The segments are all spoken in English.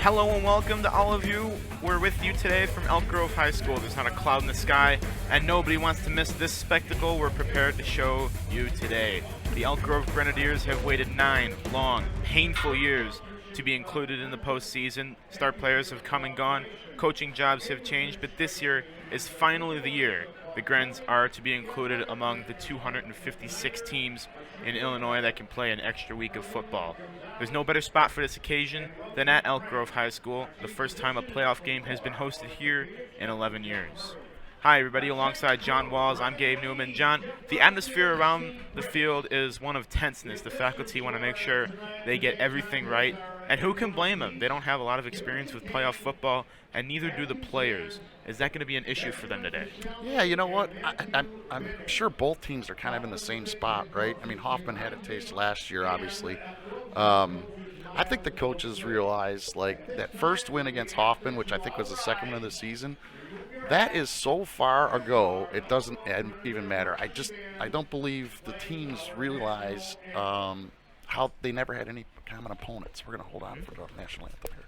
Hello and welcome to all of you. We're with you today from Elk Grove High School. There's not a cloud in the sky, and nobody wants to miss this spectacle we're prepared to show you today. The Elk Grove Grenadiers have waited 9 long, painful years to be included in the postseason. Star players have come and gone, coaching jobs have changed, but this year is finally the year the Grens are to be included among the 256 teams in Illinois that can play an extra week of football. There's no better spot for this occasion than at Elk Grove High School, the first time a playoff game has been hosted here in 11 years. Hi everybody, alongside John Walls, I'm Gabe Newman. John, the atmosphere around the field is one of tenseness. The faculty want to make sure they get everything right, and who can blame them? They don't have a lot of experience with playoff football, and neither do the players. Is that going to be an issue for them today? Yeah, you know what? I'm sure both teams are kind of in the same spot, right? I mean, Hoffman had a taste last year, obviously. I think the coaches realize, like, that first win against Hoffman, which I think was the second win of the season, that is so far ago, it doesn't even matter. I don't believe the teams realize how they never had any common opponents. We're going to hold on for the national anthem here.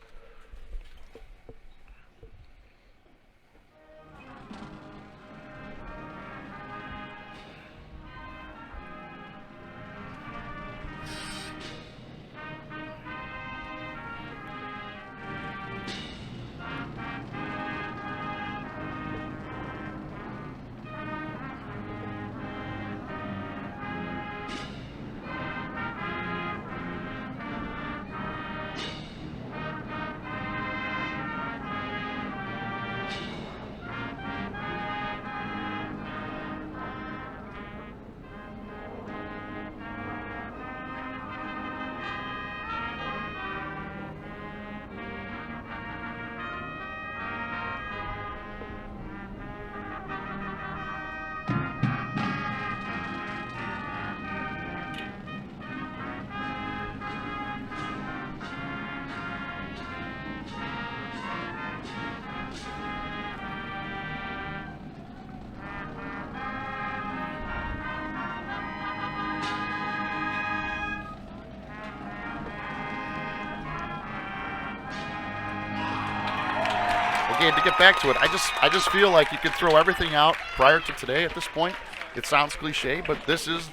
Again, to get back to it, I just feel like you could throw everything out prior to today at this point. It sounds cliche, but this is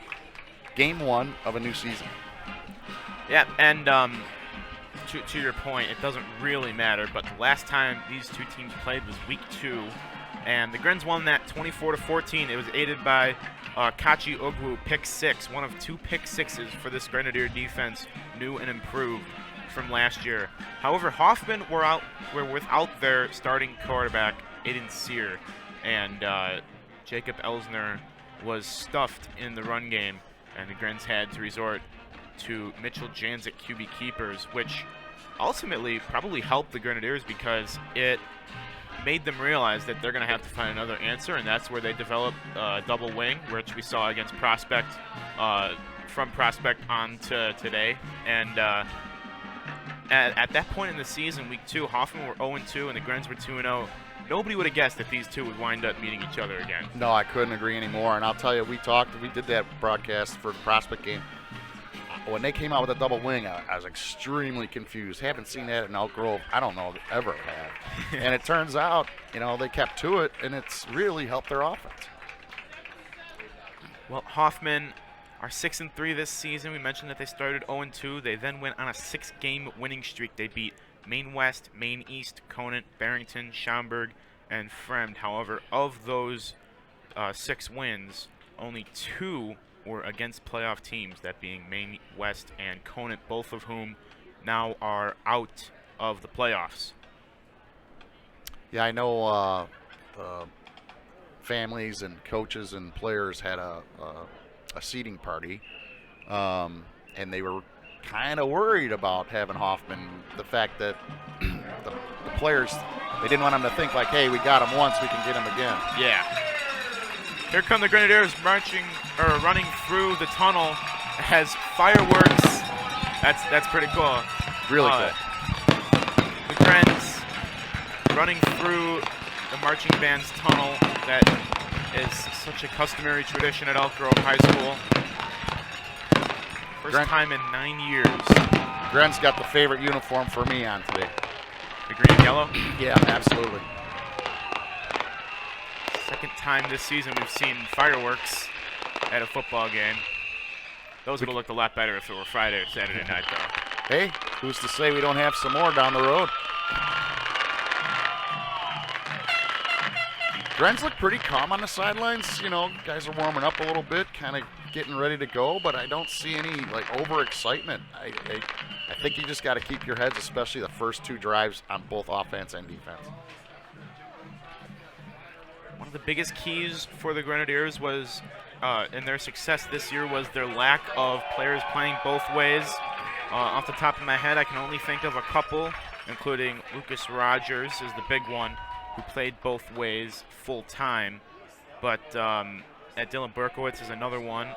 game one of a new season. Yeah, and to your point, it doesn't really matter, but the last time these two teams played was week 2, and the Grens won that 24-14. It was aided by Kachi Ogwu, pick 6, one of 2 pick 6s for this Grenadier defense, new and improved from last year. However, Hoffman were without their starting quarterback, Aiden Sear, and Jacob Elsner was stuffed in the run game, and the Grens had to resort to Mitchell Janzik QB keepers, which ultimately probably helped the Grenadiers because it made them realize that they're going to have to find another answer, and that's where they developed double wing, which we saw against Prospect, from Prospect on to today. And at that point in the season, week 2, Hoffman were 0-2 and the Grens were 2-0. Nobody would have guessed that these two would wind up meeting each other again. No, I couldn't agree anymore. And I'll tell you, we did that broadcast for the Prospect game. When they came out with a double wing, I was extremely confused. Haven't seen that in Elk Grove. I don't know if they ever have. And it turns out, they kept to it, and it's really helped their offense. Well, Hoffman are 6-3 this season. We mentioned that they started 0-2. They then went on a 6-game winning streak. They beat Maine West, Maine East, Conant, Barrington, Schaumburg, and Fremd. However, of those 6 wins, only 2 were against playoff teams, that being Maine West and Conant, both of whom now are out of the playoffs. Yeah, I know the families and coaches and players had a seating party, and they were kind of worried about having Hoffman. The fact that the players, they didn't want him to think like, hey, we got him once, we can get him again. Yeah. Here come the Grenadiers running through the tunnel as fireworks. That's pretty cool. Really cool. The Grens running through the marching band's tunnel that is such a customary tradition at Elk Grove High School. First time in 9 years. Gren's got the favorite uniform for me on today. The green and yellow? Yeah, absolutely. Second time this season we've seen fireworks at a football game. Those would have looked a lot better if it were Friday or Saturday night, though. Hey, who's to say we don't have some more down the road? Gren's look pretty calm on the sidelines. You know, guys are warming up a little bit, kind of getting ready to go, but I don't see any like overexcitement. I think you just got to keep your heads, especially the first two drives on both offense and defense. One of the biggest keys for the Grenadiers was, in their success this year, was their lack of players playing both ways. Off the top of my head, I can only think of a couple, including Lucas Rogers is the big one, who played both ways full time. But Dylan Berkowitz is another one,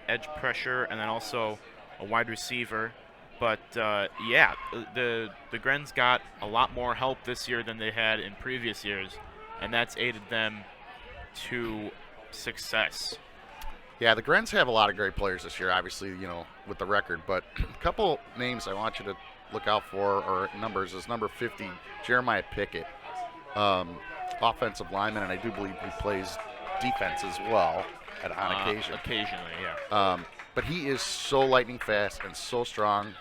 edge pressure, and then also a wide receiver. But yeah, the Grens got a lot more help this year than they had in previous years, and that's aided them to success. Yeah, the Grens have a lot of great players this year, obviously, you know, with the record. But a couple names I want you to look out for, or numbers, is number 50, Jeremiah Pickett, offensive lineman, and I do believe he plays defense as well on occasion. Occasionally, yeah. But he is so lightning fast and so strong,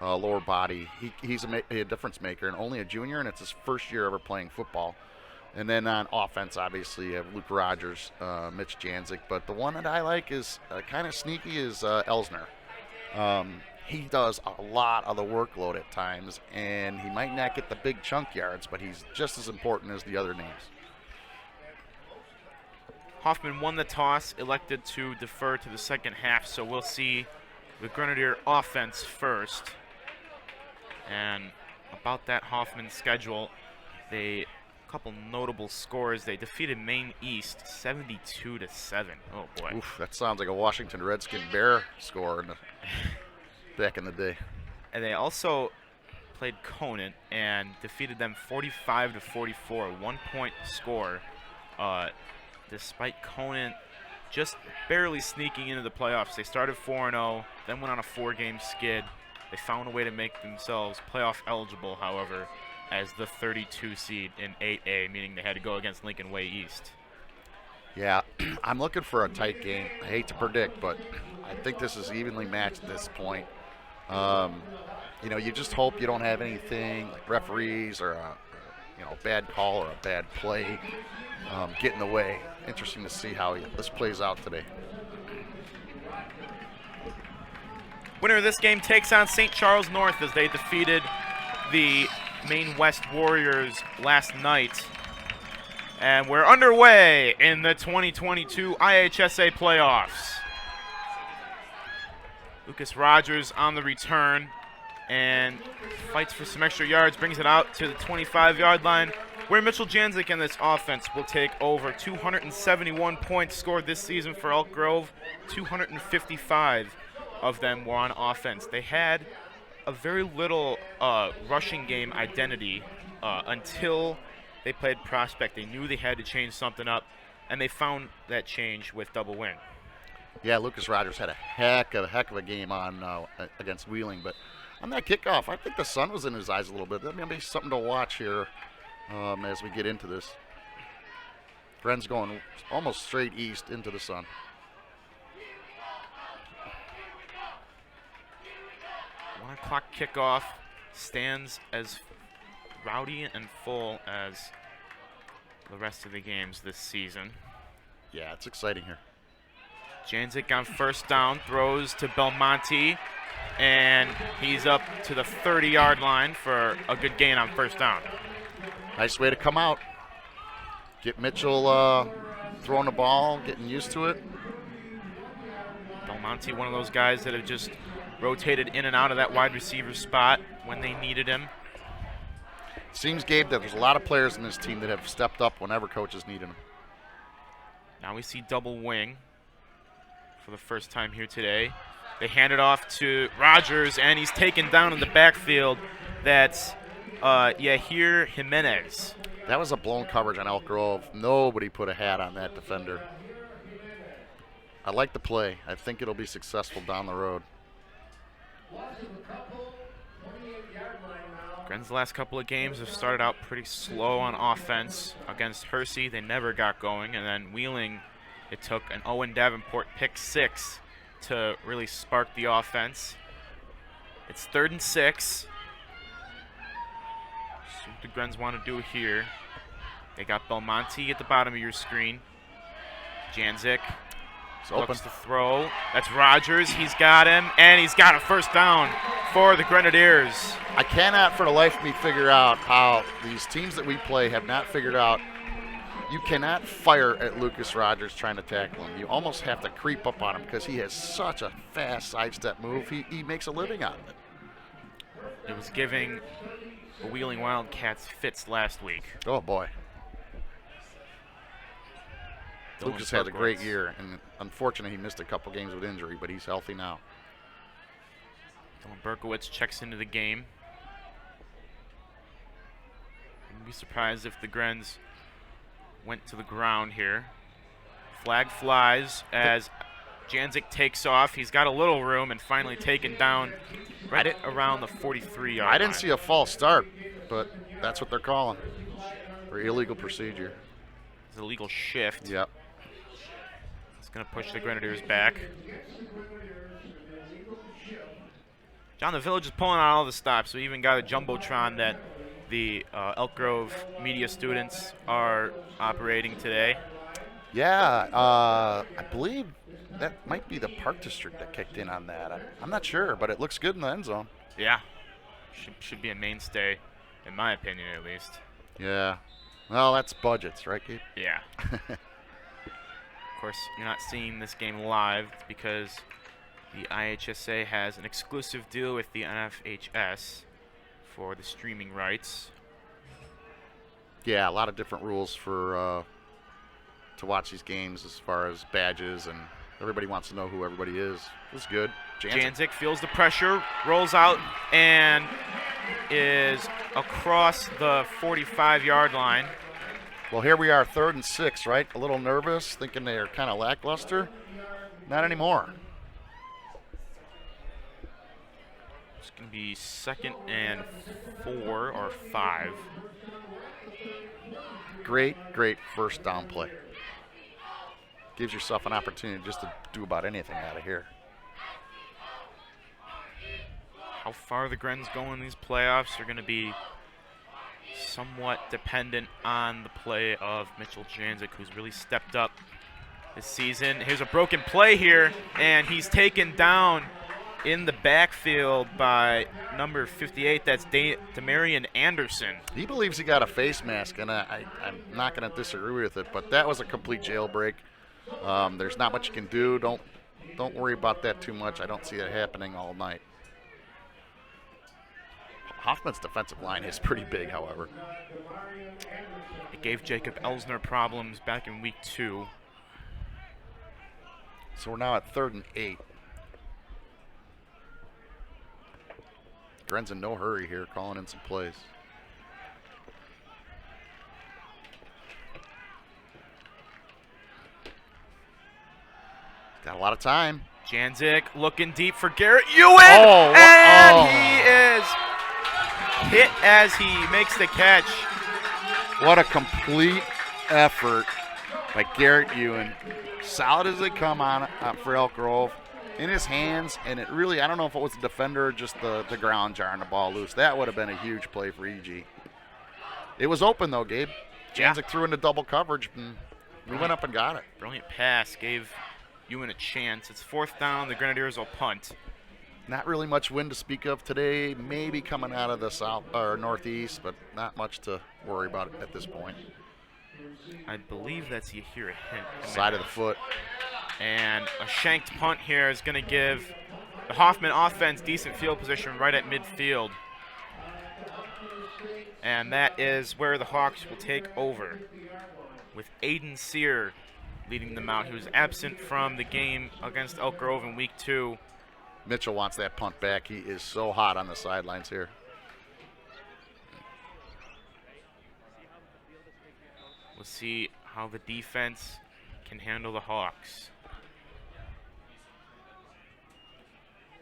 lower body. He's a difference maker, and only a junior, and it's his first year ever playing football. And then on offense, obviously, you have Luke Rogers, Mitch Janzik. But the one that I like is kind of sneaky is Elsner. He does a lot of the workload at times, and he might not get the big chunk yards, but he's just as important as the other names. Hoffman won the toss, elected to defer to the second half, so we'll see the Grenadier offense first. And about that Hoffman schedule, a couple notable scores. They defeated Maine East 72-7. Oh boy. Oof, that sounds like a Washington Redskin Bear score back in the day. And they also played Conant and defeated them 45-44, a 1-point score. Despite Conant just barely sneaking into the playoffs. They started 4-0, then went on a 4-game skid. They found a way to make themselves playoff eligible, however, as the 32 seed in 8A, meaning they had to go against Lincoln Way East. Yeah, I'm looking for a tight game. I hate to predict, but I think this is evenly matched at this point. You know, you just hope you don't have anything like referees or a bad call or a bad play get in the way. Interesting to see how this plays out today. Winner of this game takes on St. Charles North as they defeated the Maine West Warriors last night. And we're underway in the 2022 IHSA playoffs. Lucas Rogers on the return and fights for some extra yards, brings it out to the 25-yard line, where Mitchell Janzik and this offense will take over. 271 points scored this season for Elk Grove. 255 of them were on offense. They had a very little rushing game identity until they played Prospect. They knew they had to change something up, and they found that change with double win. Yeah, Lucas Rogers had a heck of a game on against Wheeling, but on that kickoff, I think the sun was in his eyes a little bit. That may be something to watch here as we get into this. Gren's going almost straight east into the sun. One o'clock kickoff stands as rowdy and full as the rest of the games this season. Yeah, it's exciting here. Janzik on first down, throws to Belmonte, and he's up to the 30-yard line for a good gain on first down. Nice way to come out. Get Mitchell throwing the ball, getting used to it. Belmonte, one of those guys that have just rotated in and out of that wide receiver spot when they needed him. Seems, Gabe, that there's a lot of players in this team that have stepped up whenever coaches needed them. Now we see double wing for the first time here today. They hand it off to Rogers, and he's taken down in the backfield. That's Yahir Jimenez. That was a blown coverage on Elk Grove. Nobody put a hat on that defender. I like the play. I think it'll be successful down the road. Gren's last couple of games have started out pretty slow on offense. Against Hersey, they never got going, and then Wheeling, it took an Owen Davenport pick 6 to really spark the offense. It's 3rd and 6. See what the Grens want to do here. They got Belmonte at the bottom of your screen. Janzik looks to throw. That's Rogers. He's got him, and he's got a first down for the Grenadiers. I cannot for the life of me figure out how these teams that we play have not figured out you cannot fire at Lucas Rogers trying to tackle him. You almost have to creep up on him because he has such a fast sidestep move. He makes a living out of it. It was giving the Wheeling Wildcats fits last week. Oh, boy. Lucas had a great year, and unfortunately he missed a couple games with injury, but he's healthy now. Dylan Berkowitz checks into the game. Wouldn't be surprised if the Grens went to the ground here. Flag flies as Janzik takes off. He's got a little room and finally taken down right around the 43-yard line. I didn't see a false start, but that's what they're calling for illegal procedure. It's a legal shift. Yep. It's going to push the Grenadiers back. John, the Village is pulling out all the stops. We even got a Jumbotron that the Elk Grove media students are operating today. Yeah, I believe that might be the Park District that kicked in on that. I'm not sure, but it looks good in the end zone. Yeah. Should be a mainstay, in my opinion at least. Yeah. Well, that's budgets, right, Gabe? Yeah. Of course, you're not seeing this game live because the IHSA has an exclusive deal with the NFHS for the streaming rights. Yeah, a lot of different rules for to watch these games as far as badges, and everybody wants to know who everybody is. It was good. Janzik feels the pressure, rolls out, and is across the 45-yard line. Well, here we are, 3rd and 6, right? A little nervous, thinking they're kind of lackluster. Not anymore. It's going to be 2nd and 4 or 5. Great first down play. Gives yourself an opportunity just to do about anything out of here. How far the Grens go in these playoffs are going to be somewhat dependent on the play of Mitchell Janzik, who's really stepped up this season. Here's a broken play here, and he's taken down in the backfield by number 58. That's Demarion Anderson. He believes he got a face mask, and I'm not going to disagree with it, but that was a complete jailbreak. There's not much you can do. Don't worry about that too much. I don't see it happening all night. Hoffman's defensive line is pretty big, however. It gave Jacob Elsner problems back in week 2. So we're now at 3rd and 8. Gren's in no hurry here, calling in some plays. Got a lot of time. Janzik looking deep for Garrett Ewan, and he is hit as he makes the catch. What a complete effort by Garrett Ewan. Solid as they come on for Elk Grove. In his hands, and it really, I don't know if it was the defender or just the ground jarring the ball loose. That would have been a huge play for EG. It was open, though, Gabe. Janzik threw into double coverage, and we went up and got it. Brilliant pass gave Ewan a chance. It's 4th down. The Grenadiers will punt. Not really much wind to speak of today. Maybe coming out of the south or northeast, but not much to worry about at this point. I believe that's you hear a hint. Side of the foot. And a shanked punt here is going to give the Hoffman offense decent field position right at midfield. And that is where the Hawks will take over, with Aiden Sear leading them out. He was absent from the game against Elk Grove in week 2. Mitchell wants that punt back. He is so hot on the sidelines here. We'll see how the defense can handle the Hawks.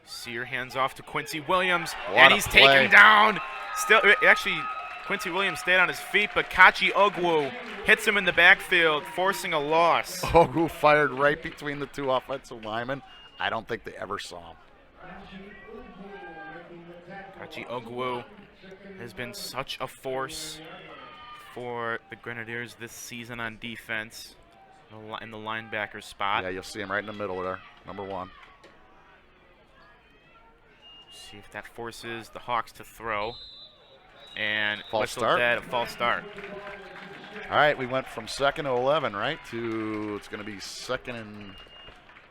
Sear hands off to Quincy Williams, and he's taken down Still, actually, Quincy Williams stayed on his feet, but Kachi Ogwu hits him in the backfield, forcing a loss. Ogwu fired right between the two offensive linemen. I don't think they ever saw him. Kachi Ogwu has been such a force for the Grenadiers this season on defense in the linebacker spot. Yeah, you'll see him right in the middle there, number 1. See if that forces the Hawks to throw. And false start. Dead, a false start. All right, we went from 2nd and 11, right, to it's going to be 2nd and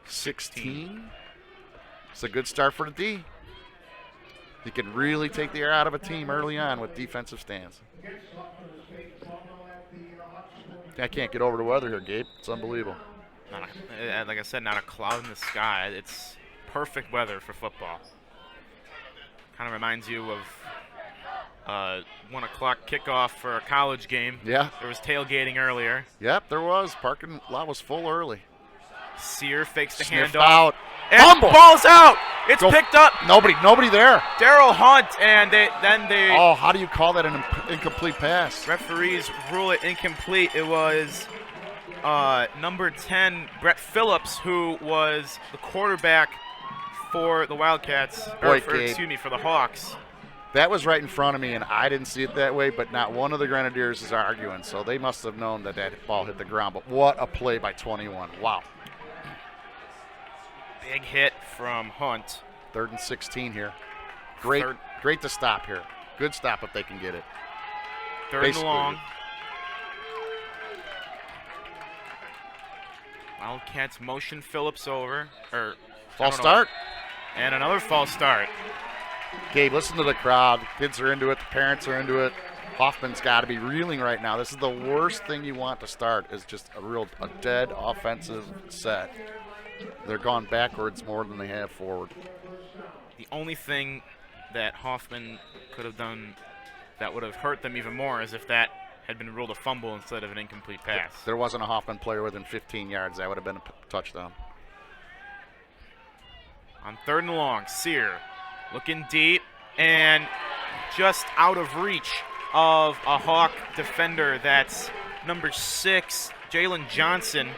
16. It's a good start for the D. You can really take the air out of a team early on with defensive stands. I can't get over the weather here, Gabe. It's unbelievable. Like I said, not a cloud in the sky. It's perfect weather for football. Kind of reminds you of 1 o'clock kickoff for a college game. Yeah. There was tailgating earlier. Yep, there was. Parking lot was full early. Sear fakes the Sniffed handoff. Out. And Fumble. ball's out. It's picked up. Nobody there. Daryl Hunt, and then they. Oh, how do you call that an incomplete pass? Referees rule it incomplete. It was number 10, Brett Phillips, who was the quarterback for the Wildcats. For the Hawks. That was right in front of me, and I didn't see it that way, but not one of the Grenadiers is arguing, so they must have known that ball hit the ground. But what a play by 21. Wow. Big hit from Hunt. 3rd and 16 here. Great to stop here. Good stop if they can get it. 3rd and long. Wildcats motion Phillips over. False start. And another false start. Gabe, listen to the crowd. Kids are into it. The parents are into it. Hoffman's got to be reeling right now. This is the worst thing you want to start, is just a dead offensive set. They're gone backwards more than they have forward. The only thing that Hoffman could have done that would have hurt them even more is if that had been ruled a fumble instead of an incomplete pass. There wasn't a Hoffman player within 15 yards. That would have been a touchdown. On 3rd and long, Sear looking deep and just out of reach of a Hawk defender. That's number 6, Jalen Johnson.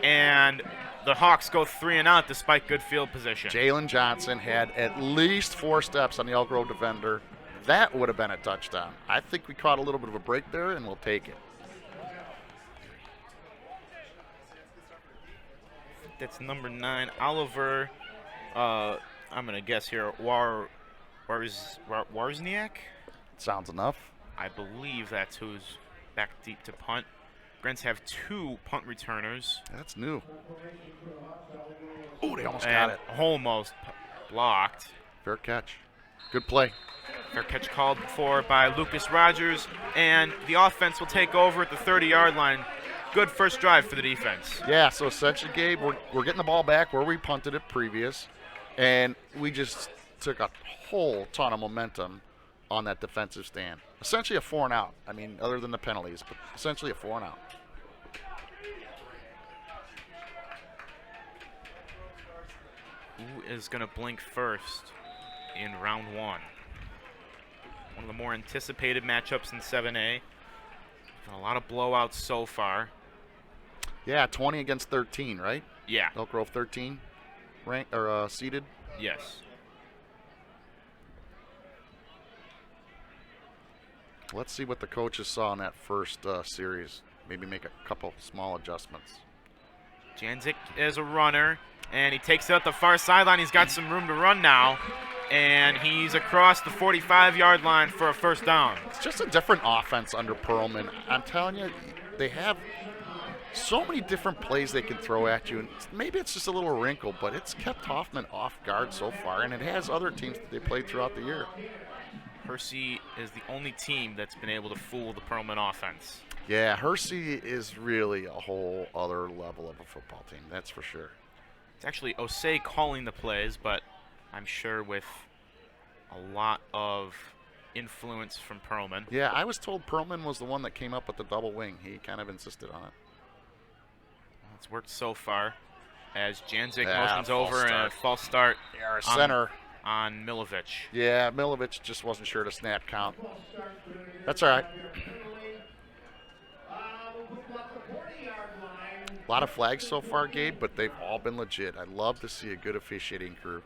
And the Hawks go 3 and out despite good field position. Jalen Johnson had at least 4 steps on the Elk Grove defender. That would have been a touchdown. I think we caught a little bit of a break there, and we'll take it. That's number 9, Oliver. I'm going to guess here, Warzniak? Sounds enough. I believe that's who's back deep to punt. Grants have 2 punt returners. That's new. Oh, they almost got it. Almost blocked. Fair catch. Good play. Fair catch called for by Lucas Rogers, and the offense will take over at the 30-yard line. Good first drive for the defense. Yeah, so essentially, Gabe, we're getting the ball back where we punted it previous, and we just took a whole ton of momentum on that defensive stand. Essentially a 4 and out. I mean, other than the penalties, but essentially a 4 and out. Who is going to blink first in round 1? One of the more anticipated matchups in 7A. A lot of blowouts so far. Yeah, 20 against 13, right? Yeah. Elk Grove 13 ranked or seeded. Yes. Let's see what the coaches saw in that first series. Maybe make a couple small adjustments. Janzik is a runner, and he takes it out the far sideline. He's got some room to run now, and he's across the 45-yard line for a first down. It's just a different offense under Perlman. I'm telling you, they have so many different plays they can throw at you, and maybe it's just a little wrinkle, but it's kept Hoffman off guard so far, and it has other teams that they played throughout the year. Hersey is the only team that's been able to fool the Perlman offense. Yeah, Hersey is really a whole other level of a football team, that's for sure. It's actually Osei calling the plays, but I'm sure with a lot of influence from Perlman. Yeah, I was told Perlman was the one that came up with the double wing. He kind of insisted on it. Well, it's worked so far as Janzik Yeah, motions over start. and a false start. Yeah, our center on Milovic. Yeah, Milovic just wasn't sure to snap count. That's all right. A lot of flags so far, Gabe, but they've all been legit. I'd love to see a good officiating crew.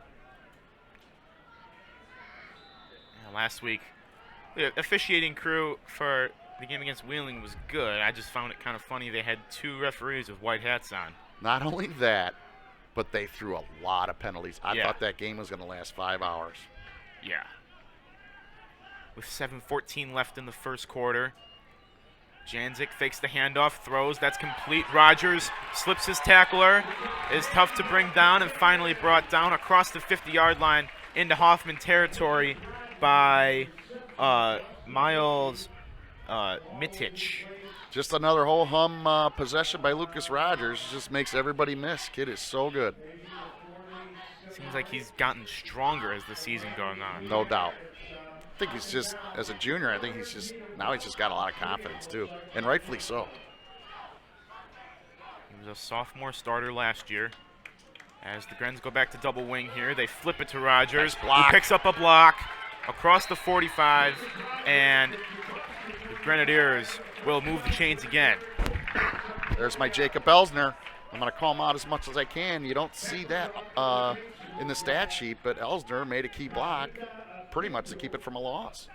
Yeah, last week, the officiating crew for the game against Wheeling was good. I just found it kind of funny they had 2 referees with white hats on. Not only that, but they threw a lot of penalties. I Yeah. thought that game was going to last 5 hours. Yeah. With 7:14 left in the first quarter, Janzik fakes the handoff, throws. That's complete. Rogers slips his tackler, is tough to bring down, and finally brought down across the 50-yard line into Hoffman territory by Miles Mitic. Just another whole hum possession by Lucas Rogers. Just makes everybody miss. Kid is so good. Seems like he's gotten stronger as the season going on. No doubt. I think he's just, as a junior, I think he's just got a lot of confidence too, and rightfully so. He was a sophomore starter last year. As the Grens go back to double wing here, they flip it to Rogers, Nice block. who picks up a block across the 45, and the Grenadiers will move the chains again. There's my Jacob Elsner. I'm going to call him out as much as I can. You don't see that in the stat sheet, but Elsner made a key block pretty much to keep it from a loss.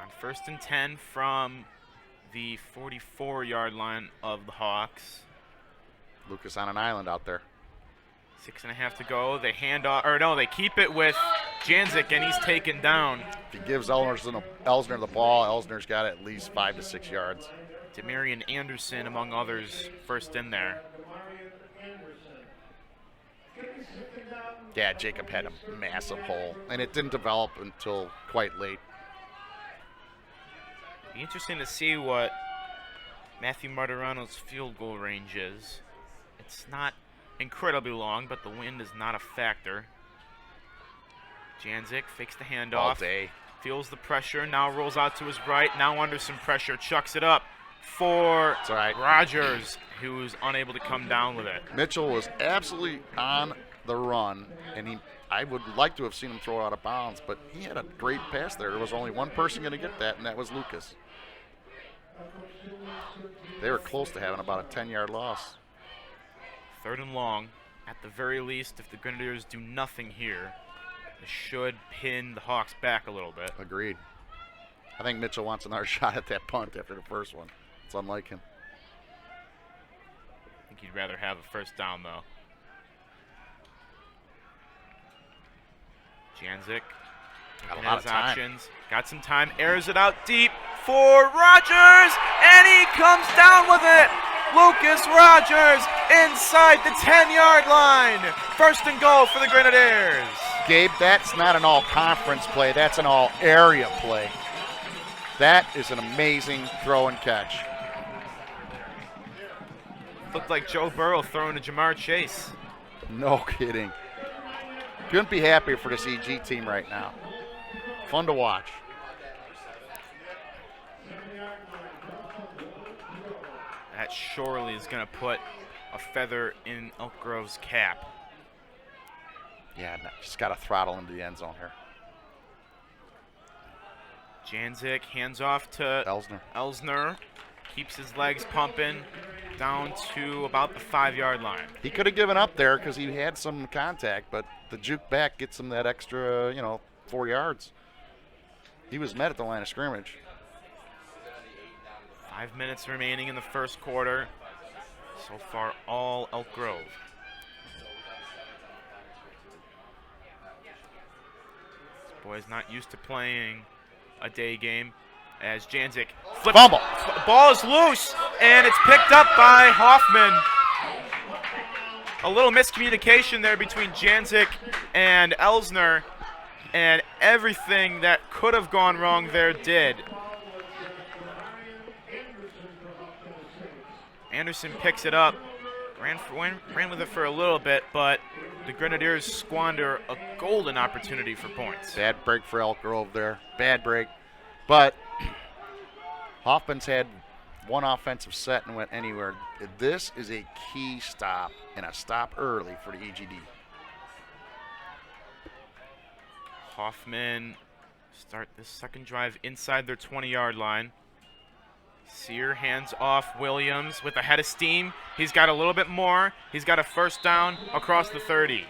On 1st and 10 from the 44-yard line of the Hawks. Lucas on an island out there. 6.5 to go. They hand off, or no, they keep it with Janzik, and he's taken down. If he gives Elsner the ball, Elsner's got at least 5 to 6 yards. Demarion Anderson, among others, first in there. Yeah, Jacob had a massive hole, and it didn't develop until quite late. Be interesting to see what Matthew Martirano's field goal range is. It's not incredibly long, but the wind is not a factor. Janzik fakes the handoff. All day. Feels the pressure, now rolls out to his right, now under some pressure, chucks it up for It's all right. Rogers, who's unable to come down with it. Mitchell was absolutely on the run, and I would like to have seen him throw it out of bounds, but he had a great pass there. There was only one person going to get that, and that was Lucas. They were close to having about a 10-yard loss. 3rd and long. At the very least, if the Grenadiers do nothing here, they should pin the Hawks back a little bit. Agreed. I think Mitchell wants another shot at that punt after the first one. It's unlike him. I think he'd rather have a first down, though. Janzik. Got a lot of time. Options. Got some time. Airs it out deep for Rogers, and he comes down with it. Lucas Rogers inside the 10-yard line. 1st and goal for the Grenadiers. Gabe, that's not an all-conference play. That's an all-area play. That is an amazing throw and catch. Looked like Joe Burrow throwing to Jamar Chase. No kidding. Couldn't be happier for this EG team right now. Fun to watch. That surely is going to put a feather in Elk Grove's cap. Yeah, just got to throttle into the end zone here. Janzik hands off to Elsner. Keeps his legs pumping down to about the 5-yard line. He could have given up there because he had some contact, but the juke back gets him that extra, 4 yards. He was met at the line of scrimmage. 5 minutes remaining in the first quarter. So far, all Elk Grove. This boy's not used to playing a day game. As Janzik flips. Fumble. Ball is loose, and it's picked up by Hoffman. A little miscommunication there between Janzik and Elsner, and everything that could have gone wrong there did. Anderson picks it up, ran with it for a little bit, but the Grenadiers squander a golden opportunity for points. Bad break for Elk Grove there. Bad break. But Hoffman's had one offensive set and went anywhere. This is a key stop and a stop early for the EGD. Hoffman start this second drive inside their 20-yard line. Sear hands off Williams with a head of steam. He's got a little bit more. He's got a first down across the 30.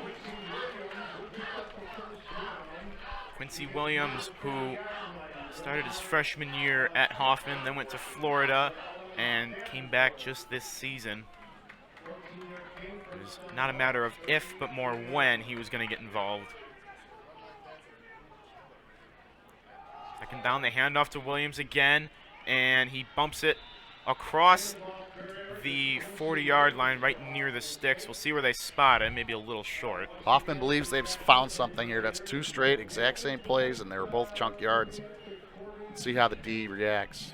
Quincy Williams, who started his freshman year at Hoffman, then went to Florida and came back just this season. It was not a matter of if, but more when he was going to get involved. Second down, they hand off to Williams again, and he bumps it across the 40-yard line right near the sticks. We'll see where they spot it, maybe a little short. Hoffman believes they've found something here. That's two straight, exact same plays, and they were both chunk yards. Let's see how the D reacts.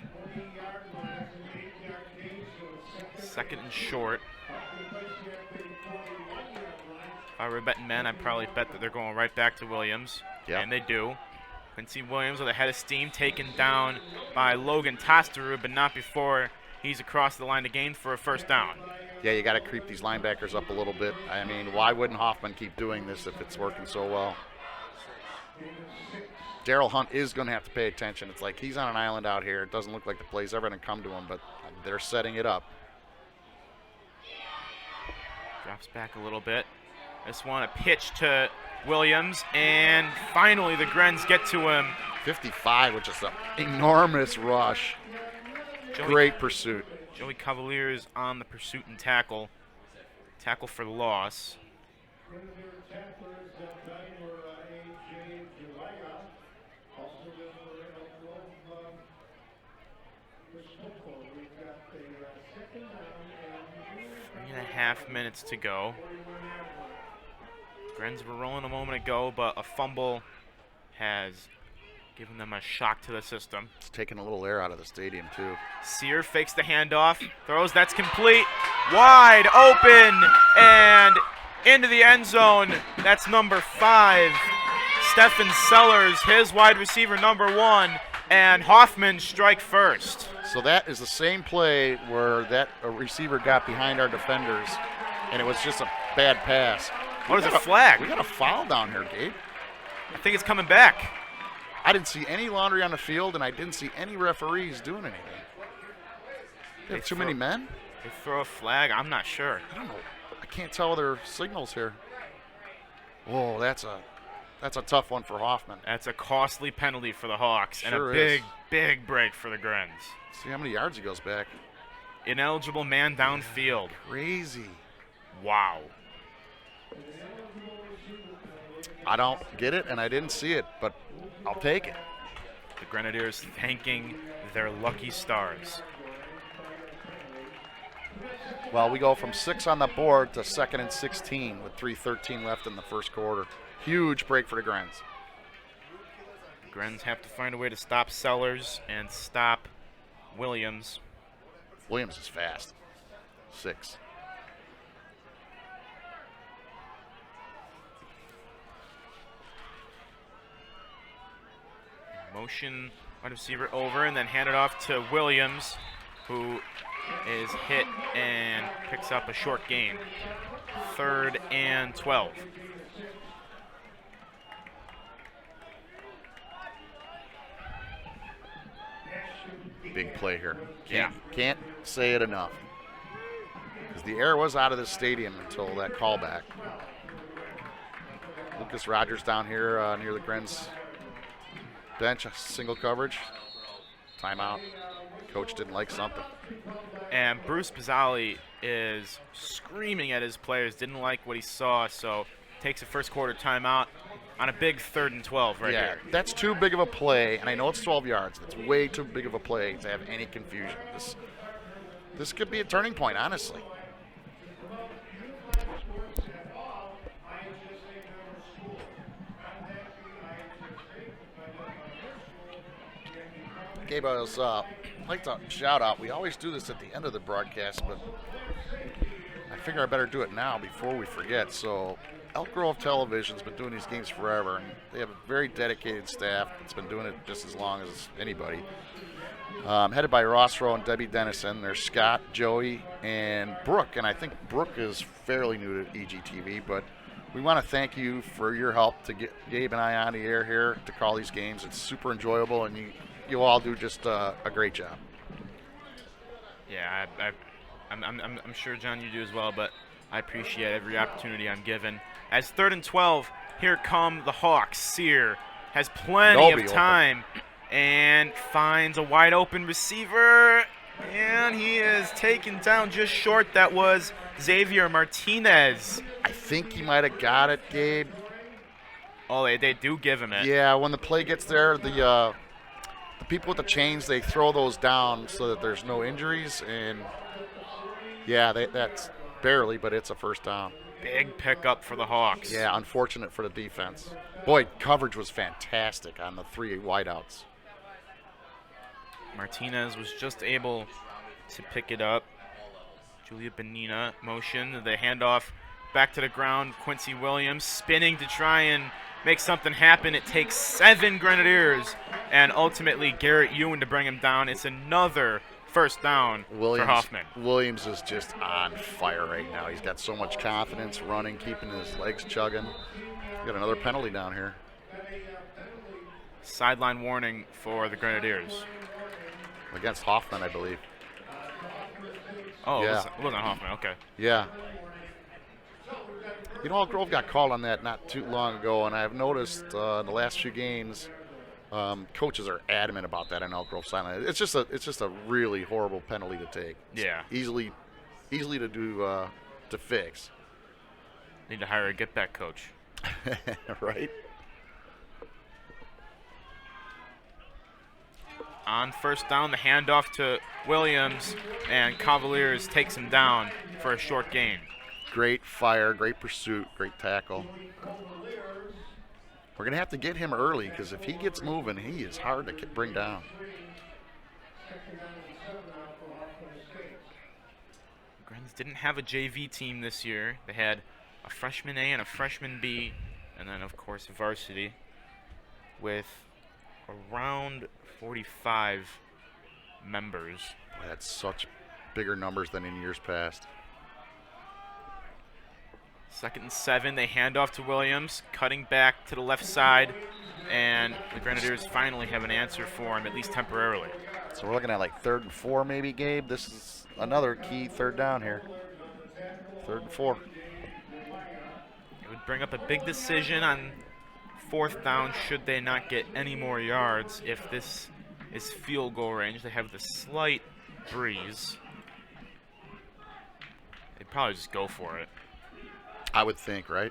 Second and short. If I were betting men, I'd probably bet that they're going right back to Williams. Yep. And they do. Quincy Williams with a head of steam taken down by Logan Tosteru, but not before he's across the line to gain for a first down. Yeah, you got to creep these linebackers up a little bit. I mean, why wouldn't Hoffman keep doing this if it's working so well? Daryl Hunt is going to have to pay attention. It's like he's on an island out here. It doesn't look like the play's ever going to come to him, but they're setting it up. Drops back a little bit. This one, a pitch to Williams, and finally the Grens get to him. 55, which is an enormous rush. Great pursuit. Joey Cavaliers on the pursuit and tackle. Tackle for loss. Three and a half minutes to go. Grens were rolling a moment ago, but a fumble has given them a shock to the system. It's taking a little air out of the stadium, too. Sear fakes the handoff, throws, that's complete. Wide open and into the end zone. That's number 5. Stephen Sellers, his wide receiver number 1, and Hoffman strike first. So that is the same play where that receiver got behind our defenders, and it was just a bad pass. What is a flag? We got a foul down here, Gabe. I think it's coming back. I didn't see any laundry on the field, and I didn't see any referees doing anything. They have too many men? They throw a flag? I'm not sure. I don't know. I can't tell their signals here. Oh, that's a tough one for Hoffman. That's a costly penalty for the Hawks, and Sure a big, is. big break for the Grens. See how many yards he goes back. Ineligible man downfield. Crazy. Wow. I don't get it, and I didn't see it, but I'll take it. The Grenadiers thanking their lucky stars. Well, we go from 6 on the board to 2nd and 16 with 3:13 left in the first quarter. Huge break for the Grens. The Grens have to find a way to stop Sellers and stop Williams. Williams is fast. 6. Motion wide receiver over and then hand it off to Williams, who is hit and picks up a short gain. 3rd and 12. Big play here. Can't say it enough. Because the air was out of the stadium until that callback. Lucas Rogers down here near the Grens bench, single coverage. Timeout. Coach didn't like something. And Bruce Pizzali is screaming at his players, didn't like what he saw, so takes a first quarter timeout on a big 3rd and 12 right here. That's too big of a play, and I know it's 12 yards. That's way too big of a play to have any confusion. This could be a turning point, honestly. Gabe, I'd like to shout out. We always do this at the end of the broadcast, but I figure I better do it now before we forget. So Elk Grove Television's been doing these games forever, and they have a very dedicated staff that's been doing it just as long as anybody. Headed by Ross Rowe and Debbie Dennison. There's Scott, Joey, and Brooke. And I think Brooke is fairly new to EGTV, but we want to thank you for your help to get Gabe and I on the air here to call these games. It's super enjoyable, and you all do just a great job. Yeah, I'm sure, John, you do as well, but I appreciate every opportunity I'm given. As 3rd and 12, here come the Hawks. Sear has plenty of time and finds a wide open receiver, and he is taken down just short. That was Xavier Martinez. I think he might have got it, Gabe. Oh, they do give him it. Yeah, when the play gets there, the people with the chains, they throw those down so that there's no injuries, and yeah, that's barely, but it's a first down. Big pickup for the Hawks. Yeah, unfortunate for the defense. Boy, coverage was fantastic on the 3 wideouts. Martinez was just able to pick it up. Julia Benina motion, the handoff back to the ground. Quincy Williams spinning to try and make something happen. It takes 7 Grenadiers and ultimately Garrett Ewan to bring him down. It's another first down for Hoffman. Williams is just on fire right now. He's got so much confidence running, keeping his legs chugging. Got another penalty down here. Sideline warning for the Grenadiers. Against Hoffman, I believe. Oh, yeah. It wasn't Hoffman, okay. Yeah. You know, Elk Grove got called on that not too long ago, and I've noticed in the last few games, coaches are adamant about that in Elk Grove sideline. It's just a really horrible penalty to take. Yeah. Easily to fix. Need to hire a get-back coach. Right. On first down, the handoff to Williams, and Cavaliers takes him down for a short gain. Great fire, great pursuit, great tackle. We're going to have to get him early because if he gets moving, he is hard to bring down. Grens didn't have a JV team this year. They had a freshman A and a freshman B, and then, of course, varsity with around 45 members. Boy, that's such bigger numbers than in years past. 2nd and 7, they hand off to Williams, cutting back to the left side, and the Grenadiers finally have an answer for him, at least temporarily. So we're looking at like 3rd and 4 maybe, Gabe. This is another key 3rd down here. 3rd and 4. It would bring up a big decision on 4th down should they not get any more yards. If this is field goal range, they have the slight breeze. They'd probably just go for it. I would think, right?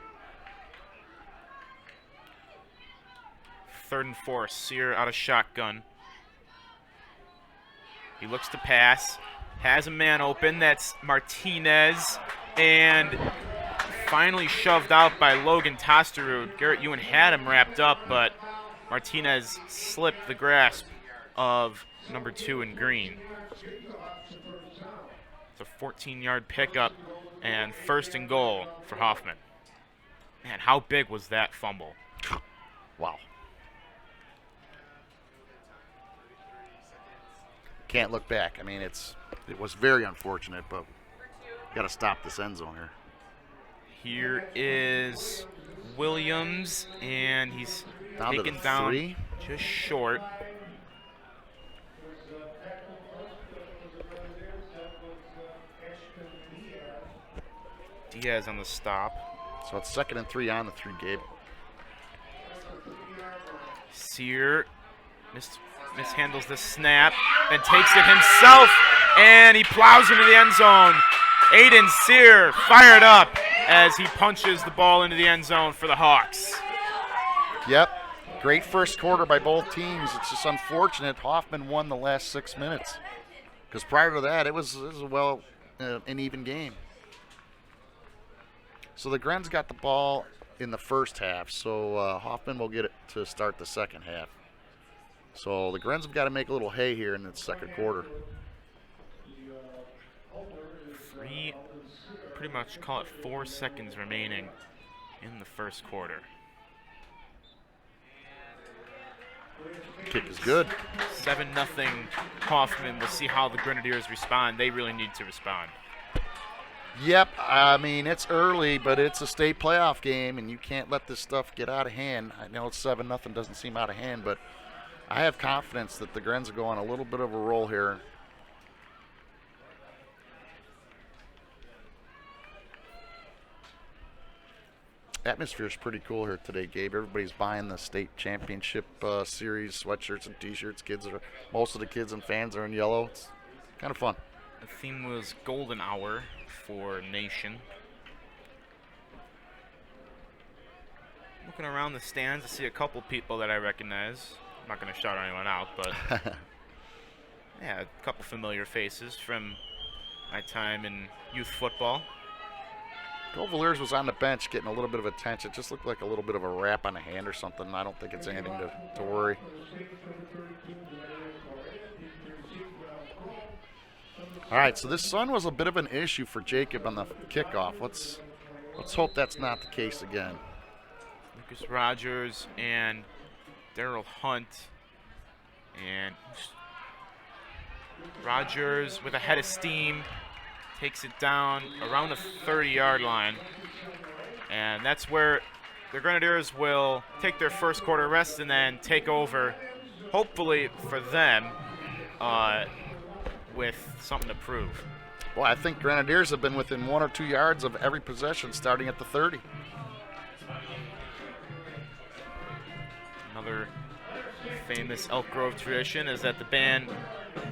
3rd and 4, Sear out of shotgun. He looks to pass, has a man open, that's Martinez, and finally shoved out by Logan Tosterud. Garrett Ewan had him wrapped up, but Martinez slipped the grasp of number 2 in green. It's a 14-yard pickup and 1st and goal for Hoffman. Man, how big was that fumble? Wow. Can't look back. I mean, it was very unfortunate, but got to stop this end zone here. Here is Williams, and he's taken down 3. just short. Diaz on the stop. So it's 2nd and 3 on the 3, Gabe. Sear mishandles the snap, then takes it himself, and he plows into the end zone. Aiden Sear fired up as he punches the ball into the end zone for the Hawks. Yep. Great first quarter by both teams. It's just unfortunate Hoffman won the last 6 minutes. Because prior to that, it was an even game. So the Grens got the ball in the first half, so Hoffman will get it to start the second half. So the Grens have got to make a little hay here in the second quarter. 3 pretty much call it 4 seconds remaining in the first quarter. Kick is good. 7-0 Hoffman. We'll see how the Grenadiers respond. They really need to respond. Yep, I mean, it's early, but it's a state playoff game, and you can't let this stuff get out of hand. I know it's 7-0, doesn't seem out of hand, but I have confidence that the Grens are going a little bit of a roll here. Atmosphere is pretty cool here today, Gabe. Everybody's buying the state championship series sweatshirts and T-shirts. Most of the kids and fans are in yellow. It's kind of fun. The theme was Golden Hour for Nation. Looking around the stands, I see a couple people that I recognize. I'm not going to shout anyone out, but yeah, a couple familiar faces from my time in youth football. Govaliers was on the bench getting a little bit of attention. It just looked like a little bit of a rap on the hand or something. I don't think it's anything to worry. All right, so this sun was a bit of an issue for Jacob on the kickoff. Let's hope that's not the case again. Lucas Rogers and Daryl Hunt. And Rogers with a head of steam takes it down around the 30-yard line. And that's where the Grenadiers will take their first quarter rest and then take over, hopefully for them, with something to prove. Well, I think Grenadiers have been within 1 or 2 yards of every possession starting at the 30. Another famous Elk Grove tradition is that the band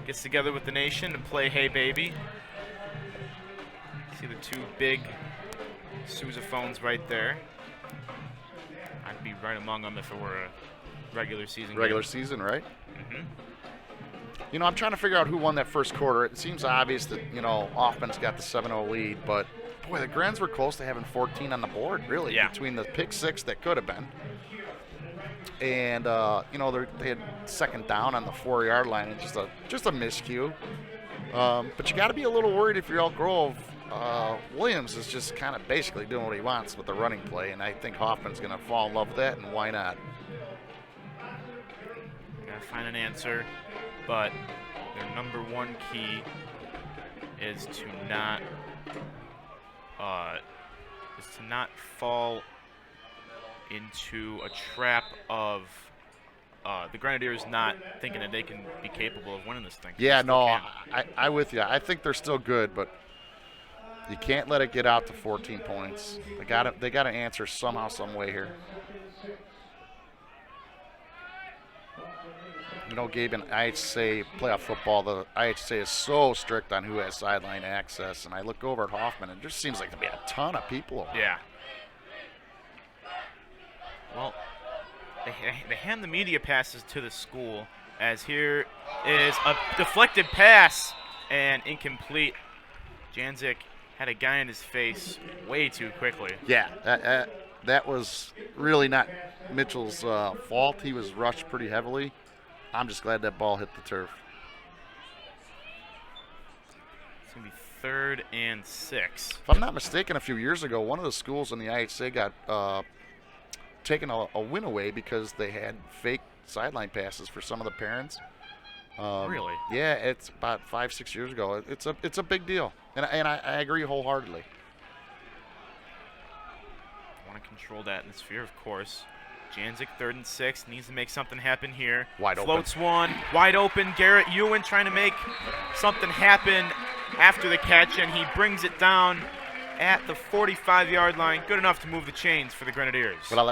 gets together with the nation to play Hey Baby. See the two big sousaphones right there. I'd be right among them if it were a regular season Regular game. season, right? Mm-hmm. You know, I'm trying to figure out who won that first quarter. It seems obvious that, you know, Hoffman's got the 7-0 lead, but boy, the Grens were close to having 14 on the board, really, yeah, between the pick six that could have been. And, you know, they had second down on the 4-yard line and just a miscue. But you got to be a little worried if you're Elk Grove. Williams is just kind of basically doing what he wants with the running play, and I think Hoffman's going to fall in love with that, and why not? Got to find an answer, but their number one key is to not fall into a trap of the Grenadiers not thinking that they can be capable of winning this thing. Yeah, no, I with you. I think they're still good, but you can't let it get out to 14 points. They got to answer somehow, some way here. You know, Gabe, in IHSA playoff football, the IHSA is so strict on who has sideline access, and I look over at Hoffman, and it just seems like there'll be a ton of people over. Yeah. Well, they hand the media passes to the school, as here is a deflected pass and incomplete. Janzik had a guy in his face way too quickly. Yeah, that was really not Mitchell's fault. He was rushed pretty heavily. I'm just glad that ball hit the turf. It's going to be 3rd and 6. If I'm not mistaken, a few years ago, one of the schools in the IHSA got taken a win away because they had fake sideline passes for some of the parents. Really? Yeah, it's about 5-6 years ago. It's a big deal, and I agree wholeheartedly. Want to control the atmosphere, of course. Janzik, 3rd and 6, needs to make something happen here. Wide open. Floats one, wide open. Garrett Ewan trying to make something happen after the catch, and he brings it down at the 45-yard line. Good enough to move the chains for the Grenadiers. What I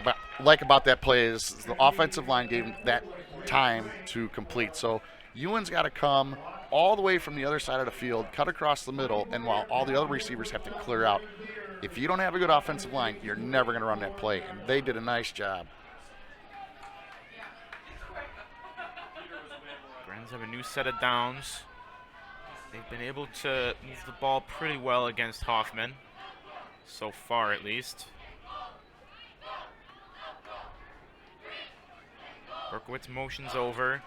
like about that play is the offensive line gave him that time to complete. So Ewan's got to come all the way from the other side of the field, cut across the middle, and while all the other receivers have to clear out. If you don't have a good offensive line, you're never going to run that play, and they did a nice job. Grens have a new set of downs. They've been able to move the ball pretty well against Hoffman, so far at least. Berkowitz motions over.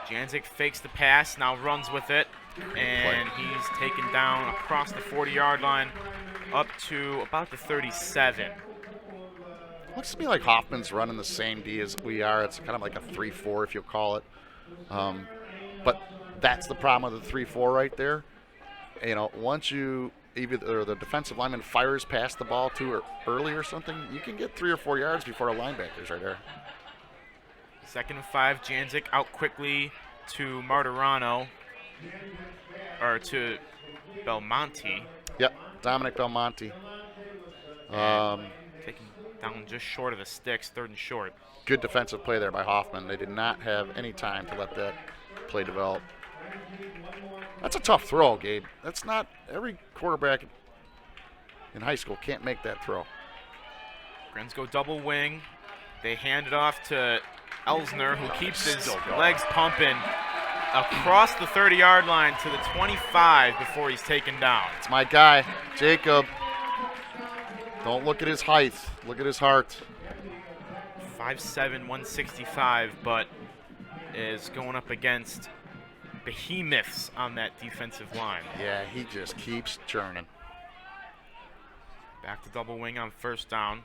Janzik fakes the pass, now runs with it, and he's taken down across the 40-yard line up to about the 37. Looks to me like Hoffman's running the same D as we are. It's kind of like a 3-4, if you'll call it. But that's the problem with the 3-4 right there. You know, once you either the defensive lineman fires past the ball too early or something, you can get 3 or 4 yards before a linebacker's right there. 2nd and 5. Janzik out quickly to Martirano, or to Belmonte. Yep, Dominic Belmonte. Taking down just short of the sticks, 3rd and short. Good defensive play there by Hoffman. They did not have any time to let that play develop. That's a tough throw, Gabe. That's not every quarterback in high school can't make that throw. Grens go double wing. They hand it off to Elsner, who keeps his legs pumping across the 30-yard line to the 25 before he's taken down. It's my guy, Jacob. Don't look at his height. Look at his heart. 5'7", 165, but is going up against behemoths on that defensive line. Yeah, he just keeps churning. Back to double wing on 1st down.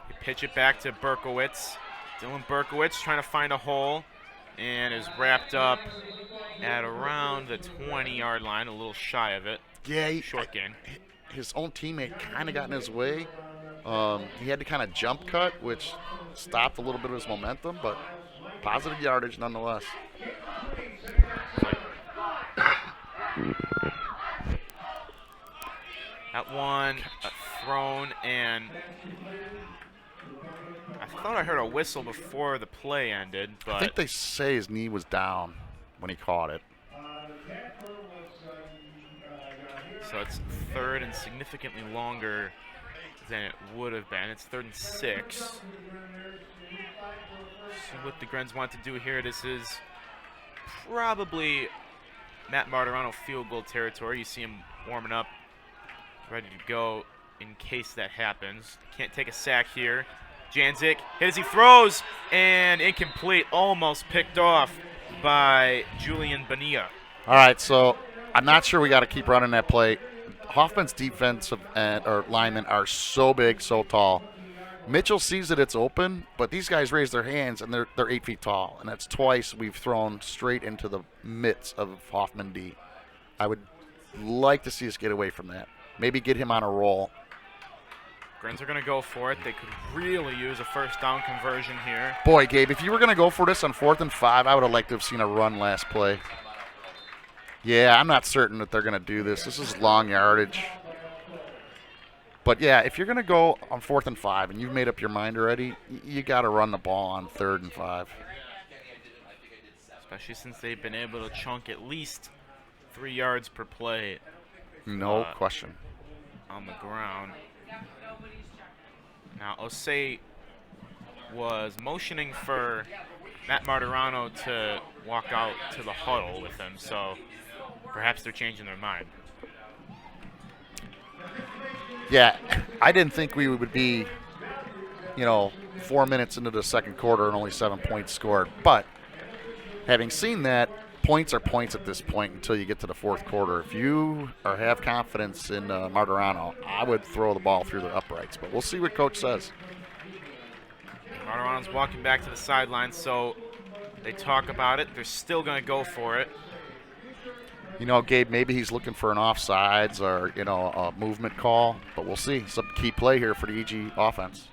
You pitch it back to Berkowitz. Dylan Berkowitz trying to find a hole and is wrapped up at around the 20-yard line, a little shy of it. Yeah, short gain. His own teammate kind of got in his way. He had to kind of jump cut, which stopped a little bit of his momentum, but positive yardage nonetheless. That one thrown, and I thought I heard a whistle before the play ended, but I think they say his knee was down when he caught it. So it's 3rd and significantly longer than it would have been. It's 3rd and 6. See what the Grens want to do here. This is probably Matt Martirano field goal territory. You see him warming up, ready to go in case that happens. Can't take a sack here. Janzik hit as he throws, and incomplete, almost picked off by Julian Bonilla. All right, so I'm not sure we got to keep running that play. Hoffman's defensive or linemen are so big, so tall. Mitchell sees that it's open, but these guys raise their hands, and they're 8 feet tall, and that's twice we've thrown straight into the midst of Hoffman D. I would like to see us get away from that. Maybe get him on a roll. Grens are going to go for it. They could really use a 1st down conversion here. Boy, Gabe, if you were going to go for this on 4th and 5, I would have liked to have seen a run last play. Yeah, I'm not certain that they're going to do this. This is long yardage. But, yeah, if you're going to go on 4th and 5 and you've made up your mind already, you got to run the ball on 3rd and 5. Especially since they've been able to chunk at least 3 yards per play. No question. On the ground. Now, Osei was motioning for Matt Martirano to walk out to the huddle with him, so perhaps they're changing their mind. Yeah, I didn't think we would be, 4 minutes into the 2nd quarter and only 7 points scored. But having seen that, points are points at this point until you get to the 4th quarter. If you have confidence in Martirano, I would throw the ball through the uprights. But we'll see what Coach says. Martirano's walking back to the sideline, so they talk about it. They're still going to go for it. Gabe, maybe he's looking for an offsides or, a movement call. But we'll see. Some key play here for the EG offense.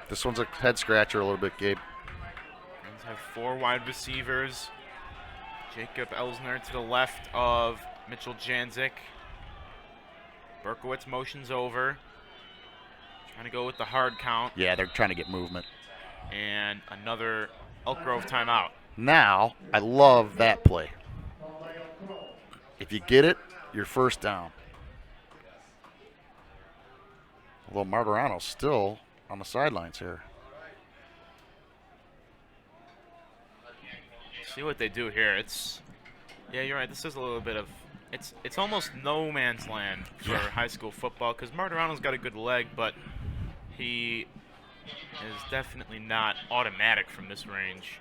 This one's a head scratcher a little bit, Gabe. Grens have 4 wide receivers. Jacob Elsner to the left of Mitchell Janzik. Berkowitz motions over. Trying to go with the hard count. Yeah, they're trying to get movement. And another Elk Grove timeout. Now, I love that play. If you get it, you're 1st down. Although Martirano's still on the sidelines here. See what they do here. Yeah, you're right. This is a little bit of it's almost no man's land for high school football because Martirano's got a good leg, but he is definitely not automatic from this range.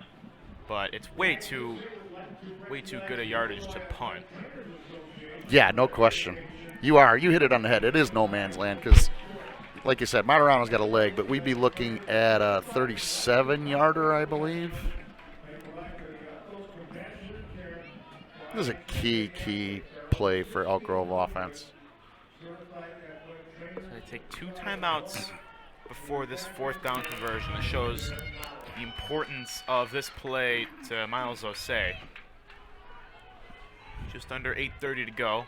but it's way too good a yardage to punt. Yeah, no question. You hit it on the head. It is no man's land because, like you said, Martirano's got a leg, but we'd be looking at a 37-yarder, I believe. This is a key play for Elk Grove offense. So they take 2 timeouts before this 4th down conversion. That shows the importance of this play to Miles Osei. Just under 8:30 to go.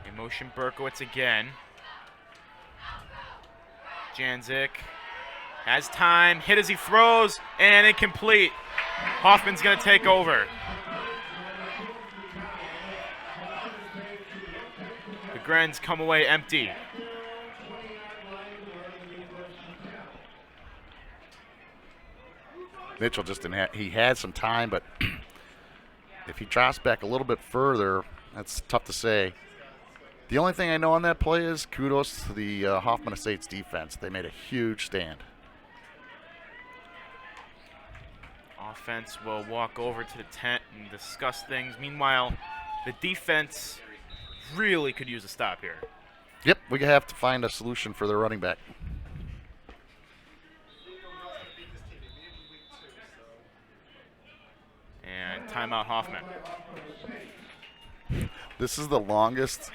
In motion Berkowitz again. Janzik has time, hit as he throws, and incomplete. Hoffman's going to take over. The Grens come away empty. Mitchell just didn't he had some time, but if he drops back a little bit further, that's tough to say. The only thing I know on that play is kudos to the Hoffman Estates defense. They made a huge stand. Offense will walk over to the tent and discuss things. Meanwhile, the defense really could use a stop here. Yep, we have to find a solution for their running back. And timeout Hoffman. This is the longest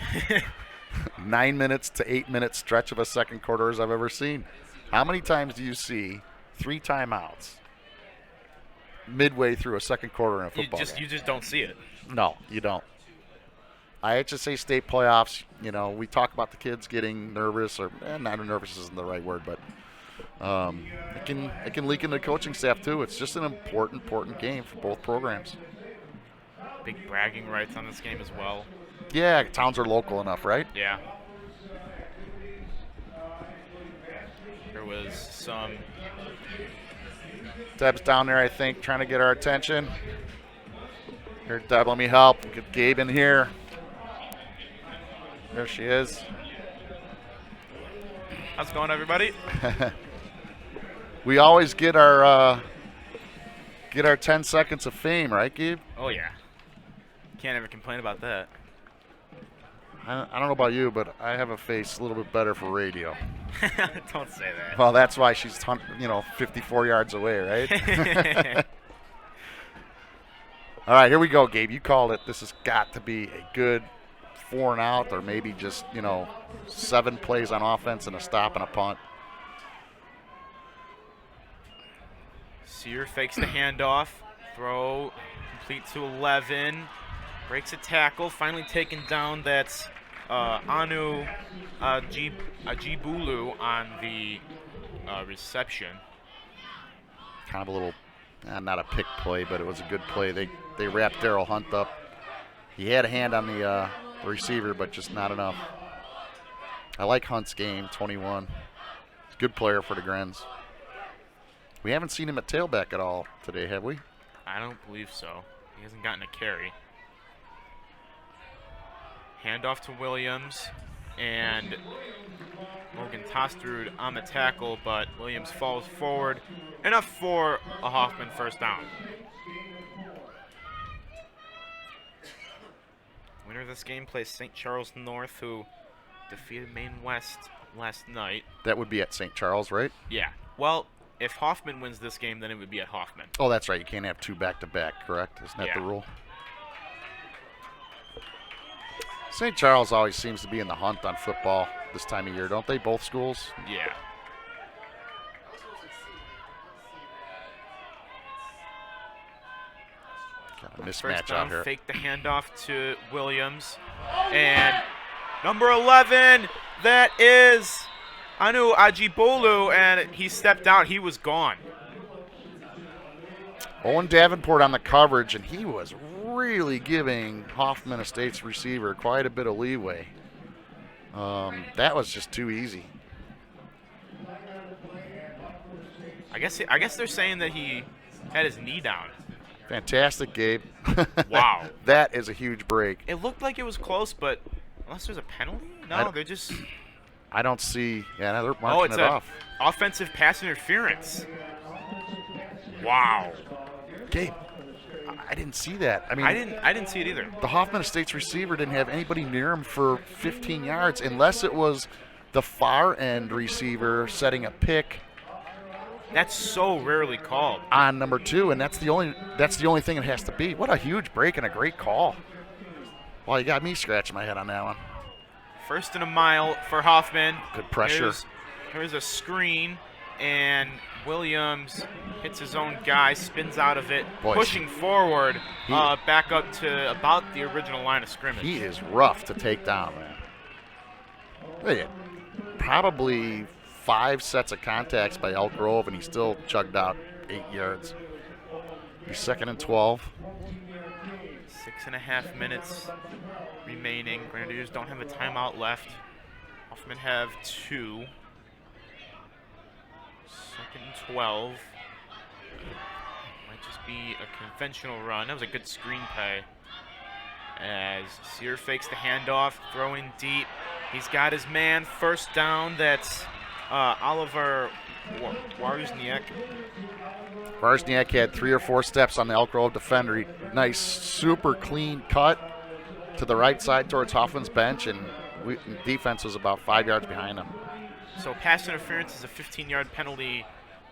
9 minutes to 8 minute stretch of a second quarter as I've ever seen. How many times do you see 3 timeouts midway through a second quarter in a football game? You just don't see it. No, you don't. IHSA state playoffs, you know, we talk about the kids getting nervous, or not nervous isn't the right word, but it can leak into the coaching staff too. It's just an important game for both programs. Big bragging rights on this game as well. Yeah, towns are local enough, right? Yeah. There was some... Deb's down there, I think, trying to get our attention. Here, Deb, let me help. Get Gabe in here. There she is. How's it going, everybody? We always get our 10 seconds of fame, right, Gabe? Oh, yeah. Can't ever complain about that. I don't know about you, but I have a face a little bit better for radio. Don't say that. Well, that's why she's 54 yards away, right? All right, here we go, Gabe. You called it. This has got to be a good 4 and out, or maybe just 7 plays on offense and a stop and a punt. Sear fakes the handoff. Throw complete to 11. Breaks a tackle. Finally taken down. That's Anu Ajibulu on the reception. Kind of a little, not a pick play, but it was a good play. They wrapped Daryl Hunt up. He had a hand on the receiver, but just not enough. I like Hunt's game, 21. He's a good player for the Grens. We haven't seen him at tailback at all today, have we? I don't believe so. He hasn't gotten a carry. Handoff to Williams, and Morgan Tosterud on the tackle, but Williams falls forward. Enough for a Hoffman first down. Winner of this game plays St. Charles North, who defeated Maine West last night. That would be at St. Charles, right? Yeah. Well, if Hoffman wins this game, then it would be at Hoffman. Oh, that's right. You can't have 2 back-to-back, correct? Isn't that the rule? St. Charles always seems to be in the hunt on football this time of year, don't they? Both schools? Yeah. Got a mismatch out here. Fake the handoff to Williams. And number 11, that is Anu Ajibolu, and he stepped out. He was gone. Owen Davenport on the coverage, and he was really giving Hoffman Estates receiver quite a bit of leeway. That was just too easy. I guess they're saying that he had his knee down. Fantastic, Gabe. Wow. That is a huge break. It looked like it was close, but unless there's a penalty? No, they're just... I don't see... Yeah, they're marking it off. Offensive pass interference. Wow. Gabe, I didn't see that. I mean, I didn't see it either. the Hoffman Estates receiver didn't have anybody near him for 15 yards, unless it was the far end receiver setting a pick That's so rarely called. on number 2, and that's the only thing it has to be. What a huge break and a great call. Well, you got me scratching my head on that one. 1st and a mile for Hoffman. Good pressure. Here's a screen, and Williams hits his own guy, spins out of it, Boy, pushing forward, back up to about the original line of scrimmage. He is rough to take down, man. Look at probably 5 sets of contacts by Elk Grove, and he still chugged out 8 yards. He's 2nd and 12. 6.5 minutes remaining. Grenadiers don't have a timeout left. Hoffman have 2. 2nd and 12. Might just be a conventional run. That was a good screen play. As Sear fakes the handoff, throwing deep. He's got his man. 1st down. That's Oliver Warzniak. Warzniak had 3 or 4 steps on the Elk Grove defender. Nice, super clean cut to the right side towards Hoffman's bench, and defense was about 5 yards behind him. So pass interference is a 15-yard penalty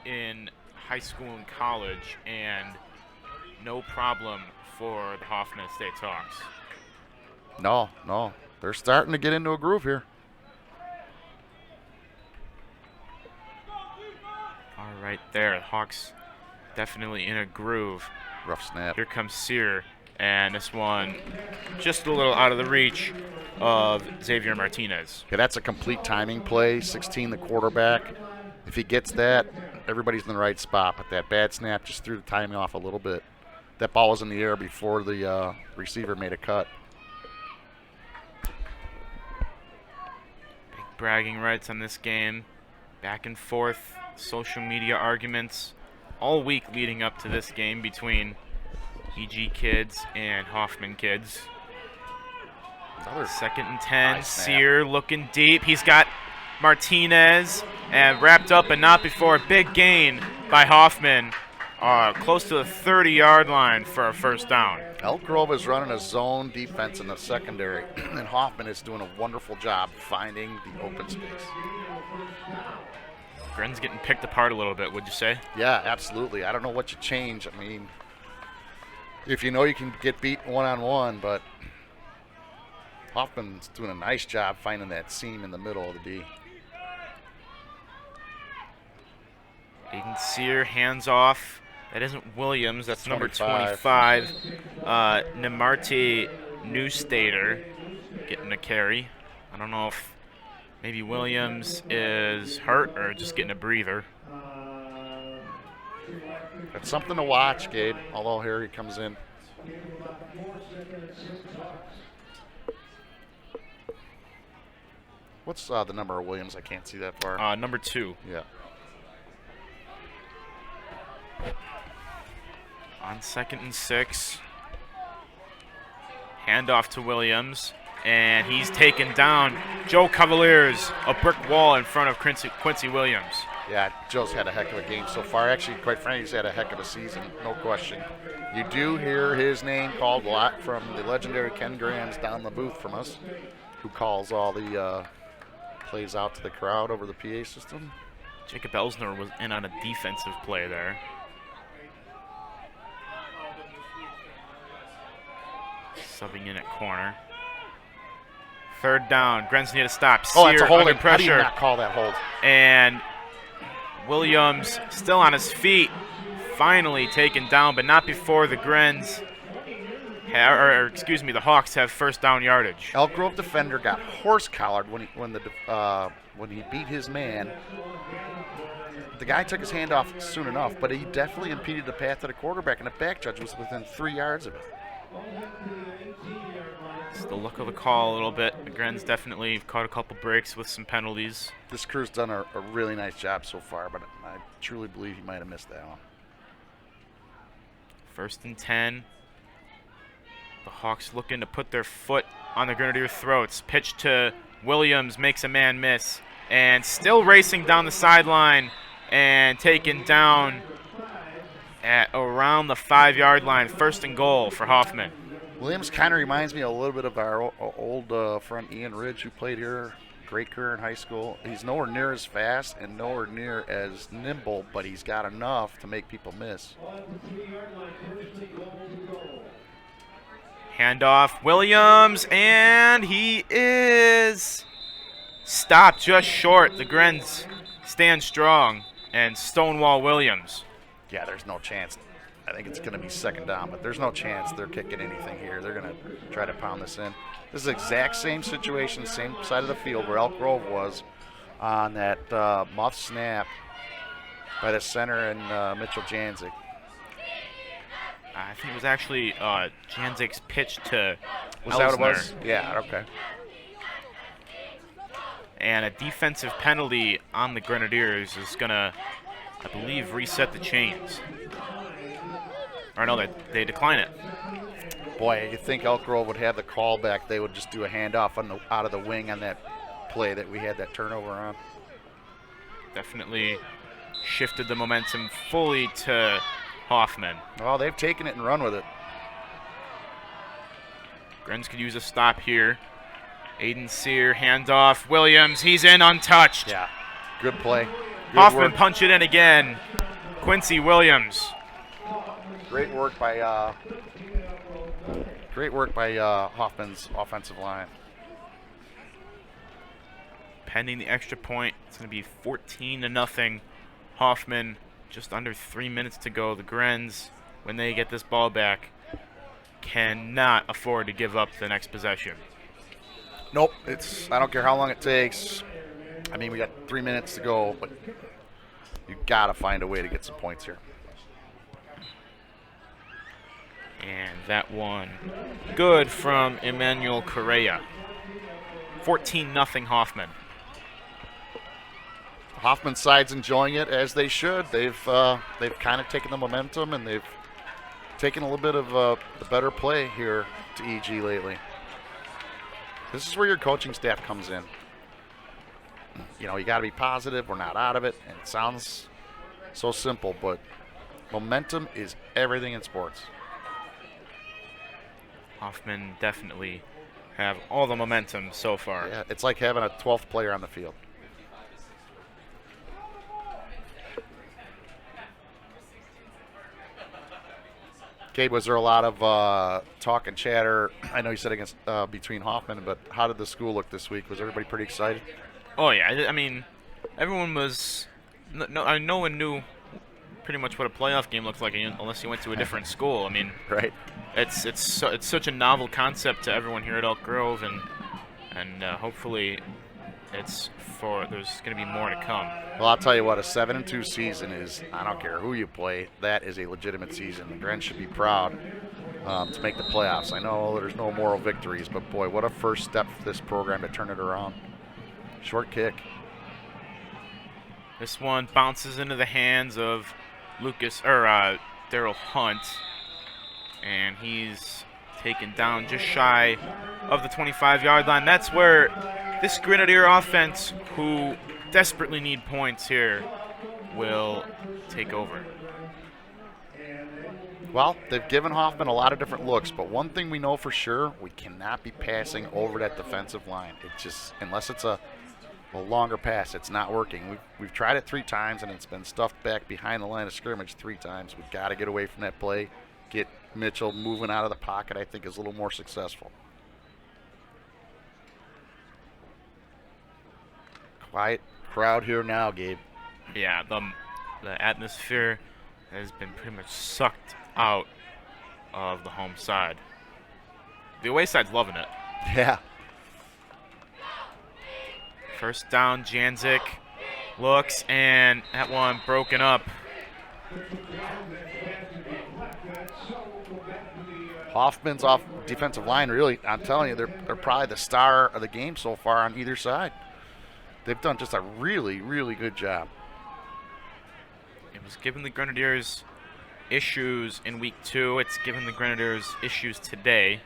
in high school and college, and no problem for the Hoffman Estates Hawks. No. They're starting to get into a groove here. All right there. Hawks definitely in a groove. Rough snap. Here comes Sear, and this one just a little out of the reach of Xavier Martinez. Okay, that's a complete timing play. 16, the quarterback. If he gets that, everybody's in the right spot. But that bad snap just threw the timing off a little bit. That ball was in the air before the receiver made a cut. Big bragging rights on this game. Back and forth social media arguments all week leading up to this game between EG kids and Hoffman kids. Another 2nd and 10. nice snap. Sear looking deep. He's got Martinez and wrapped up, but not before. Big gain by Hoffman. Close to the 30-yard line for a 1st down. Elk Grove is running a zone defense in the secondary, and Hoffman is doing a wonderful job finding the open space. Gren's getting picked apart a little bit, would you say? Yeah, absolutely. I don't know what you change. I mean, if you know you can get beat one-on-one, but Hoffman's doing a nice job finding that seam in the middle of the D. Aiden Sear hands off. That isn't Williams. That's 25. number 25. Nemarti Newstater getting a carry. I don't know if maybe Williams is hurt or just getting a breather. That's something to watch, Gabe, although here he comes in. What's the number of Williams? I can't see that far. Number 2. Yeah. On 2nd and 6. Handoff to Williams. And he's taken down. Joe Cavaliers, a brick wall in front of Quincy Williams. Yeah, Joe's had a heck of a game so far. Actually, quite frankly, he's had a heck of a season, no question. You do hear his name called a lot from the legendary Ken Grams down the booth from us, who calls all the plays out to the crowd over the PA system. Jacob Elsner was in on a defensive play there. Subbing in at corner. 3rd down. Gren's need to stop. Oh, that's a Sear holding. under pressure. How do you not call that hold? And Williams still on his feet. Finally taken down, but not before the Grens, the Hawks have 1st down yardage. Elk Grove defender got horse-collared when he beat his man. The guy took his hand off soon enough, but he definitely impeded the path to the quarterback, and the back judge was within 3 yards of it. It's the look of the call a little bit. The Grens definitely caught a couple breaks with some penalties. This crew's done a really nice job so far, but I truly believe he might have missed that one. 1st and 10. The Hawks looking to put their foot on the Grenadier throats. Pitch to Williams, makes a man miss. And still racing down the sideline and taken down at around the 5-yard line. 1st and goal for Hoffman. Williams kind of reminds me a little bit of our old friend Ian Ridge, who played here. Great career in high school. He's nowhere near as fast and nowhere near as nimble, but he's got enough to make people miss. Handoff, Williams, and he is stopped just short. The Grens stand strong, and Stonewall Williams. Yeah, there's no chance. I think it's going to be 2nd down, but there's no chance they're kicking anything here. They're going to try to pound this in. This is the exact same situation, same side of the field where Elk Grove was on that muff snap by the center and Mitchell Janzik. I think it was actually Janzik's pitch to Was Elsner. that what it was? Yeah, okay. And a defensive penalty on the Grenadiers is going to, I believe, reset the chains. Or no, they decline it. Boy, you think Elk Grove would have the call back. They would just do a handoff out of the wing on that play that we had that turnover on. Definitely shifted the momentum fully to Hoffman. Well, they've taken it and run with it. Grens could use a stop here. Aiden Sear, handoff. Williams, he's in untouched. Yeah, good play. Good Hoffman work. punch it in again. Quincy Williams. Great work by Hoffman's offensive line. Pending the extra point, it's going to be 14-0. Hoffman, just under 3 minutes to go. The Grens, when they get this ball back, cannot afford to give up the next possession. Nope, I don't care how long it takes. I mean, we got 3 minutes to go, but you got to find a way to get some points here. And that one good from Emmanuel Correa. 14-0 Hoffman. Hoffman's side's enjoying it as they should. They've kind of taken the momentum and they've taken a little bit of the better play here to EG lately. This is where your coaching staff comes in. You know, you got to be positive. We're not out of it. And it sounds so simple, but momentum is everything in sports. Hoffman definitely have all the momentum so far. Yeah, it's like having a 12th player on the field. Gabe, was there a lot of talk and chatter? I know you said against between Hoffman, but how did the school look this week? Was everybody pretty excited? Oh yeah, I mean, everyone was. No one knew pretty much what a playoff game looks like unless you went to a different school. I mean, right? It's such a novel concept to everyone here at Elk Grove, and hopefully, there's going to be more to come. Well, I'll tell you what, a 7-2 season is, I don't care who you play, that is a legitimate season. The Grens should be proud to make the playoffs. I know there's no moral victories, but boy, what a first step for this program to turn it around. Short kick. This one bounces into the hands of Daryl Hunt, and he's taken down just shy of the 25-yard line. That's where this Grenadier offense, who desperately need points here, will take over. Well, they've given Hoffman a lot of different looks, but one thing we know for sure, we cannot be passing over that defensive line. It just, unless it's a longer pass, it's not working. We've tried it 3 times, and it's been stuffed back behind the line of scrimmage 3 times. We've got to get away from that play, get Mitchell moving out of the pocket. I think is a little more successful. Quiet crowd here now, Gabe. Yeah, the atmosphere has been pretty much sucked out of the home side. The away side's loving it. Yeah. First down, Janzik looks, and that one broken up. Hoffman's off defensive line, really, I'm telling you, they're probably the star of the game so far on either side. They've done just a really, really good job. It was giving the Grenadiers issues in week 2. It's given the Grenadiers issues today.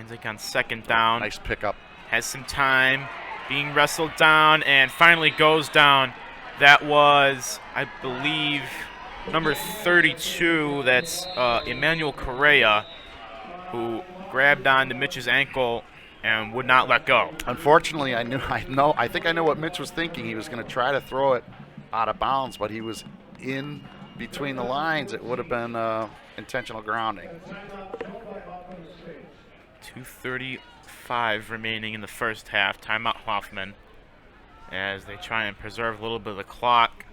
Janzik on second down. Nice pickup. Has some time, being wrestled down, and finally goes down. That was, I believe, number 32. That's Emmanuel Correa, who grabbed onto Mitch's ankle and would not let go. Unfortunately, I think I know what Mitch was thinking. He was going to try to throw it out of bounds, but he was in between the lines. It would have been intentional grounding. 2:35 remaining in the first half. Timeout Hoffman as they try and preserve a little bit of the clock.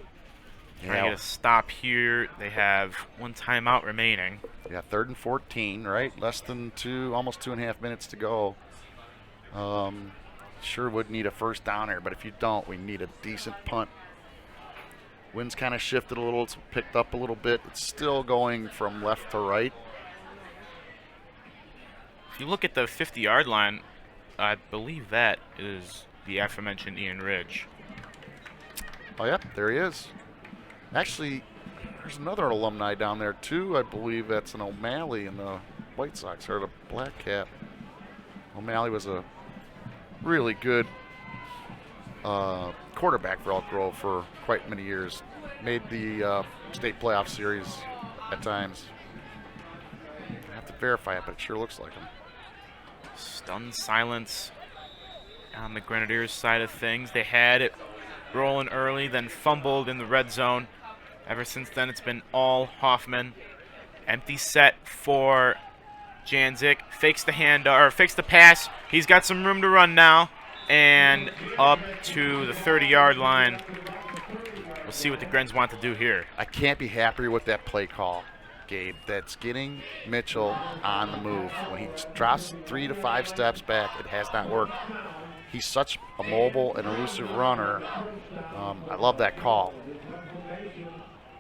Trying to get a stop here. They have one timeout remaining. Yeah, 3rd and 14, right? Less than almost 2.5 minutes to go. Sure would need a first down here, but if you don't, we need a decent punt. Wind's kind of shifted a little. It's picked up a little bit. It's still going from left to right. If you look at the 50-yard line, I believe that is the aforementioned Ian Ridge. Oh, yeah, there he is. Actually, there's another alumni down there, too. I believe that's an O'Malley in the White Sox, or the Black Cap. O'Malley was a really good quarterback for Elk Grove for quite many years. Made the state playoff series at times. I have to verify it, but it sure looks like him. Stunned silence on the Grenadiers side of things. They had it rolling early, then fumbled in the red zone. Ever since then, it's been all Hoffman. Empty set for Janzik. Fakes the pass. He's got some room to run now. And up to the 30-yard line. We'll see what the Grens want to do here. I can't be happier with that play call, Gabe. That's getting Mitchell on the move. When he drops 3 to 5 steps back, it has not worked. He's such a mobile and elusive runner. I love that call.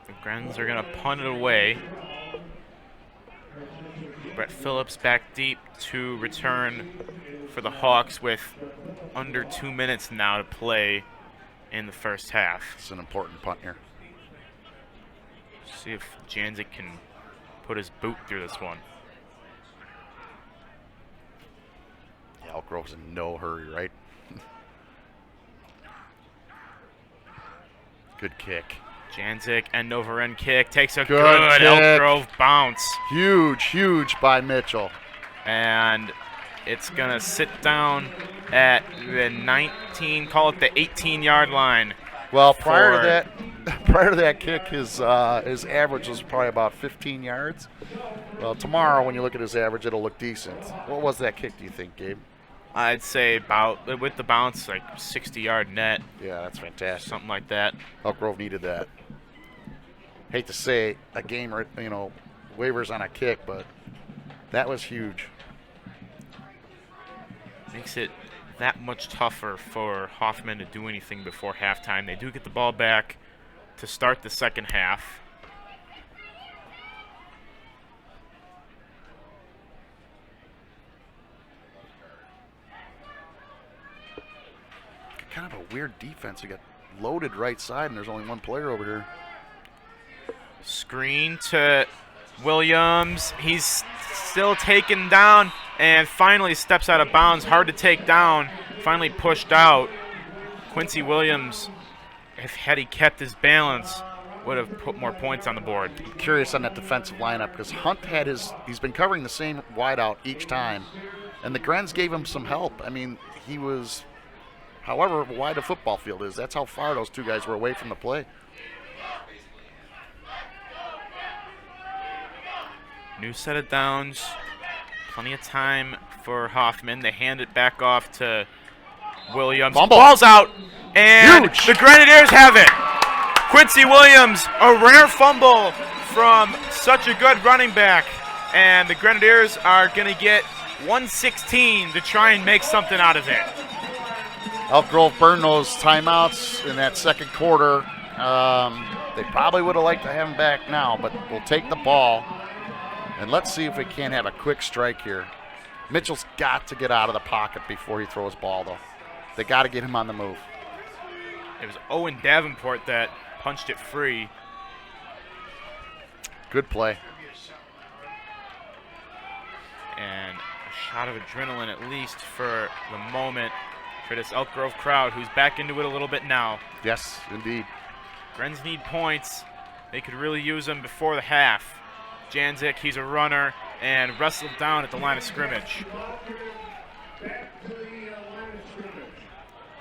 The Grens are going to punt it away. Brett Phillips back deep to return for the Hawks with under 2 minutes now to play in the first half. It's an important punt here. See if Janzik can put his boot through this one. Yeah, Elk Grove's in no hurry, right? Good kick. Janzik, end over end kick, takes a good good Elk Grove bounce. Huge by Mitchell. And it's going to sit down at the 19, call it the 18-yard line. Well, prior to that kick, his average was probably about 15 yards. Well, tomorrow when you look at his average, it'll look decent. What was that kick, do you think, Gabe? I'd say about, with the bounce, like 60-yard net. Yeah, that's fantastic. Something like that. Elk Grove needed that. Hate to say a game, waivers on a kick, but that was huge. Makes it that much tougher for Hoffman to do anything before halftime. They do get the ball back to start the second half. Kind of a weird defense. We got loaded right side, and there's only one player over here. Screen to Williams. He's still taken down and finally steps out of bounds. Hard to take down. Finally pushed out. Quincy Williams, had he kept his balance, would have put more points on the board. I'm curious on that defensive lineup because Hunt had he's been covering the same wideout each time, and the Grens gave him some help. I mean, he was, however wide the football field is, that's how far those two guys were away from the play. New set of downs. Plenty of time for Hoffman. They hand it back off to Williams. Fumble. Ball's out, and Huge. The Grenadiers have it. Quincy Williams, a rare fumble from such a good running back, and the Grenadiers are going to get 116 to try and make something out of it. Elk Grove burned those timeouts in that second quarter. They probably would have liked to have him back now, but we'll take the ball. And let's see if we can't have a quick strike here. Mitchell's got to get out of the pocket before he throws ball, though. They got to get him on the move. It was Owen Davenport that punched it free. Good play. And shot of adrenaline at least for the moment for this Elk Grove crowd, who's back into it a little bit now. Yes, indeed. Grenz need points. They could really use them before the half. Janzik, he's a runner, and wrestled down at the line of scrimmage.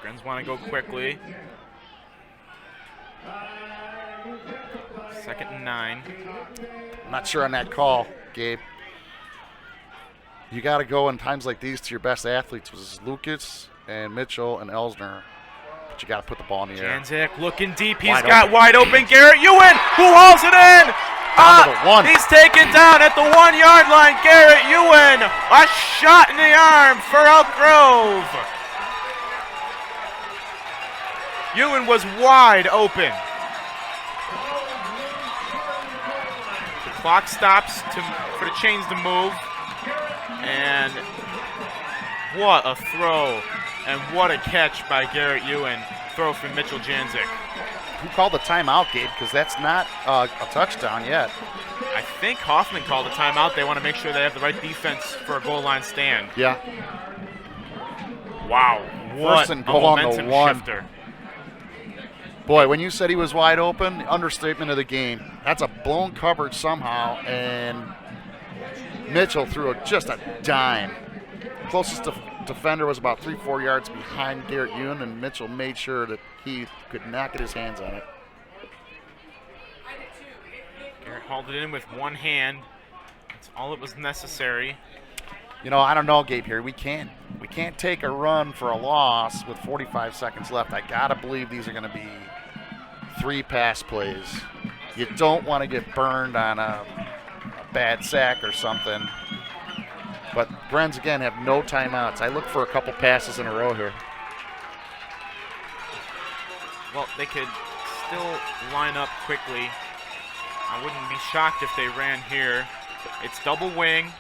Grenz want to go quickly. 2nd and 9. I'm not sure on that call, Gabe. You got to go in times like these to your best athletes, which is Lucas and Mitchell and Elsner. But you got to put the ball in the air. Janzik looking deep. He's got wide open Garrett Ewan, who hauls it in. He's taken down at the 1-yard line. Garrett Ewan, a shot in the arm for Elk Grove. Ewan was wide open. The clock stops for the chains to move. And what a throw and what a catch by Garrett Ewan. Throw from Mitchell Janzik. Who called the timeout, Gabe? Because that's not a touchdown yet. I think Hoffman called a timeout. They want to make sure they have the right defense for a goal line stand. Yeah. Wow. What First and goal on the 1. Shifter. Boy, when you said he was wide open, understatement of the game. That's a blown coverage somehow, and Mitchell threw just a dime. Closest defender was about 3-4 yards behind Garrett Ewan, and Mitchell made sure that he could not get his hands on it. Garrett hauled it in with one hand. That's all that was necessary. You know, I don't know, Gabe, here. We can't take a run for a loss with 45 seconds left. I got to believe these are going to be 3 pass plays. You don't want to get burned on a bad sack or something. But Grenz, again, have no timeouts. I look for a couple passes in a row here. Well, they could still line up quickly. I wouldn't be shocked if they ran here. It's double wing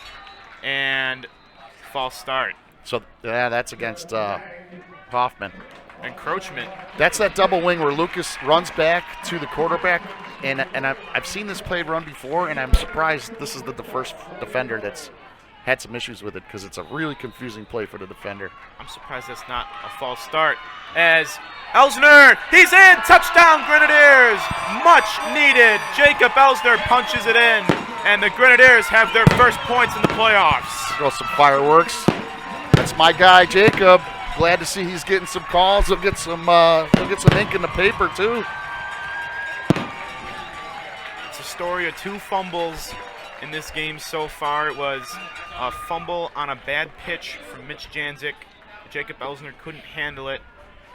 and false start. So, yeah, that's against Hoffman. Encroachment. That's that double wing where Lucas runs back to the quarterback. And I've seen this play run before, and I'm surprised this is the first defender that's had some issues with it, because it's a really confusing play for the defender. I'm surprised that's not a false start. As Elsner, he's in! Touchdown, Grenadiers! Much needed. Jacob Elsner punches it in, and the Grenadiers have their first points in the playoffs. Go some fireworks. That's my guy, Jacob. Glad to see he's getting some calls. He'll get some ink in the paper too. It's a story of 2 fumbles in this game so far. It was a fumble on a bad pitch from Mitch Janzik. Jacob Elsner couldn't handle it,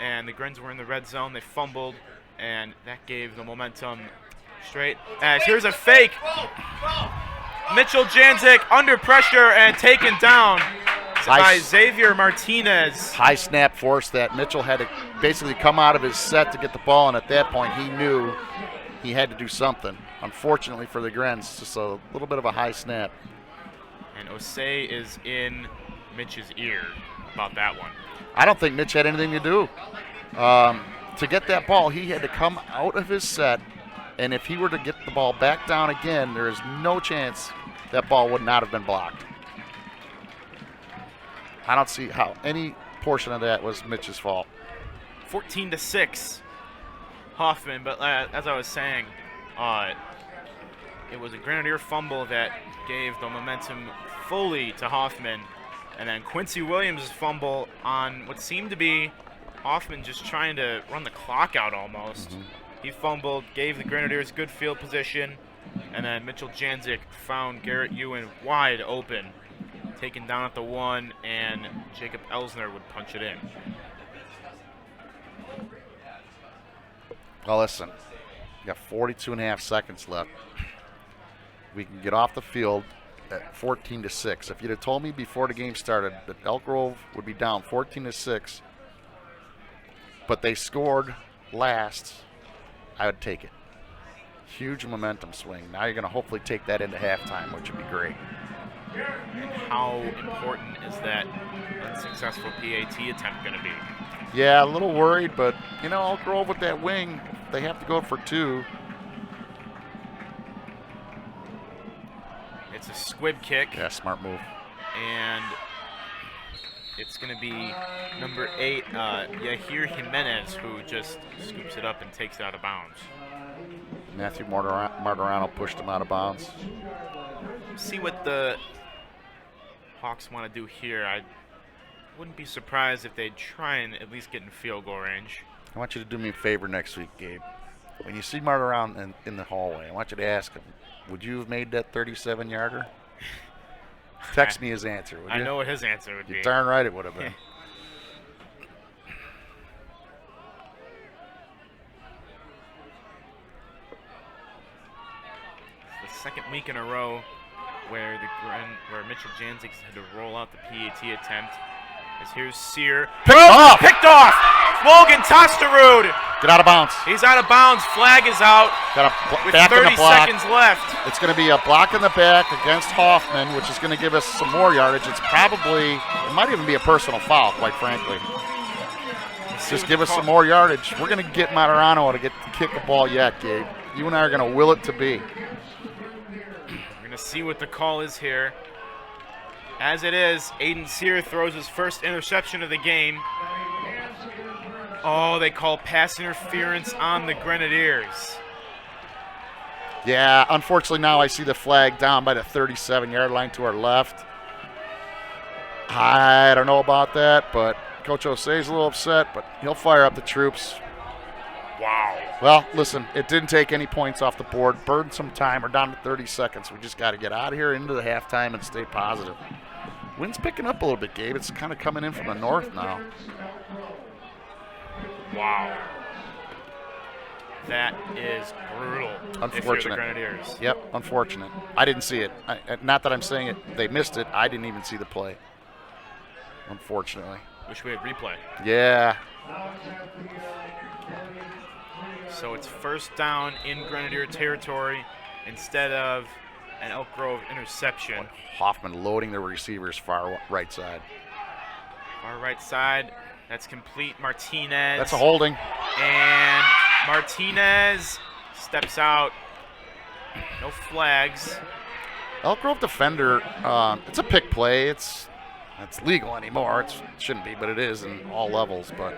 and the Grenz were in the red zone. They fumbled, and that gave the momentum straight. As here's a fake. Mitchell Janzik under pressure and taken down by Xavier Martinez. High snap force that Mitchell had to basically come out of his set to get the ball, and at that point he knew he had to do something. Unfortunately for the Grenz, just a little bit of a high snap. And Osei is in Mitch's ear about that one. I don't think Mitch had anything to do. To get that ball, he had to come out of his set, and if he were to get the ball back down again, there is no chance that ball would not have been blocked. I don't see how any portion of that was Mitch's fault. 14-6, Hoffman. But as I was saying, it was a Grenadier fumble that gave the momentum fully to Hoffman, and then Quincy Williams' fumble on what seemed to be Hoffman just trying to run the clock out almost. Mm-hmm. He fumbled, gave the Grenadiers good field position, and then Mitchell Janzik found Garrett Ewan wide open, taken down at the 1, and Jacob Elsner would punch it in. Well, listen, we got 42.5 seconds left. We can get off the field at 14-6. If you'd have told me before the game started that Elk Grove would be down 14-6, but they scored last, I would take it. Huge momentum swing. Now you're going to hopefully take that into halftime, which would be great. And how important is that unsuccessful PAT attempt going to be? Yeah, a little worried, but, you know, Elk Grove with that wing, they have to go for 2. It's a squib kick. Yeah, smart move. And it's going to be number 8, Yahir Jimenez, who just scoops it up and takes it out of bounds. Matthew Martorano pushed him out of bounds. See what the Hawks want to do here. I wouldn't be surprised if they'd try and at least get in field goal range. I want you to do me a favor next week, Gabe. When you see Martorano in the hallway, I want you to ask him, would you have made that 37-yarder? Text me his answer, would you? I know what his answer would be. You're darn right it would have been. It's the second week in a row where Mitchell Janzig's had to roll out the PAT attempt. As here's Sear. Picked off! Logan Tosterud! Get out of bounds. He's out of bounds. Flag is out. Got a with back 30 in the block. seconds left. It's going to be a block in the back against Hoffman, which is going to give us some more yardage. It might even be a personal foul, quite frankly. Just give us some more yardage. We're going to get Martorano to kick the ball yet, Gabe. You and I are going to will it to be. We're going to see what the call is here. As it is, Aiden Sear throws his first interception of the game. Oh, they call pass interference on the Grenadiers. Yeah, unfortunately now I see the flag down by the 37-yard line to our left. I don't know about that, but Coach Osei's a little upset, but he'll fire up the troops. Wow. Well, listen, it didn't take any points off the board. Burned some time. We're down to 30 seconds. We just got to get out of here into the halftime and stay positive. Wind's picking up a little bit, Gabe. It's kind of coming in from the north now. Wow. That is brutal. Unfortunate. If you're the Grenadiers. Yep, unfortunate. I didn't see it. Not that I'm saying it. They missed it. I didn't even see the play. Unfortunately. Wish we had replay. Yeah. So it's first down in Grenadier territory instead of an Elk Grove interception. Hoffman loading the receivers far right side. Far right side. That's complete. Martinez. That's a holding. And Martinez steps out. No flags. Elk Grove defender, it's a pick play. It's legal anymore. It shouldn't be, but it is in all levels. But,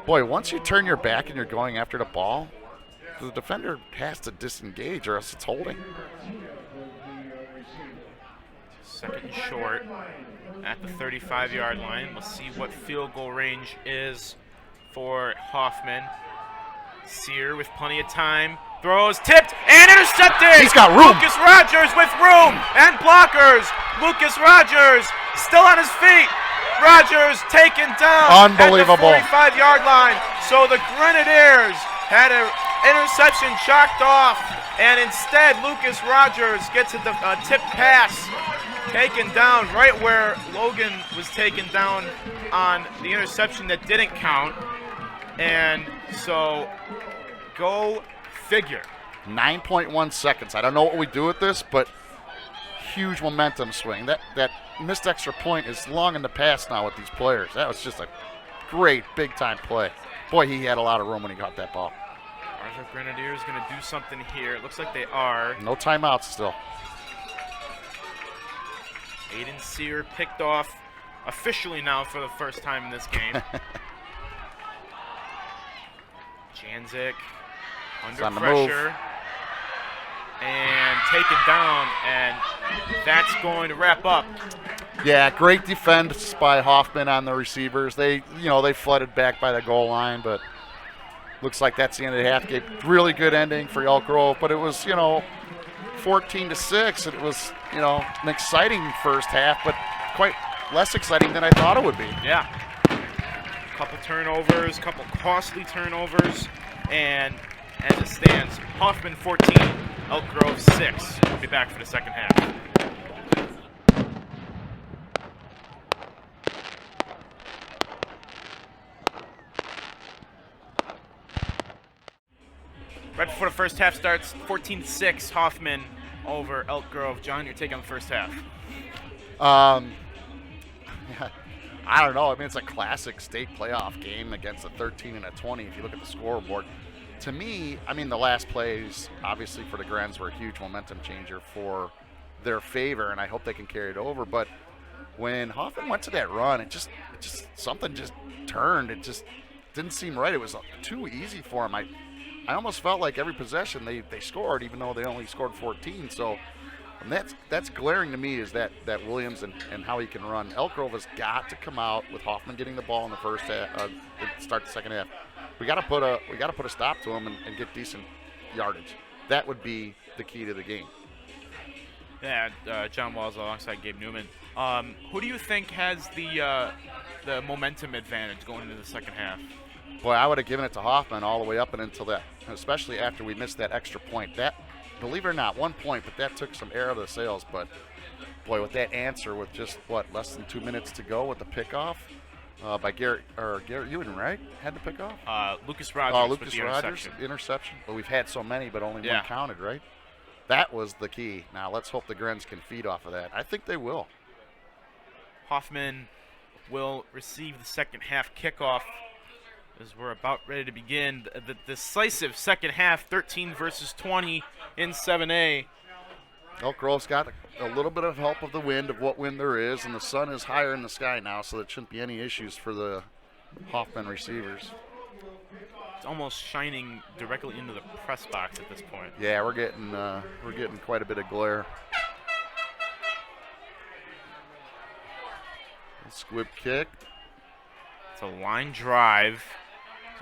boy, once you turn your back and you're going after the ball, the defender has to disengage or else it's holding. Second and short at the 35-yard line. We'll see what field goal range is for Hoffman. Sear with plenty of time. Throws, tipped, and intercepted! He's got room! Lucas Rogers with room and blockers! Lucas Rogers still on his feet! Rogers taken down Unbelievable. at the 45-yard line. So the Grenadiers had an interception chalked off, and instead Lucas Rogers gets a tip pass taken down right where Logan was taken down on the interception that didn't count. And so go figure. 9.1 seconds. I don't know what we do with this, but huge momentum swing. That missed extra point is long in the past now with these players. That was just a great big-time play. Boy, he had a lot of room when he got that ball. Are the Grenadiers going to do something here? It looks like they are. No timeouts still. Aiden Sear picked off officially now for the first time in this game. Janzik under on the pressure move. And taken down, and that's going to wrap up. Yeah, great defense by Hoffman on the receivers. They flooded back by the goal line, but looks like that's the end of the half game. Really good ending for Elk Grove, but it was 14-6. It was an exciting first half, but quite less exciting than I thought it would be. Yeah, couple turnovers, couple costly turnovers, and as it stands, Hoffman 14, Elk Grove 6. We'll be back for the second half. Right before the first half starts, 14-6, Hoffman over Elk Grove. John, your take on the first half? I don't know. I mean, it's a classic state playoff game against a 13 and a 20 if you look at the scoreboard. To me, I mean, the last plays, obviously, for the Grens were a huge momentum changer for their favor, and I hope they can carry it over. But when Hoffman went to that run, something just turned. It just didn't seem right. It was too easy for him. I almost felt like every possession they scored, even though they only scored 14. So and that's glaring to me is that Williams and how he can run. Elk Grove has got to come out with Hoffman getting the ball in the first half, start the second half. We got to put a stop to him and get decent yardage. That would be the key to the game. Yeah, John Walls alongside Gabe Newman. Who do you think has the momentum advantage going into the second half? Boy, I would have given it to Hoffman all the way up and until that, especially after we missed that extra point. That, believe it or not, 1 point, but that took some air out of the sails. But boy, with that answer, with just less than 2 minutes to go with the pickoff by Garrett Ewing, right? Had the pickoff. Lucas Rogers. Lucas with the Rogers interception. Well, we've had so many, but only Yeah. one counted, right? That was the key. Now let's hope the Grens can feed off of that. I think they will. Hoffman will receive the second half kickoff as we're about ready to begin the decisive second half, 13 versus 20 in 7A. Elk Grove's got a little bit of help of the wind, of what wind there is, and the sun is higher in the sky now, so there shouldn't be any issues for the Hoffman receivers. It's almost shining directly into the press box at this point. Yeah, we're getting quite a bit of glare. Squib kick. It's a line drive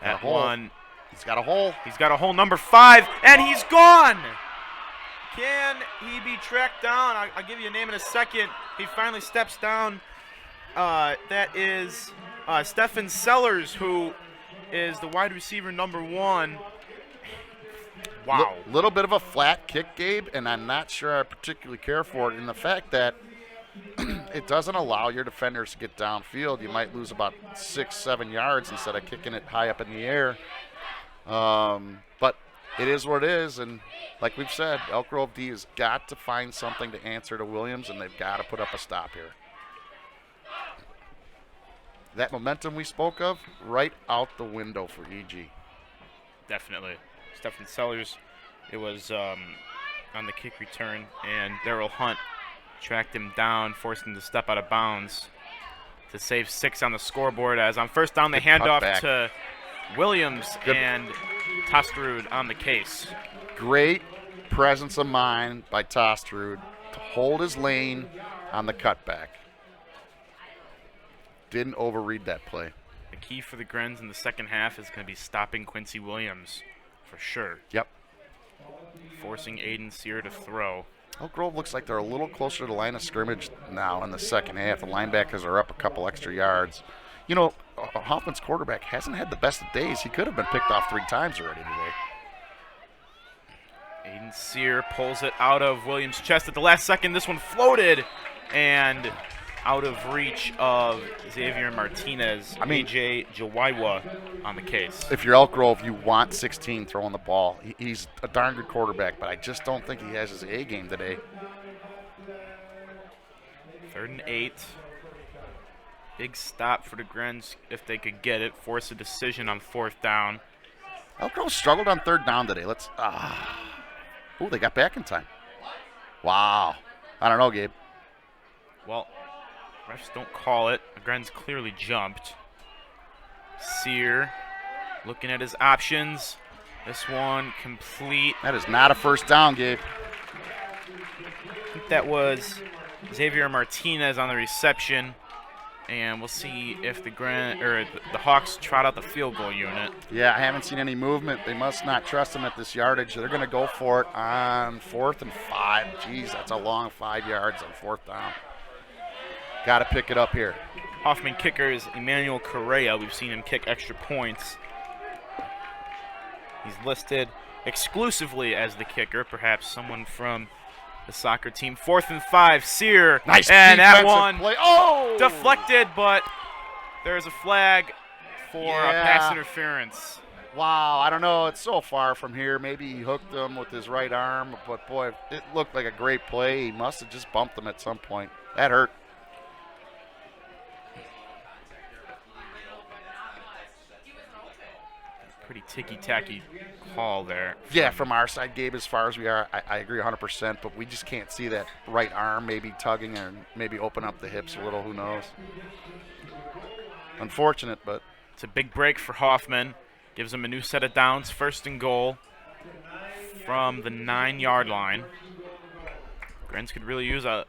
at one. He's got a hole. He's got a hole, number 5, and he's gone. Can he be tracked down? I'll give you a name in a second. He finally steps down. That is Stephen Sellers, who is the wide receiver number 1. Wow. Little bit of a flat kick, Gabe, and I'm not sure I particularly care for it in the fact that it doesn't allow your defenders to get downfield. You might lose about 6-7 yards instead of kicking it high up in the air. But it is what it is, and like we've said, Elk Grove D has got to find something to answer to Williams, and they've got to put up a stop here. That momentum we spoke of, right out the window for EG. Definitely. Stephen Sellers, it was on the kick return, and Darrell Hunt tracked him down, forced him to step out of bounds to save 6 on the scoreboard. As on first down, they hand off to Williams and Tosterud on the case. Great presence of mind by Tosterud to hold his lane on the cutback. Didn't overread that play. The key for the Grens in the second half is going to be stopping Quincy Williams for sure. Yep. Forcing Aiden Sear to throw. Elk Grove looks like they're a little closer to the line of scrimmage now in the second half. The linebackers are up a couple extra yards. You know, Hoffman's quarterback hasn't had the best of days. He could have been picked off 3 times already today. Aiden Sear pulls it out of Williams' chest at the last second. This one floated and out of reach of Xavier Martinez. AJ Jawaiwa on the case. If you're Elk Grove, you want 16 throwing the ball. He's a darn good quarterback, but I just don't think he has his A game today. 3rd and 8. Big stop for the Grens if they could get it. Force a decision on 4th down. Elk Grove struggled on 3rd down today. Oh, they got back in time. Wow. I don't know, Gabe. Well, refs don't call it. The Grens clearly jumped. Sear looking at his options. This one complete. That is not a first down, Gabe. I think that was Xavier Martinez on the reception. And we'll see if the Hawks trot out the field goal unit. Yeah, I haven't seen any movement. They must not trust him at this yardage. They're going to go for it on 4th and 5. Jeez, that's a long 5 yards on 4th down. Got to pick it up here. Hoffman kicker is Emmanuel Correa. We've seen him kick extra points. He's listed exclusively as the kicker, perhaps someone from the soccer team. 4th and 5, Sear. Nice and that one play. Deflected, but there's a flag for pass interference. Wow, I don't know. It's so far from here. Maybe he hooked him with his right arm, but boy, it looked like a great play. He must have just bumped him at some point. That hurt. Pretty ticky-tacky call there. Yeah, from our side, Gabe, as far as we are, I agree 100%, but we just can't see that right arm maybe tugging and maybe open up the hips a little. Who knows? Unfortunate, but It's a big break for Hoffman. Gives him a new set of downs. 1st and goal from the 9-yard line. Grenz could really use a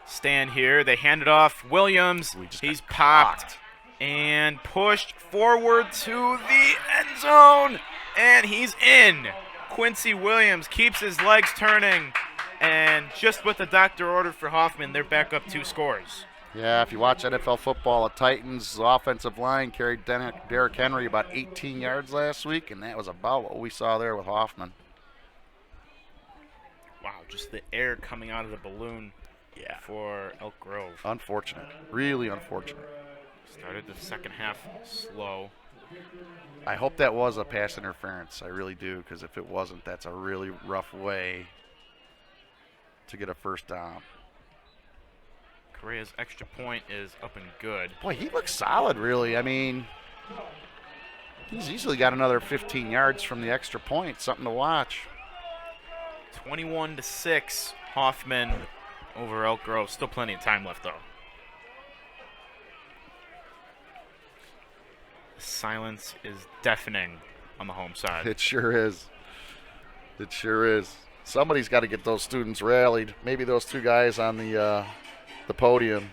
stand here. They hand it off. Williams, he's popped and pushed forward to the end zone, and he's in. Quincy Williams keeps his legs turning, and just what the doctor ordered for Hoffman, they're back up 2 scores. yeah, if you watch NFL football, the Titans' offensive line carried Derrick Henry about 18 yards last week, and that was about what we saw there with Hoffman. Wow, just the air coming out of the balloon for Elk Grove. Unfortunate. Really unfortunate. Started the second half slow. I hope that was a pass interference. I really do, because if it wasn't, that's a really rough way to get a first down. Correa's extra point is up and good. Boy, he looks solid, really. I mean, he's easily got another 15 yards from the extra point. Something to watch. 21-6, Hoffman over Elk Grove. Still plenty of time left, though. The silence is deafening on the home side. It sure is. It sure is. Somebody's got to get those students rallied. Maybe those 2 guys on the podium.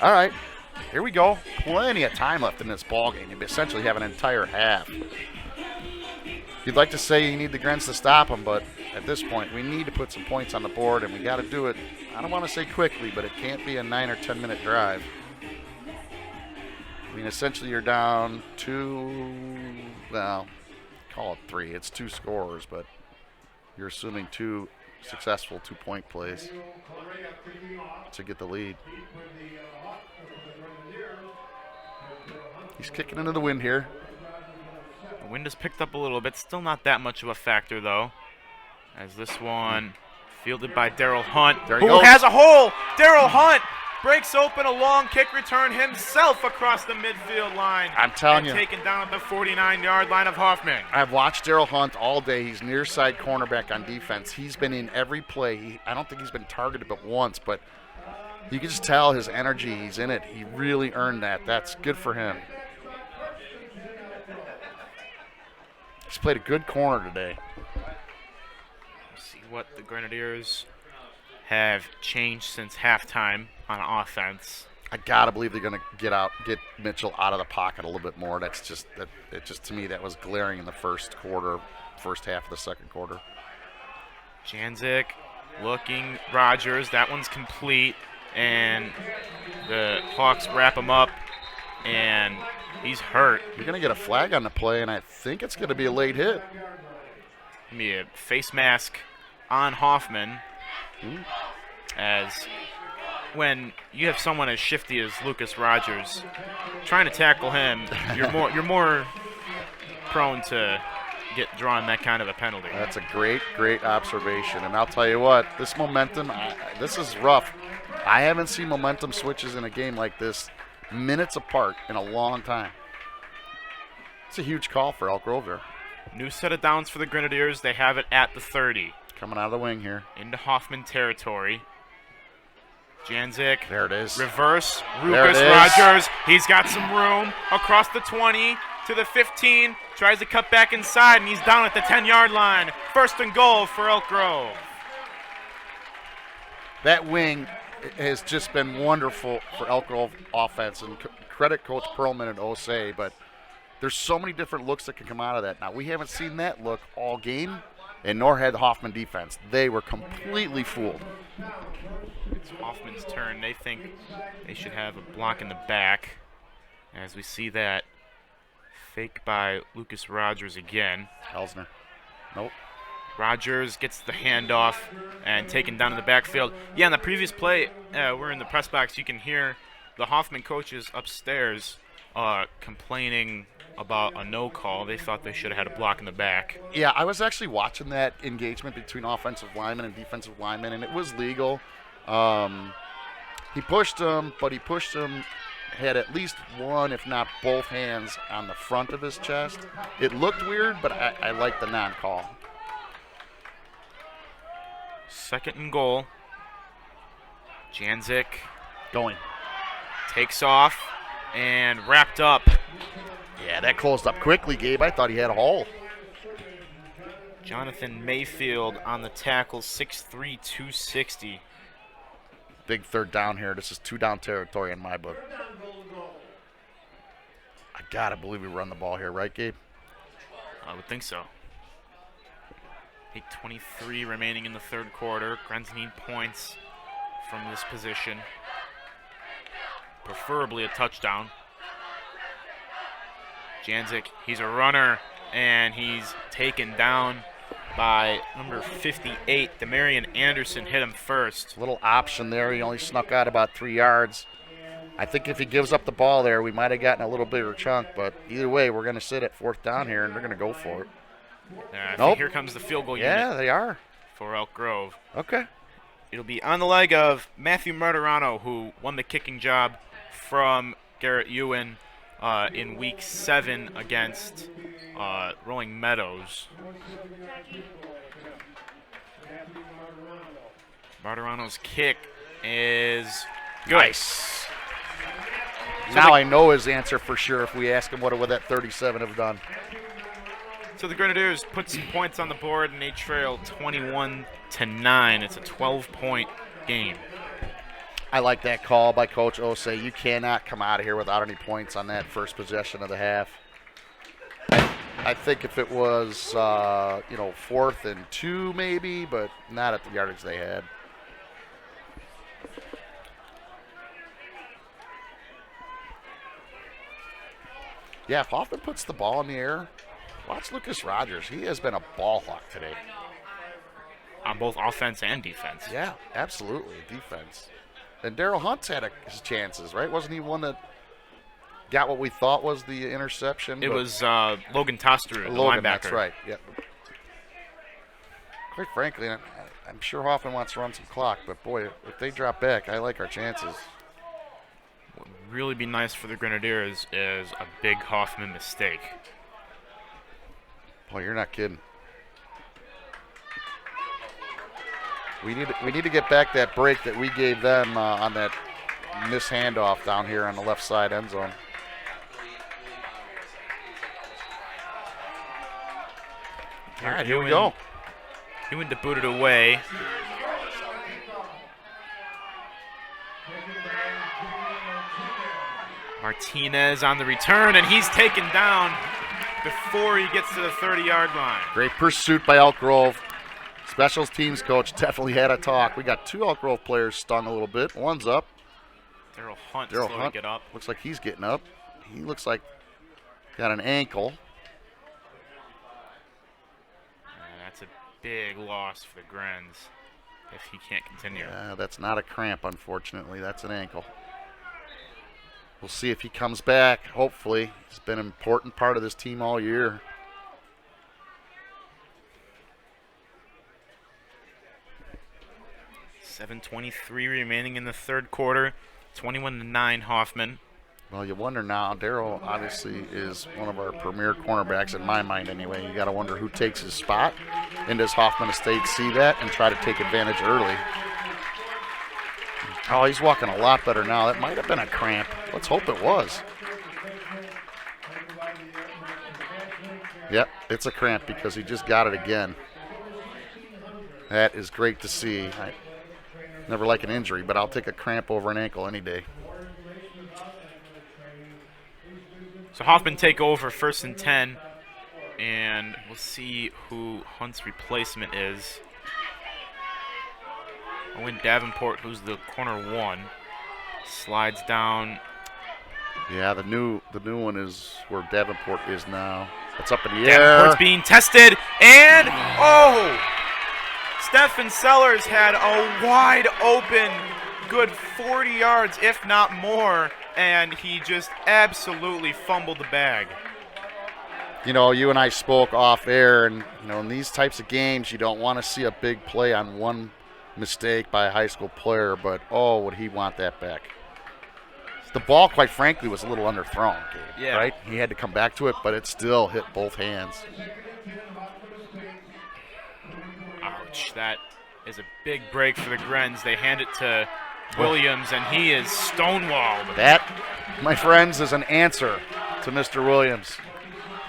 All right, here we go. Plenty of time left in this ball game. You essentially have an entire half. You'd like to say you need the Grens to stop them, but at this point, we need to put some points on the board, and we got to do it. I don't want to say quickly, but it can't be a 9 or 10 minute drive. I mean, essentially, you're down 2. Well, call it 3. It's 2 scores, but you're assuming 2 successful 2-point plays to get the lead. He's kicking into the wind here. The wind has picked up a little bit. Still not that much of a factor, though. As this one fielded by Daryl Hunt, who has a hole. Daryl Hunt breaks open a long kick return himself across the midfield line. I'm telling you. Taken down at the 49-yard line of Hoffman. I've watched Daryl Hunt all day. He's near side cornerback on defense. He's been in every play. I don't think he's been targeted but once, but you can just tell his energy. He's in it. He really earned that. That's good for him. He's played a good corner today. Let's see what the Grenadiers have changed since halftime on offense. I gotta believe they're gonna get Mitchell out of the pocket a little bit more. That's just to me that was glaring in the first half of the second quarter. Janzik looking Rogers. That one's complete, and the Hawks wrap him up, and he's hurt. You're gonna get a flag on the play, and I think it's gonna be a late hit. Gonna be a face mask on Hoffman. As when you have someone as shifty as Lucas Rogers, trying to tackle him, you're more prone to get drawn that kind of a penalty. That's a great observation. And I'll tell you what, this momentum, this is rough. I haven't seen momentum switches in a game like this minutes apart in a long time. It's a huge call for Elk Grove there. New set of downs for the Grenadiers. They have it at the 30. Coming out of the wing here. Into Hoffman territory. Janzik. There it is. Reverse. Lucas Rogers. He's got some room across the 20 to the 15. Tries to cut back inside, and he's down at the 10-yard line. 1st and goal for Elk Grove. That wing has just been wonderful for Elk Grove offense, and credit Coach Perlman and Osei, but there's so many different looks that can come out of that. Now, we haven't seen that look all game, and nor had the Hoffman defense. They were completely fooled. It's Hoffman's turn. They think they should have a block in the back, as we see that fake by Lucas Rogers again. Elsner. Nope. Rogers gets the handoff and taken down in the backfield. Yeah, in the previous play, we're in the press box. You can hear the Hoffman coaches upstairs complaining about a no call. They thought they should have had a block in the back. Yeah, I was actually watching that engagement between offensive linemen and defensive linemen, and it was legal. He pushed him, but he pushed him, had at least one, if not both hands on the front of his chest. It looked weird, but I like the non-call. 2nd and goal. Janzik Going. takes off and wrapped up. Yeah, that closed up quickly, Gabe. I thought he had a hole. Jonathan Mayfield on the tackle, 6'3", 260. Big 3rd down here. This is 2-down territory in my book. I gotta believe we run the ball here, right, Gabe? I would think so. 8:23 remaining in the 3rd quarter. Grenz need points from this position. Preferably a touchdown. Janzik, he's a runner, and he's taken down by number 58. Demarion Anderson hit him first. Little option there. He only snuck out about 3 yards. I think if he gives up the ball there, we might have gotten a little bigger chunk. But either way, we're going to sit at 4th down here, and they're going to go for it. Nope. Here comes the field goal unit. Yeah, they are. For Elk Grove. Okay. It'll be on the leg of Matthew Martirano, who won the kicking job from Garrett Ewan in Week 7 against Rolling Meadows. Martirano's kick is good. Nice. Now I know his answer for sure if we ask him what would that 37 have done. So the Grenadiers put some points on the board, and they trail 21-9. It's a 12-point game. I like that call by Coach Osei. You cannot come out of here without any points on that first possession of the half. I think if it was, 4th and 2 maybe, but not at the yardage they had. Yeah, if Hoffman puts the ball in the air, watch Lucas Rogers. He has been a ball hawk today. On both offense and defense. Yeah, absolutely, defense. And Daryl Hunt's had his chances, right? Wasn't he one that got what we thought was the interception? It was Logan Toster, the linebacker. That's right, yep. Quite frankly, I'm sure Hoffman wants to run some clock, but boy, if they drop back, I like our chances. What would really be nice for the Grenadiers is a big Hoffman mistake. Boy, you're not kidding. We need to get back that break that we gave them on that missed handoff down here on the left side end zone. All right, here we go. Ewan to boot it away. Martinez on the return, and he's taken down before he gets to the 30-yard line. Great pursuit by Elk Grove. Special teams coach definitely had a talk. We got 2 Elk Grove players stung a little bit. One's up. Daryl Hunt Daryl to Hunt get up. looks like he's getting up. He looks like got an ankle. That's a big loss for the Grens if he can't continue. Yeah, that's not a cramp, unfortunately. That's an ankle. We'll see if he comes back, hopefully. He's been an important part of this team all year. .7:23 remaining in the 3rd quarter. 21-9 Hoffman. Well, you wonder now. Daryl obviously is one of our premier cornerbacks, in my mind anyway. You got to wonder who takes his spot. And does Hoffman Estate see that and try to take advantage early? Oh, he's walking a lot better now. That might have been a cramp. Let's hope it was. Yep, it's a cramp because he just got it again. That is great to see. I never like an injury, but I'll take a cramp over an ankle any day. So Hoffman take over 1st and 10, and we'll see who Hunt's replacement is. Owen Davenport, who's the corner 1, slides down. Yeah, the new one is where Davenport is now. It's up in the air. Davenport's being tested, and Stephen Sellers had a wide open, good 40 yards, if not more, and he just absolutely fumbled the bag. You know, you and I spoke off air, and in these types of games, you don't want to see a big play on one mistake by a high school player, but oh, would he want that back? The ball, quite frankly, was a little underthrown, Gabe, Yeah. right? He had to come back to it, but it still hit both hands. Ouch, that is a big break for the Grens. They hand it to Williams, and he is stonewalled. That, my friends, is an answer to Mr. Williams.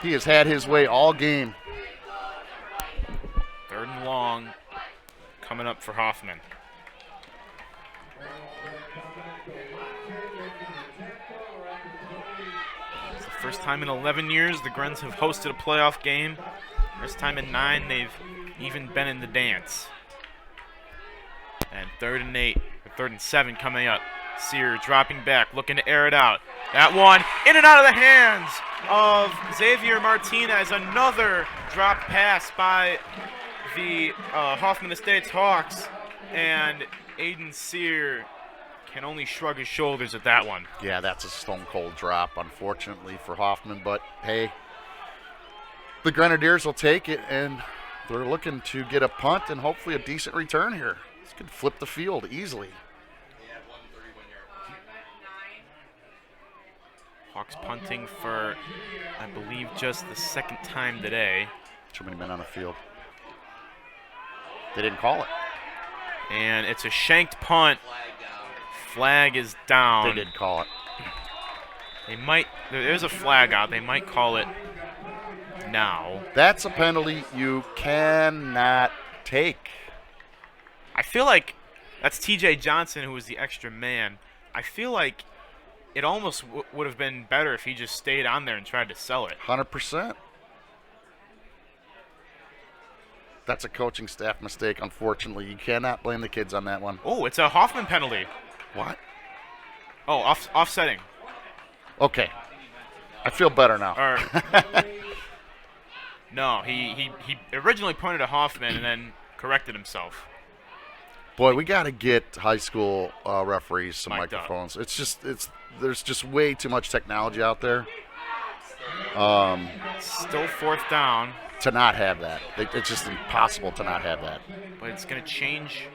He has had his way all game. 3rd and long coming up for Hoffman. It's the first time in 11 years the Grens have hosted a playoff game. First time in 9 they've even been in the dance. And 3rd and 8, or 3rd and 7 coming up. Sear dropping back, looking to air it out. That one in and out of the hands of Xavier Martinez. Another drop pass by the Hoffman Estates Hawks. And Aiden Sear can only shrug his shoulders at that one. Yeah, that's a stone-cold drop, unfortunately, for Hoffman. But, hey, the Grenadiers will take it, and they're looking to get a punt and hopefully a decent return here. This could flip the field easily. Hawks punting for, I believe, just the 2nd time today. Too many men on the field. They didn't call it. And it's a shanked punt. Flag is down. They did call it. They might, there's a flag out. They might call it now. That's a penalty you cannot take. I feel like that's TJ Johnson, who was the extra man. I feel like it almost would have been better if he just stayed on there and tried to sell it. 100%. That's a coaching staff mistake, unfortunately. You cannot blame the kids on that one. Oh, it's a Hoffman penalty. What? Oh, offsetting. Okay. I feel better now. Or, no, he originally pointed to Hoffman and then corrected himself. Boy, we got to get high school referees some Mic'd up. microphones. There's just way too much technology out there. Still 4th down, To not have that. It's just impossible to not have that. but it's going to change.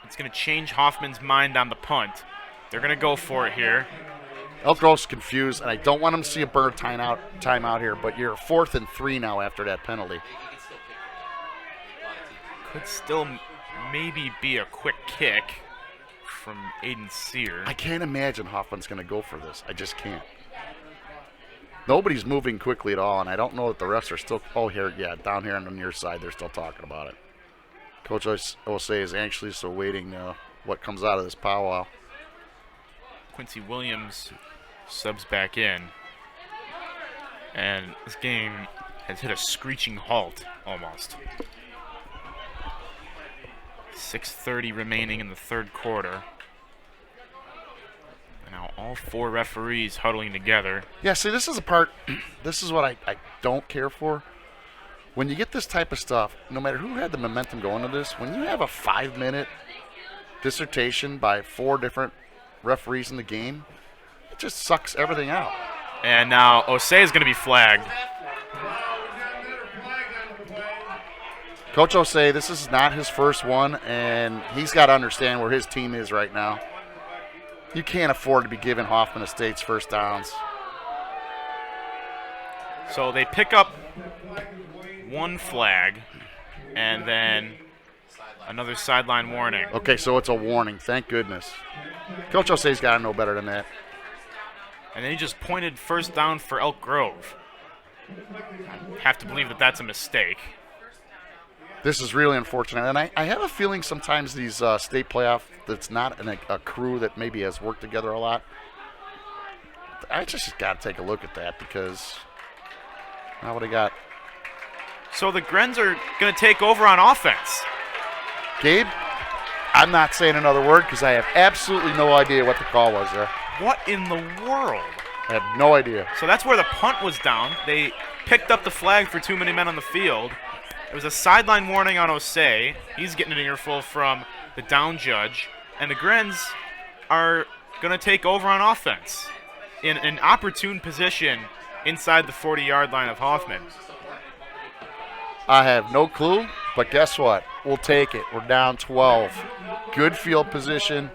It's going to change Hoffman's mind on the punt. They're going to go for it here. Elk Grove's confused, and I don't want him to see a bird timeout here, but you're 4th and 3 now after that penalty. Could still maybe be a quick kick from Aiden Sear. I can't imagine Hoffman's going to go for this. I just can't. Nobody's moving quickly at all, and I don't know that the refs are still. Oh, here, yeah, down here on the near side, they're still talking about it. Coach Osei is anxiously so waiting what comes out of this powwow. Quincy Williams subs back in, and this game has hit a screeching halt almost. 6:30 remaining in the 3rd quarter. And now all 4 referees huddling together. Yeah, see, this is this is what I don't care for. When you get this type of stuff, no matter who had the momentum going to this, when you have a 5-minute dissertation by 4 different referees in the game, it just sucks everything out. And now Osei is going to be flagged. Coach Osei, this is not his first one, and he's got to understand where his team is right now. You can't afford to be giving Hoffman Estates first downs. So they pick up 1 flag, and then another sideline warning. Okay, so it's a warning. Thank goodness. Coach Osei's got to know better than that. And then he just pointed 1st down for Elk Grove. I have to believe that that's a mistake. This is really unfortunate, and I have a feeling sometimes these state playoff that's not a crew that maybe has worked together a lot. I just got to take a look at that because now what I got. So the Grens are going to take over on offense. Gabe, I'm not saying another word because I have absolutely no idea what the call was there. What in the world? I have no idea. So that's where the punt was down. They picked up the flag for too many men on the field. There was a sideline warning on Osei. He's getting an earful from the down judge. And the Grens are going to take over on offense in an opportune position inside the 40-yard line of Hoffman. I have no clue, but guess what? we'll take it. We're down 12. Good field position.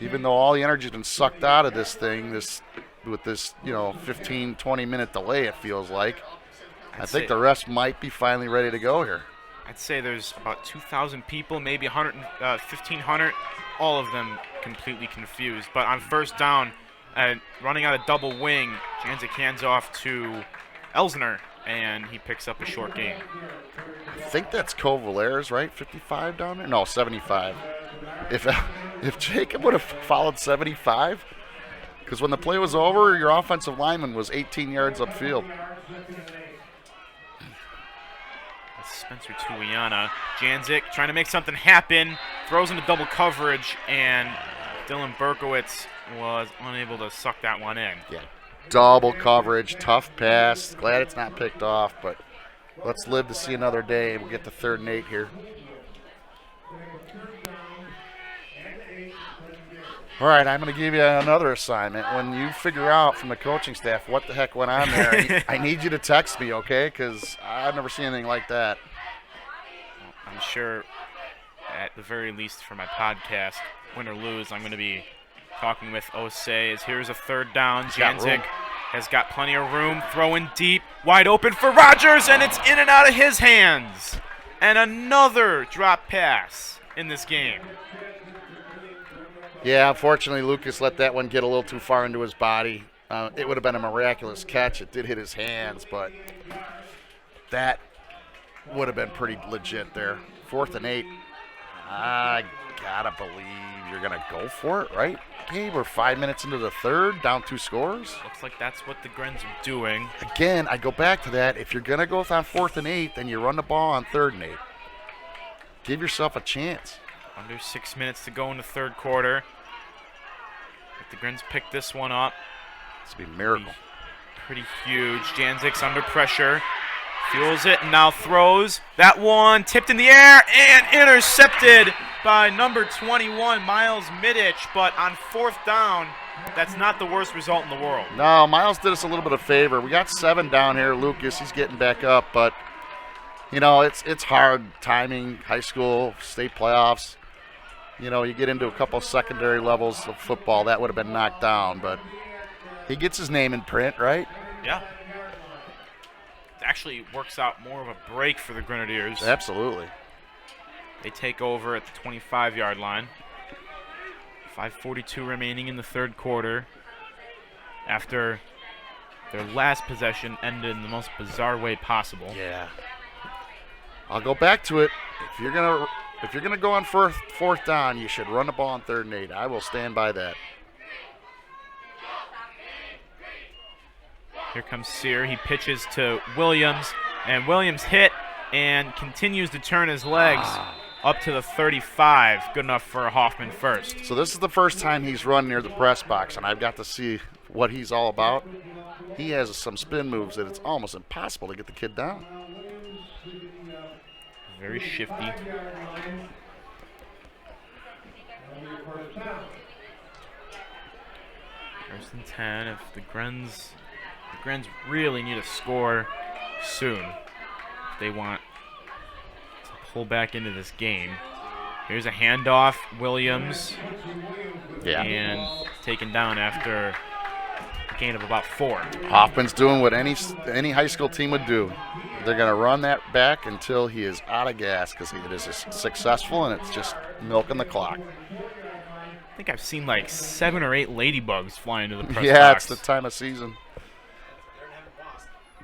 Even though all the energy's been sucked out of this thing, with this 15, 20-minute delay, it feels like. I think the refs might be finally ready to go here. I'd say there's about 2,000 people, maybe 1,500, all of them completely confused. But on first down, running out a double wing, Janzik hands off to Elsner, and he picks up a short gain. I think that's Covalares, right? 55 down there? No, 75. If Jacob would have followed 75, because when the play was over, your offensive lineman was 18 yards upfield. Spencer Tuiana. Janzik trying to make something happen, throws into double coverage, and Dylan Berkowitz was unable to suck that one in. Yeah, double coverage, tough pass. Glad it's not picked off, but let's live to see another day. We'll get to 3rd and 8 here. All right, I'm going to give you another assignment. When you figure out from the coaching staff what the heck went on there, I need you to text me, okay? Because I've never seen anything like that. I'm sure, at the very least for my podcast, win or lose, I'm going to be talking with Osei. Here's a 3rd down. Janzik has got plenty of room. Throwing deep, wide open for Rogers, and it's in and out of his hands. And another drop pass in this game. Yeah, unfortunately, Lucas let that one get a little too far into his body. It would have been a miraculous catch. It did hit his hands, but that would have been pretty legit there. 4th and 8. I gotta believe you're gonna go for it, right? Okay, we're 5 minutes into the 3rd, down 2 scores. Looks like that's what the Grens are doing. Again, I go back to that. If you're gonna go on 4th and 8, then you run the ball on 3rd and 8. Give yourself a chance. Under 6 minutes to go in the 3rd quarter. If the Grens pick this one up, this would be a miracle. Pretty huge. Janzik's under pressure. Fuels it and now throws. That one tipped in the air and intercepted by number 21, Miles Middich. But on 4th down, that's not the worst result in the world. No, Miles did us a little bit of favor. We got 7 down here. Lucas, he's getting back up. But, it's hard timing, high school, state playoffs. You get into a couple secondary levels of football, that would have been knocked down. But he gets his name in print, right? Yeah. Actually works out more of a break for the Grenadiers. Absolutely. They take over at the 25-yard line. 5:42 remaining in the 3rd quarter. After their last possession ended in the most bizarre way possible. Yeah. I'll go back to it. If you're gonna go on 4th down, you should run the ball on 3rd and 8. I will stand by that. Here comes Sear. He pitches to Williams, and Williams hit and continues to turn his legs up to the 35. Good enough for a Hoffman first. So this is the first time he's run near the press box, and I've got to see what he's all about. He has some spin moves that it's almost impossible to get the kid down. Very shifty. First and 10. If the Grens really need a score soon if they want to pull back into this game. Here's a handoff. Williams. Yeah. And taken down after a gain of about 4. Hoffman's doing what any high school team would do. They're going to run that back until he is out of gas because it is successful and it's just milking the clock. I think I've seen like 7 or 8 ladybugs flying into the press Yeah, box. it's the time of season.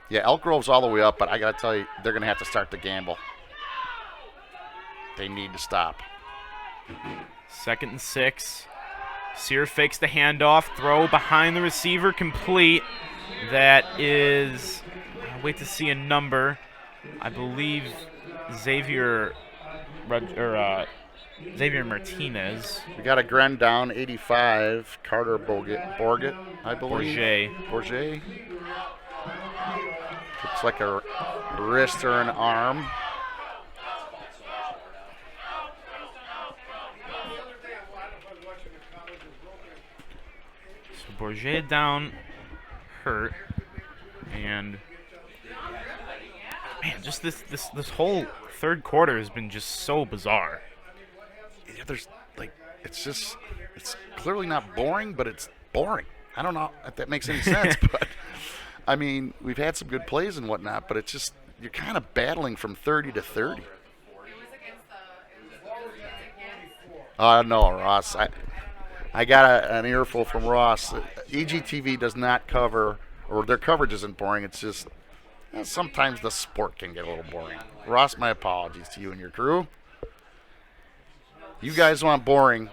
Yeah, Elk Grove's all the way up, but I got to tell you, they're going to have to start to gamble. They need to stop. 2nd and 6. Sear fakes the handoff. Throw behind the receiver, complete. That is, I'll wait to see a number. I believe Xavier Martinez. We got a Gren down, 85. Carter Borget, I believe. Bourget. Looks like a wrist or an arm. So Bourget down, hurt, and man, just this whole third quarter has been just so bizarre. Yeah, it's clearly not boring, but it's boring. I don't know if that makes any sense, but I mean, we've had some good plays and whatnot, but it's just you're kind of battling from 30 to 30. No, Ross. I got an earful from Ross. EGTV does not cover, or their coverage isn't boring. It's just sometimes the sport can get a little boring. Ross, my apologies to you and your crew. You guys want boring,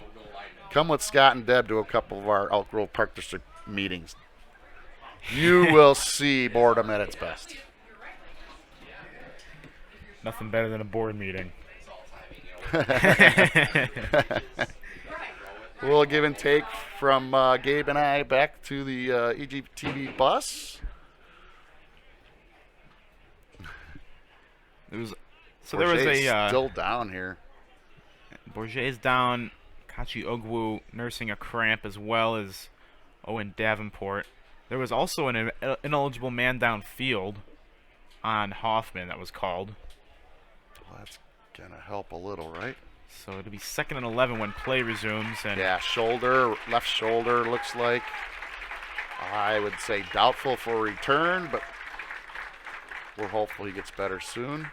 come with Scott and Deb to a couple of our Elk Grove Park District meetings. You will see boredom at its best. Nothing better than a board meeting. We'll give and take from Gabe and I back to the EGTV bus. There was Bourget's a still down here. Bourget's down. Kachi Ogwu nursing a cramp, as well as Owen Davenport. There was also an ineligible man downfield on Hoffman that was called. Well, that's gonna help a little, right? So it'll be 2nd and 11 when play resumes. And yeah, left shoulder looks like. I would say doubtful for a return, but we're hopeful he gets better soon.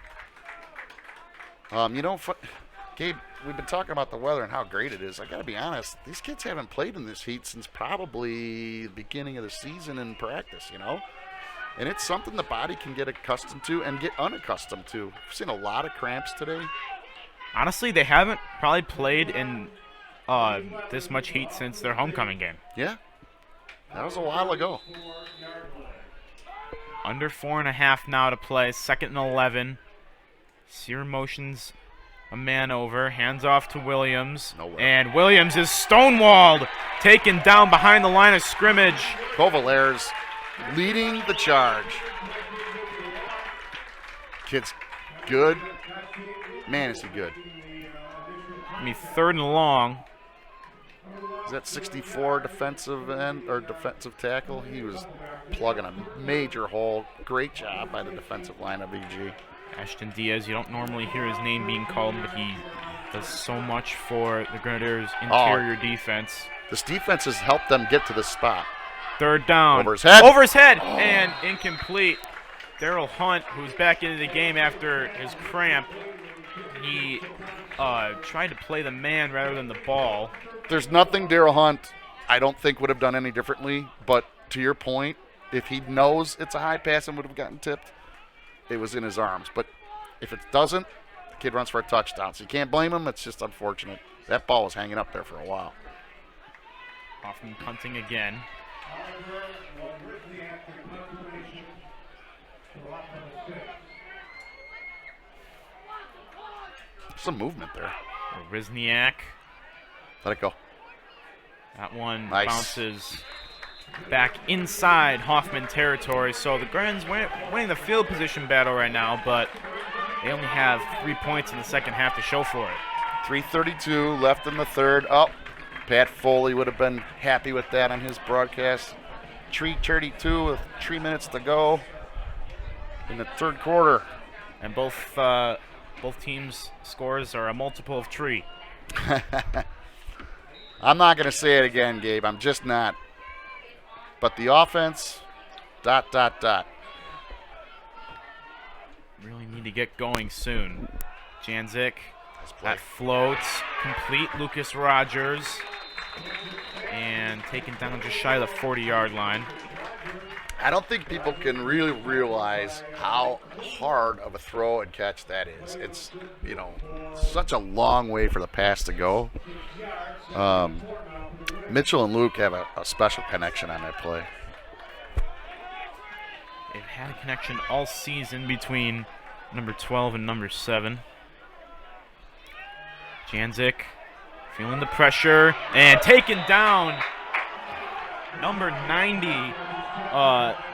Gabe, we've been talking about the weather and how great it is. I got to be honest, these kids haven't played in this heat since probably the beginning of the season in practice, And it's something the body can get accustomed to and get unaccustomed to. I've seen a lot of cramps today. Honestly, they haven't probably played in this much heat since their homecoming game. Yeah, that was a while ago. Under 4.5 now to play. 2nd and 11. Sear motions a man over. Hands off to Williams. Nowhere. And Williams is stonewalled. Taken down behind the line of scrimmage. Kovalair's leading the charge. Kid's good. Man, is he good. I mean, 3rd and long. Is that 64 defensive end or defensive tackle? He was plugging a major hole. Great job by the defensive line of EG. Ashton Diaz, you don't normally hear his name being called, but he does so much for the Grenadiers' interior defense. This defense has helped them get to this spot. 3rd down. Over his head. Over his head, and incomplete. Daryl Hunt, who's back into the game after his cramp, he tried to play the man rather than the ball. There's nothing Daryl Hunt, I don't think, would have done any differently. But to your point, if he knows it's a high pass and would have gotten tipped, it was in his arms. But if it doesn't, the kid runs for a touchdown. So you can't blame him. It's just unfortunate. That ball was hanging up there for a while. Hoffman punting again. Some movement there. Rizniak. Let it go. That one nice. Bounces back inside Hoffman territory. So the Grens winning the field position battle right now, but they only have 3 points in the second half to show for it. 3:32 left in the third. Oh, Pat Foley would have been happy with that on his broadcast. 3:32 with 3 minutes to go in the third quarter. And both teams' scores are a multiple of 3. I'm not going to say it again, Gabe. I'm just not. But the offense, ... Really need to get going soon. Janzik, that floats. Complete Lucas Rogers. And taken down just shy of the 40-yard line. I don't think people can really realize how hard of a throw and catch that is. It's, such a long way for the pass to go. Mitchell and Luke have a special connection on that play. They've had a connection all season between number 12 and number 7. Janzik feeling the pressure and taken down. Number 90,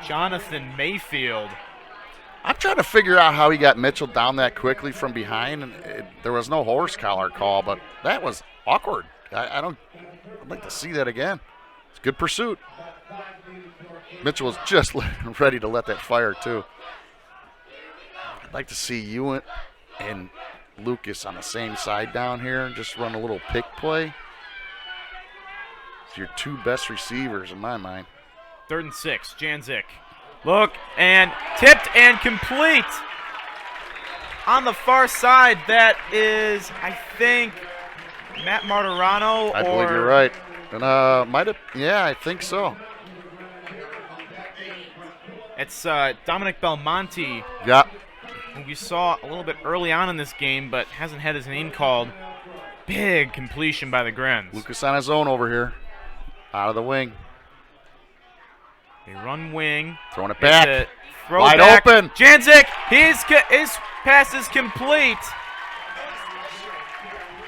Jonathan Mayfield. I'm trying to figure out how he got Mitchell down that quickly from behind. And there was no horse collar call, but that was awkward. I'd like to see that again. It's good pursuit. Mitchell was just ready to let that fire, too. I'd like to see Ewan and Lucas on the same side down here and just run a little pick play. It's your two best receivers in my mind. 3rd and 6, Janzik. Look, and tipped and complete. On the far side, that is, I think, Matt Martirano. I believe you're right. And might have, yeah, I think so. It's Dominic Belmonte, Yeah. who we saw a little bit early on in this game, but hasn't had his name called. Big completion by the Grens. Lucas on his own over here. Out of the wing. They run wing. Throwing it back. It's a throw Wide back. open. Janzik, his pass is complete.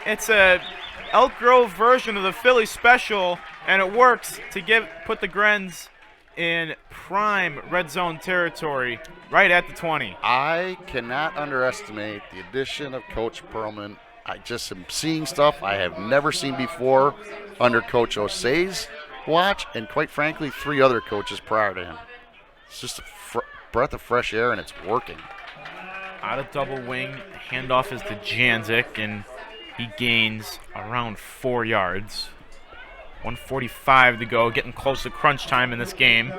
It's a Elk Grove version of the Philly special, and it works to put the Grens in prime red zone territory right at the 20. I cannot underestimate the addition of Coach Perlman. I just am seeing stuff I have never seen before under Coach Osei's watch, and quite frankly, 3 other coaches prior to him. It's just a breath of fresh air, and it's working. Out of double wing, handoff is to Janzik, and he gains around 4 yards. 1:45 to go, getting close to crunch time in this game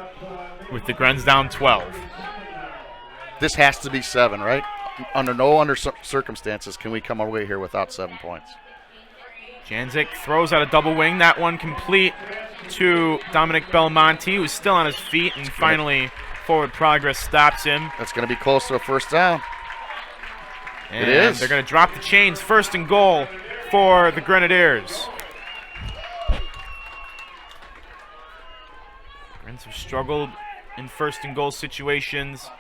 with the Grens down 12. This has to be 7, right? Under no circumstances can we come away here without 7 points. Janzik throws out a double wing. That one complete to Dominic Belmonte, who's still on his feet, and finally forward progress stops him. That's going to be close to a first down. And it is. They're going to drop the chains. 1st and goal for the Grenadiers. Grens have struggled in 1st and goal situations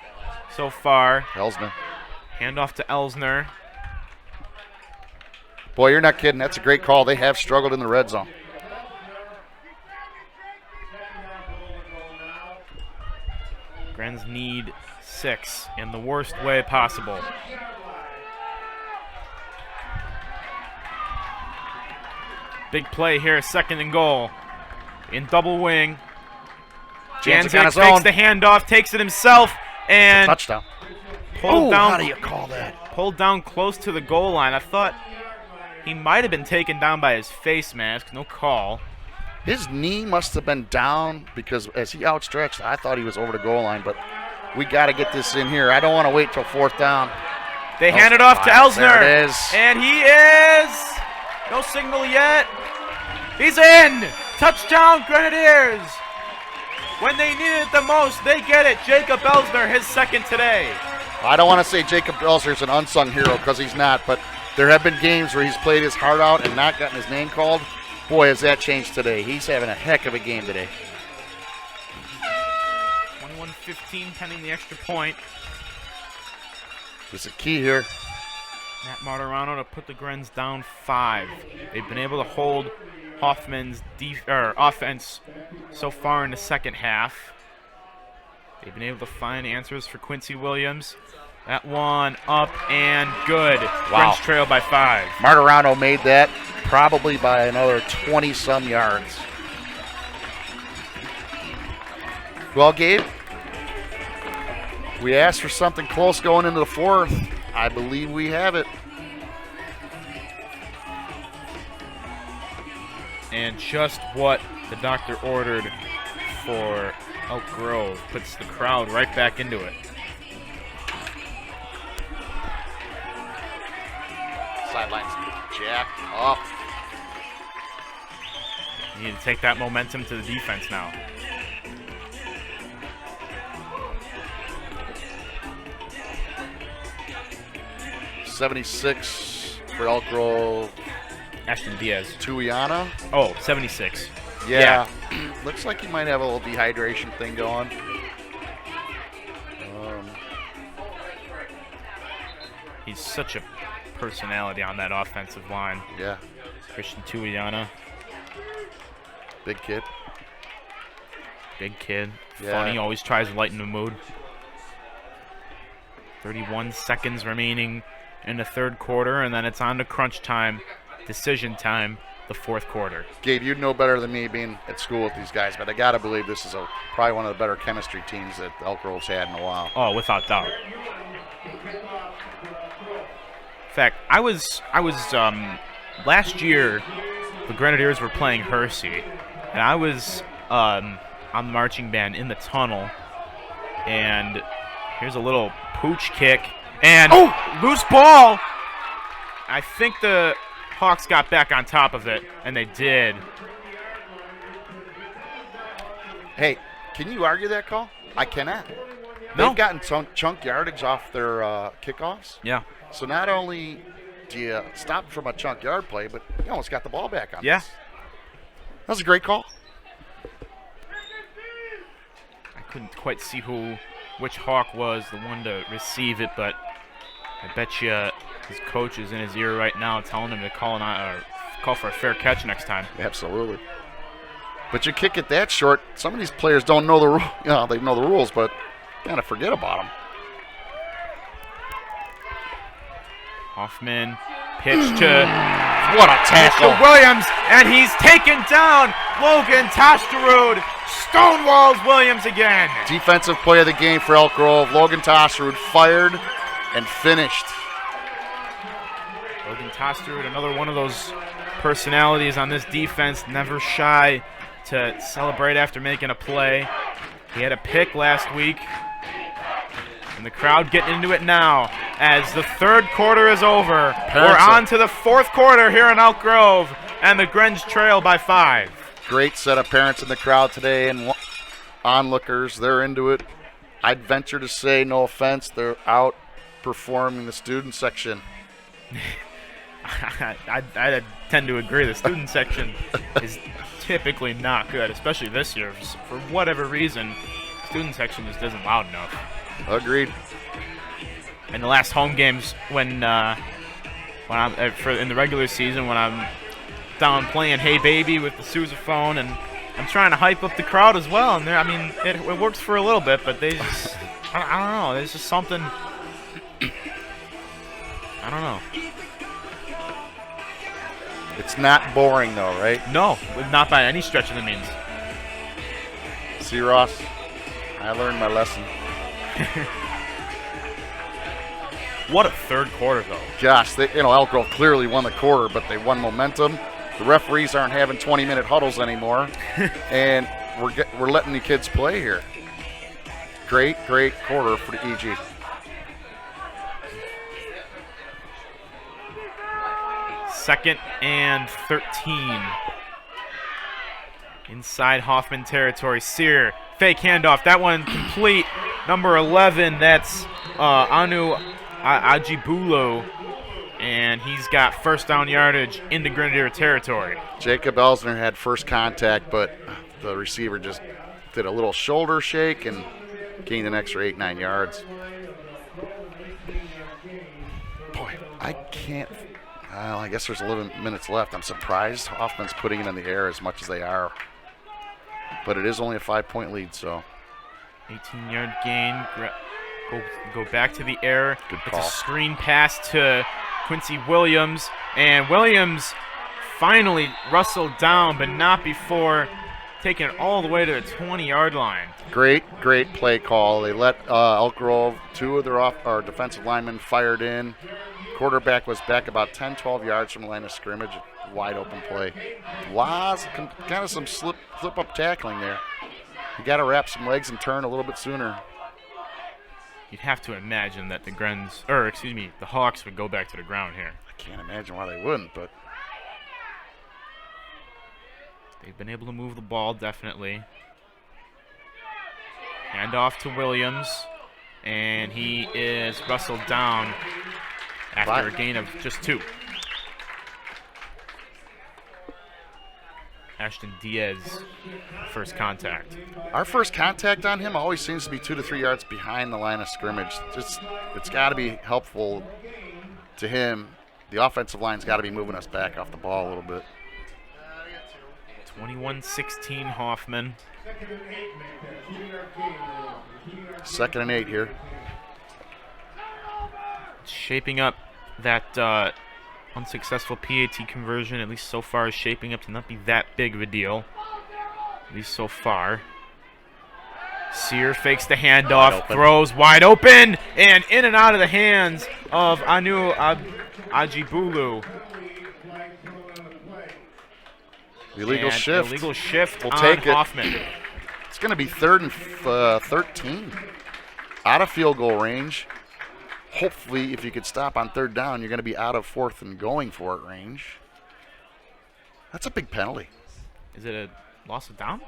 so far. Elsner. Handoff to Elsner. Boy, you're not kidding. That's a great call. They have struggled in the red zone. Grens need 6 in the worst way possible. Big play here, 2nd and goal. In double wing. Janzik on his takes own. the handoff, takes it himself, and Touchdown. pulled down. How do you call that? Pulled down close to the goal line. I thought he might have been taken down by his face mask. No call. His knee must have been down because as he outstretched, I thought he was over the goal line, but we got to get this in here. I don't want to wait till 4th down. They hand it off to Elsner. There it is. And he is. No signal yet. He's in. Touchdown, Grenadiers. When they need it the most, they get it. Jacob Elsner, his 2nd today. I don't want to say Jacob Elsner's an unsung hero because he's not, but there have been games where he's played his heart out and not gotten his name called. Boy, has that changed today. He's having a heck of a game today. 21-15 pending the extra point. This is key here. Matt Martirano to put the Grens down 5. They've been able to hold Hoffman's offense so far in the 2nd half. They've been able to find answers for Quincy Williams. That one up and good. Wow. Grens trail by 5. Martirano made that probably by another 20-some yards. Well, Gabe, we asked for something close going into the 4th. I believe we have it. And just what the doctor ordered for Elk Grove puts the crowd right back into it. Sidelines jacked up. You need to take that momentum to the defense now. .76 for Elk Grove. Ashton Diaz. Tuiana. Oh, 76. Yeah. Looks like he might have a little dehydration thing going. He's such a personality on that offensive line. Yeah. Christian Tuiana. Big kid. Big kid. Yeah. Funny, always tries to lighten the mood. 31 seconds remaining in the 3rd quarter, and then it's on to crunch time, decision time, the 4th quarter. Gabe, you'd know better than me being at school with these guys, but I got to believe this is probably one of the better chemistry teams that Elk Grove's had in a while. Oh, without doubt. In fact, I was last year the Grenadiers were playing Hersey, and I was on the marching band in the tunnel, and here's a little pooch kick, and loose ball. I think the Hawks got back on top of it, and they did. Hey, can you argue that call? I cannot. No. They've gotten chunk yardage off their kickoffs. Yeah. So not only do you stop from a chunk yard play, but you almost got the ball back on Yeah. this. That was a great call. I couldn't quite see which Hawk was the one to receive it, but I bet you his coach is in his ear right now telling him to call for a fair catch next time. Absolutely. But you kick it that short, some of these players don't know the rules. You know, they know the rules, but kind of forget about them. Hoffman pitch to What a tackle. Williams, and he's taken down. Logan Tosterud stonewalls Williams again. Defensive play of the game for Elk Grove. Logan Tosserud fired and finished. Logan Tosterud, another one of those personalities on this defense, never shy to celebrate after making a play. He had a pick last week. And the crowd getting into it now as the third quarter is over. We're on to the fourth quarter here in Elk Grove, and the Grens trail by 5. Great set of parents in the crowd today and onlookers. They're into it. I'd venture to say, no offense, they're outperforming the student section. I tend to agree. The student section is typically not good, especially this year. For whatever reason, student section just isn't loud enough. Agreed. In the last home games, when I'm in the regular season, when I'm down playing Hey Baby with the sousaphone, and I'm trying to hype up the crowd as well. And I mean, it works for a little bit, but they just, I don't know. There's just something. I don't know. It's not boring though, right? No, not by any stretch of the means. See, Ross, I learned my lesson. What a third quarter, though. Gosh, Elk Grove clearly won the quarter, but they won momentum. The referees aren't having 20-minute huddles anymore, and we're letting the kids play here. Great quarter for the EG. Second and 13. Inside Hoffman territory. Sear, fake handoff. That one complete. Number 11, that's Anu Ajibulo. And he's got first down yardage into Grenadier territory. Jacob Elsner had first contact, but the receiver just did a little shoulder shake and gained an extra 8-9 yards. Boy, I can't. Well, I guess there's 11 minutes left. I'm surprised Hoffman's putting it in the air as much as they are. But it is only a 5-point lead, so. 18-yard gain. Go back to the air. Good It's call. a screen pass to Quincy Williams. And Williams finally rustled down, but not before taking it all the way to the 20-yard line. Great play call. They let Elk Grove, two of their defensive linemen fired in. Quarterback was back about 10, 12 yards from the line of scrimmage. Wide open play. Kind of some slip-up tackling there. You got to wrap some legs and turn a little bit sooner. You'd have to imagine that the Hawks would go back to the ground here. I can't imagine why they wouldn't, but They've been able to move the ball, definitely. Hand off to Williams, and he is rustled down after a gain of just 2. Ashton Diaz, first contact. our first contact on him always seems to be 2 to 3 yards behind the line of scrimmage. It's got to be helpful to him. The offensive line's got to be moving us back off the ball a little bit. 21-16 Hoffman. 2nd and 8 here. Shaping up that unsuccessful PAT conversion, at least so far, is shaping up to not be that big of a deal. At least so far. Sear fakes the handoff, throws wide open, and in and out of the hands of Anu Ajibulu. Illegal And shift. Illegal shift We'll on take it. Hoffman. It's going to be 3rd and 13. Out of field goal range. Hopefully, if you could stop on 3rd down, you're going to be out of 4th and going for it range. That's a big penalty. Is it a loss of down?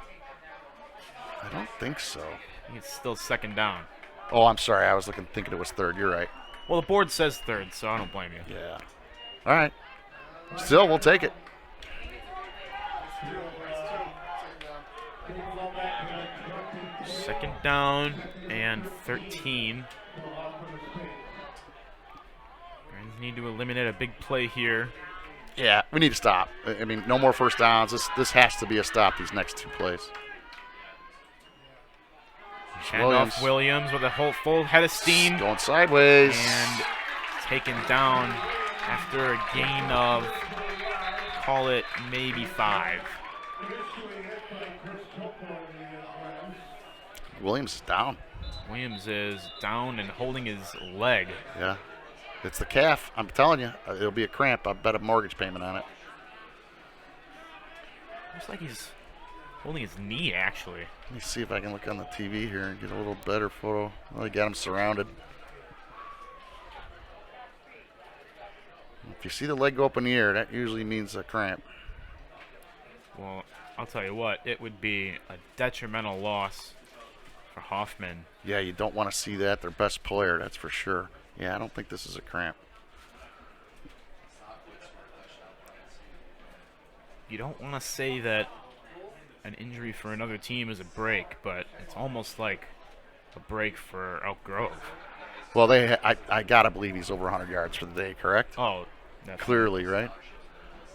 I don't think so. I think it's still 2nd down. Oh, I'm sorry. I was thinking it was 3rd. You're right. Well, the board says 3rd, so I don't blame you. Yeah. All right. Still, we'll take it. Second down and 13. Grens need to eliminate a big play here. Yeah, we need to stop. I mean, no more first downs. This has to be a stop, these next 2 plays. Handoff Williams with a full head of steam. Going sideways. And taken down after a gain of, call it maybe 5. Williams is down. Williams is down and holding his leg. Yeah. It's the calf. I'm telling you, it'll be a cramp. I bet a mortgage payment on it. Looks like he's holding his knee, actually. Let me see if I can look on the TV here and get a little better photo. Well, I got him surrounded. If you see the leg go up in the air, that usually means a cramp. Well, I'll tell you what, it would be a detrimental loss for Hoffman. Yeah, you don't want to see that. Their best player, that's for sure. Yeah, I don't think this is a cramp. You don't want to say that an injury for another team is a break, but it's almost like a break for Elk Grove. Well, I gotta believe he's over 100 yards for the day, correct? Oh, definitely. Clearly, right?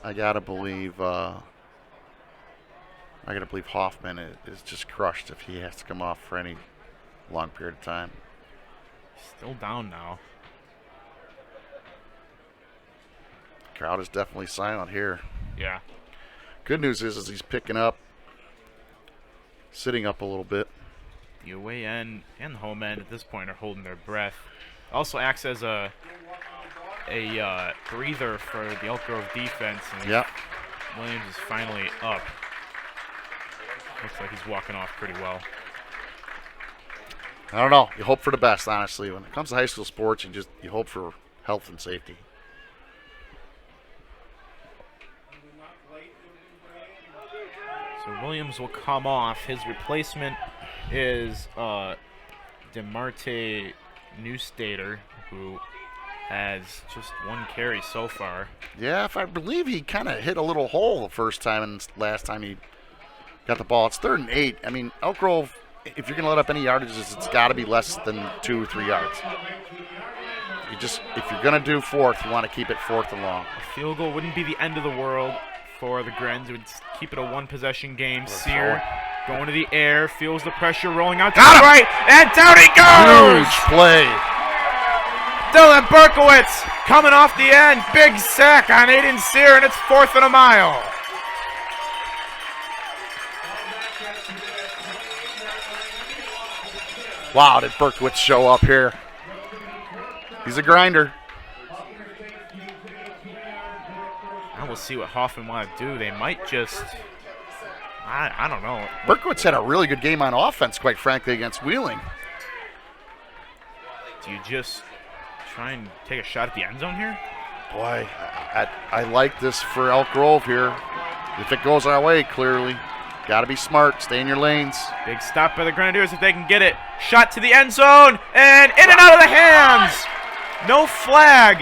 I gotta believe Hoffman is just crushed if he has to come off for any long period of time. Still down now. Crowd is definitely silent here. Yeah. Good news is he's picking up, sitting up a little bit. The away end and the home end at this point are holding their breath. Also acts as a breather for the Elk Grove defense. And Yep. Williams is finally up. Looks like he's walking off pretty well. I don't know. You hope for the best, honestly. When it comes to high school sports, you hope for health and safety. So Williams will come off. His replacement is DeMarte Newstater, who has just 1 carry so far. Yeah, if I believe he kind of hit a little hole the first time and last time he got the ball. It's 3rd and 8. I mean, Elk Grove, if you're going to let up any yardages, it's got to be less than 2 or 3 yards. If you're going to do 4th, you want to keep it 4th and long. A field goal wouldn't be the end of the world for the Grens. It would keep it a 1-possession game. Sear going to the air, feels the pressure rolling out to the right, and down he goes! Huge play. Dylan Berkowitz coming off the end. Big sack on Aiden Sear, and it's 4th and a mile. Wow, did Berkowitz show up here? He's a grinder. Now we'll see what Hoffman want to do. They might just, I don't know. Berkowitz had a really good game on offense, quite frankly, against Wheeling. Do you just try and take a shot at the end zone here? Boy, I like this for Elk Grove here. If it goes our way, clearly. Got to be smart. Stay in your lanes. Big stop by the Grenadiers if they can get it. Shot to the end zone, and in and out of the hands. No flag.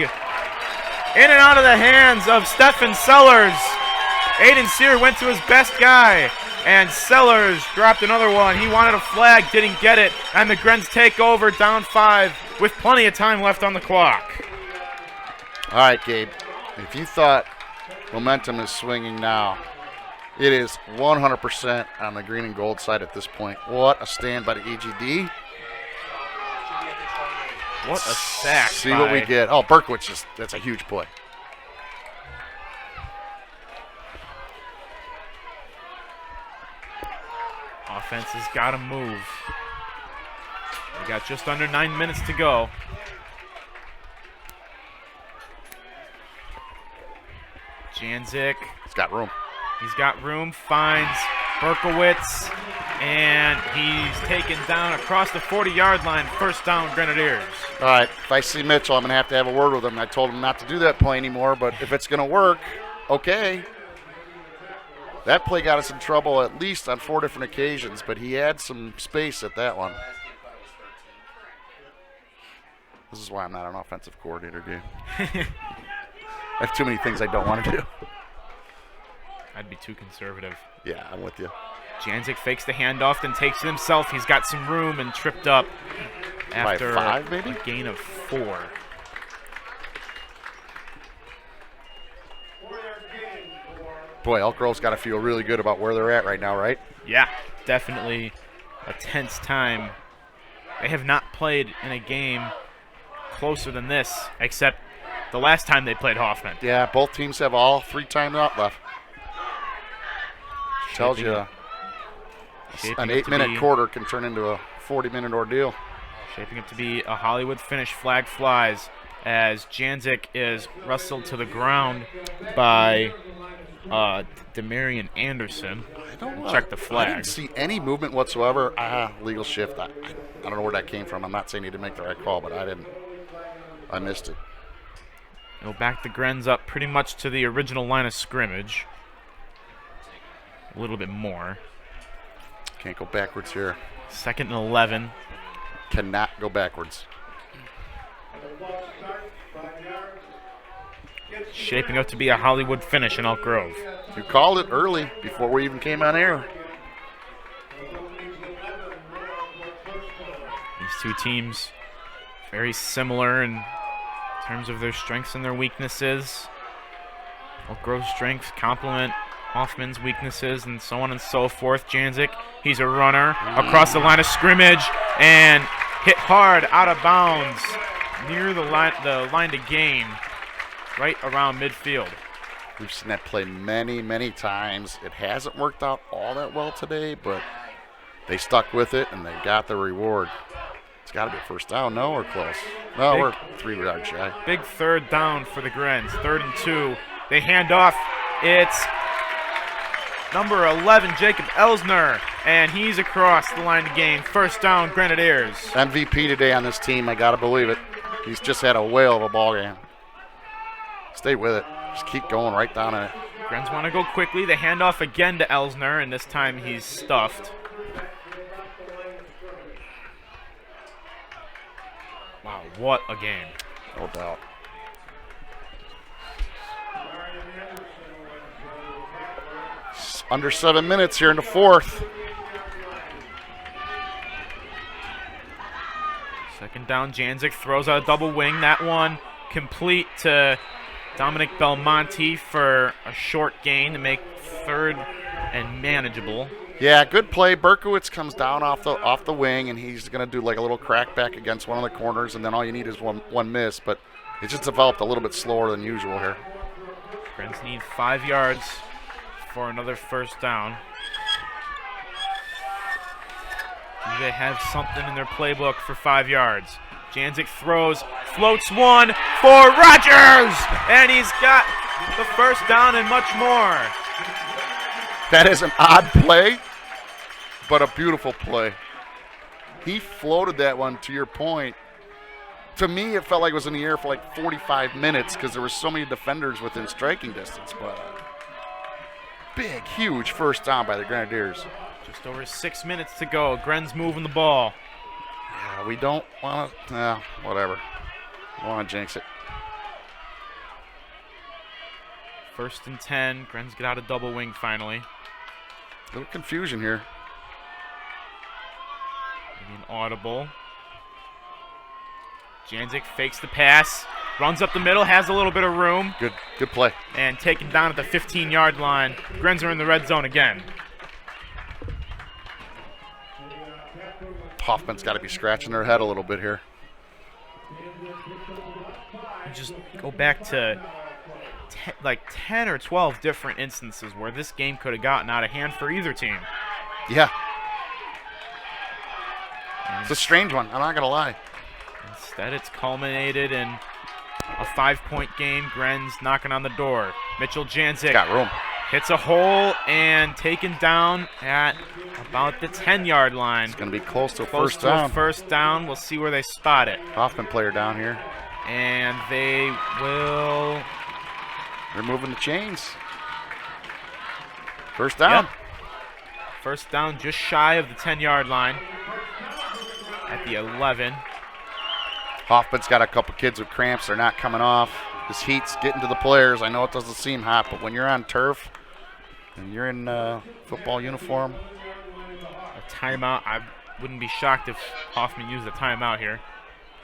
In and out of the hands of Stephen Sellers. Aiden Sear went to his best guy, and Sellers dropped another one. He wanted a flag, didn't get it, and the Grens take over down 5 with plenty of time left on the clock. All right, Gabe. If you thought momentum is swinging now, it is 100% on the green and gold side at this point. What a stand by the EGD. What a sack. See what we get. Oh, Berkowitz, that's a huge play. Offense has got to move. We got just under 9 minutes to go. Janzik. He's got room. He's got room, finds Berkowitz, and he's taken down across the 40-yard line. First down, Grenadiers. All right, if I see Mitchell, I'm going to have a word with him. I told him not to do that play anymore, but if it's going to work, okay. That play got us in trouble at least on 4 different occasions, but he had some space at that one. This is why I'm not an offensive coordinator, dude. I have too many things I don't want to do. I'd be too conservative. Yeah, I'm with you. Janzik fakes the handoff, then takes it himself. He's got some room and tripped up after By 5, maybe? a gain of 4. Boy, Elk Grove's got to feel really good about where they're at right now, right? Yeah, definitely a tense time. They have not played in a game closer than this, except the last time they played Hoffman. Yeah, both teams have all 3 timeout left. Tells you an 8-minute quarter can turn into a 40-minute ordeal. Shaping up to be a Hollywood finish. Flag flies as Janzik is wrestled to the ground by Demarion Anderson. Check the flag. I didn't see any movement whatsoever. Legal shift. I don't know where that came from. I'm not saying he didn't make the right call, but I didn't. I missed it. It'll back the Grens up pretty much to the original line of scrimmage. A little bit more. Can't go backwards here. 2nd and 11. Cannot go backwards. Shaping up to be a Hollywood finish in Elk Grove. You called it early before we even came on air. These two teams very similar in terms of their strengths and their weaknesses. Elk Grove's strengths complement Hoffman's weaknesses and so on and so forth. Janzik, he's a runner across the line of scrimmage and hit hard out of bounds near the line to gain, right around midfield. We've seen that play many, many times. It hasn't worked out all that well today, but they stuck with it and they got the reward. It's got to be a first down, no, or close? No, we're 3 yards shy. Big 3rd down for the Grens. 3rd and 2. They hand off. It's number 11, Jacob Elsner, and he's across the line to gain. First down, Grenadiers. MVP today on this team, I got to believe it. He's just had a whale of a ball game. Stay with it. Just keep going right down in it. Grens want to go quickly. They hand off again to Elsner, and this time he's stuffed. Wow, what a game. No doubt. Under 7 minutes here in the 4th. 2nd down, Janzik throws out a double wing. That one complete to Dominic Belmonte for a short gain to make 3rd and manageable. Yeah, good play. Berkowitz comes down off the wing, and he's going to do like a little crackback against one of the corners, and then all you need is one miss. But it just developed a little bit slower than usual here. Grens need 5 yards for another first down. Do they have something in their playbook for 5 yards? Janzik throws, floats one for Rogers, and he's got the first down and much more. That is an odd play, but a beautiful play. He floated that one, to your point. To me, it felt like it was in the air for like 45 minutes because there were so many defenders within striking distance. But big, huge first down by the Grenadiers. Just over 6 minutes to go. Grens moving the ball. Yeah, we don't want to, whatever. I want to jinx it. 1st and 10. Grens get out of double wing finally. A little confusion here. Maybe an audible. Janzik fakes the pass, runs up the middle, has a little bit of room. Good play. And taken down at the 15-yard line. Grens are in the red zone again. Hoffman's got to be scratching their head a little bit here. Just go back to like 10 or 12 different instances where this game could have gotten out of hand for either team. Yeah. It's a strange one, I'm not going to lie. Instead, it's culminated in a 5-point game. Grenz knocking on the door. Mitchell Janzik Got room. hits a hole and taken down at about the 10-yard line. It's going to be close to a Close first to down. a first down. We'll see where they spot it. Hoffman player down here. And they will... They're moving the chains. First down. Yep. First down just shy of the 10-yard line at the 11. Hoffman's got a couple kids with cramps. They're not coming off. This heat's getting to the players. I know it doesn't seem hot, but when you're on turf and you're in football uniform. A timeout. I wouldn't be shocked if Hoffman used a timeout here.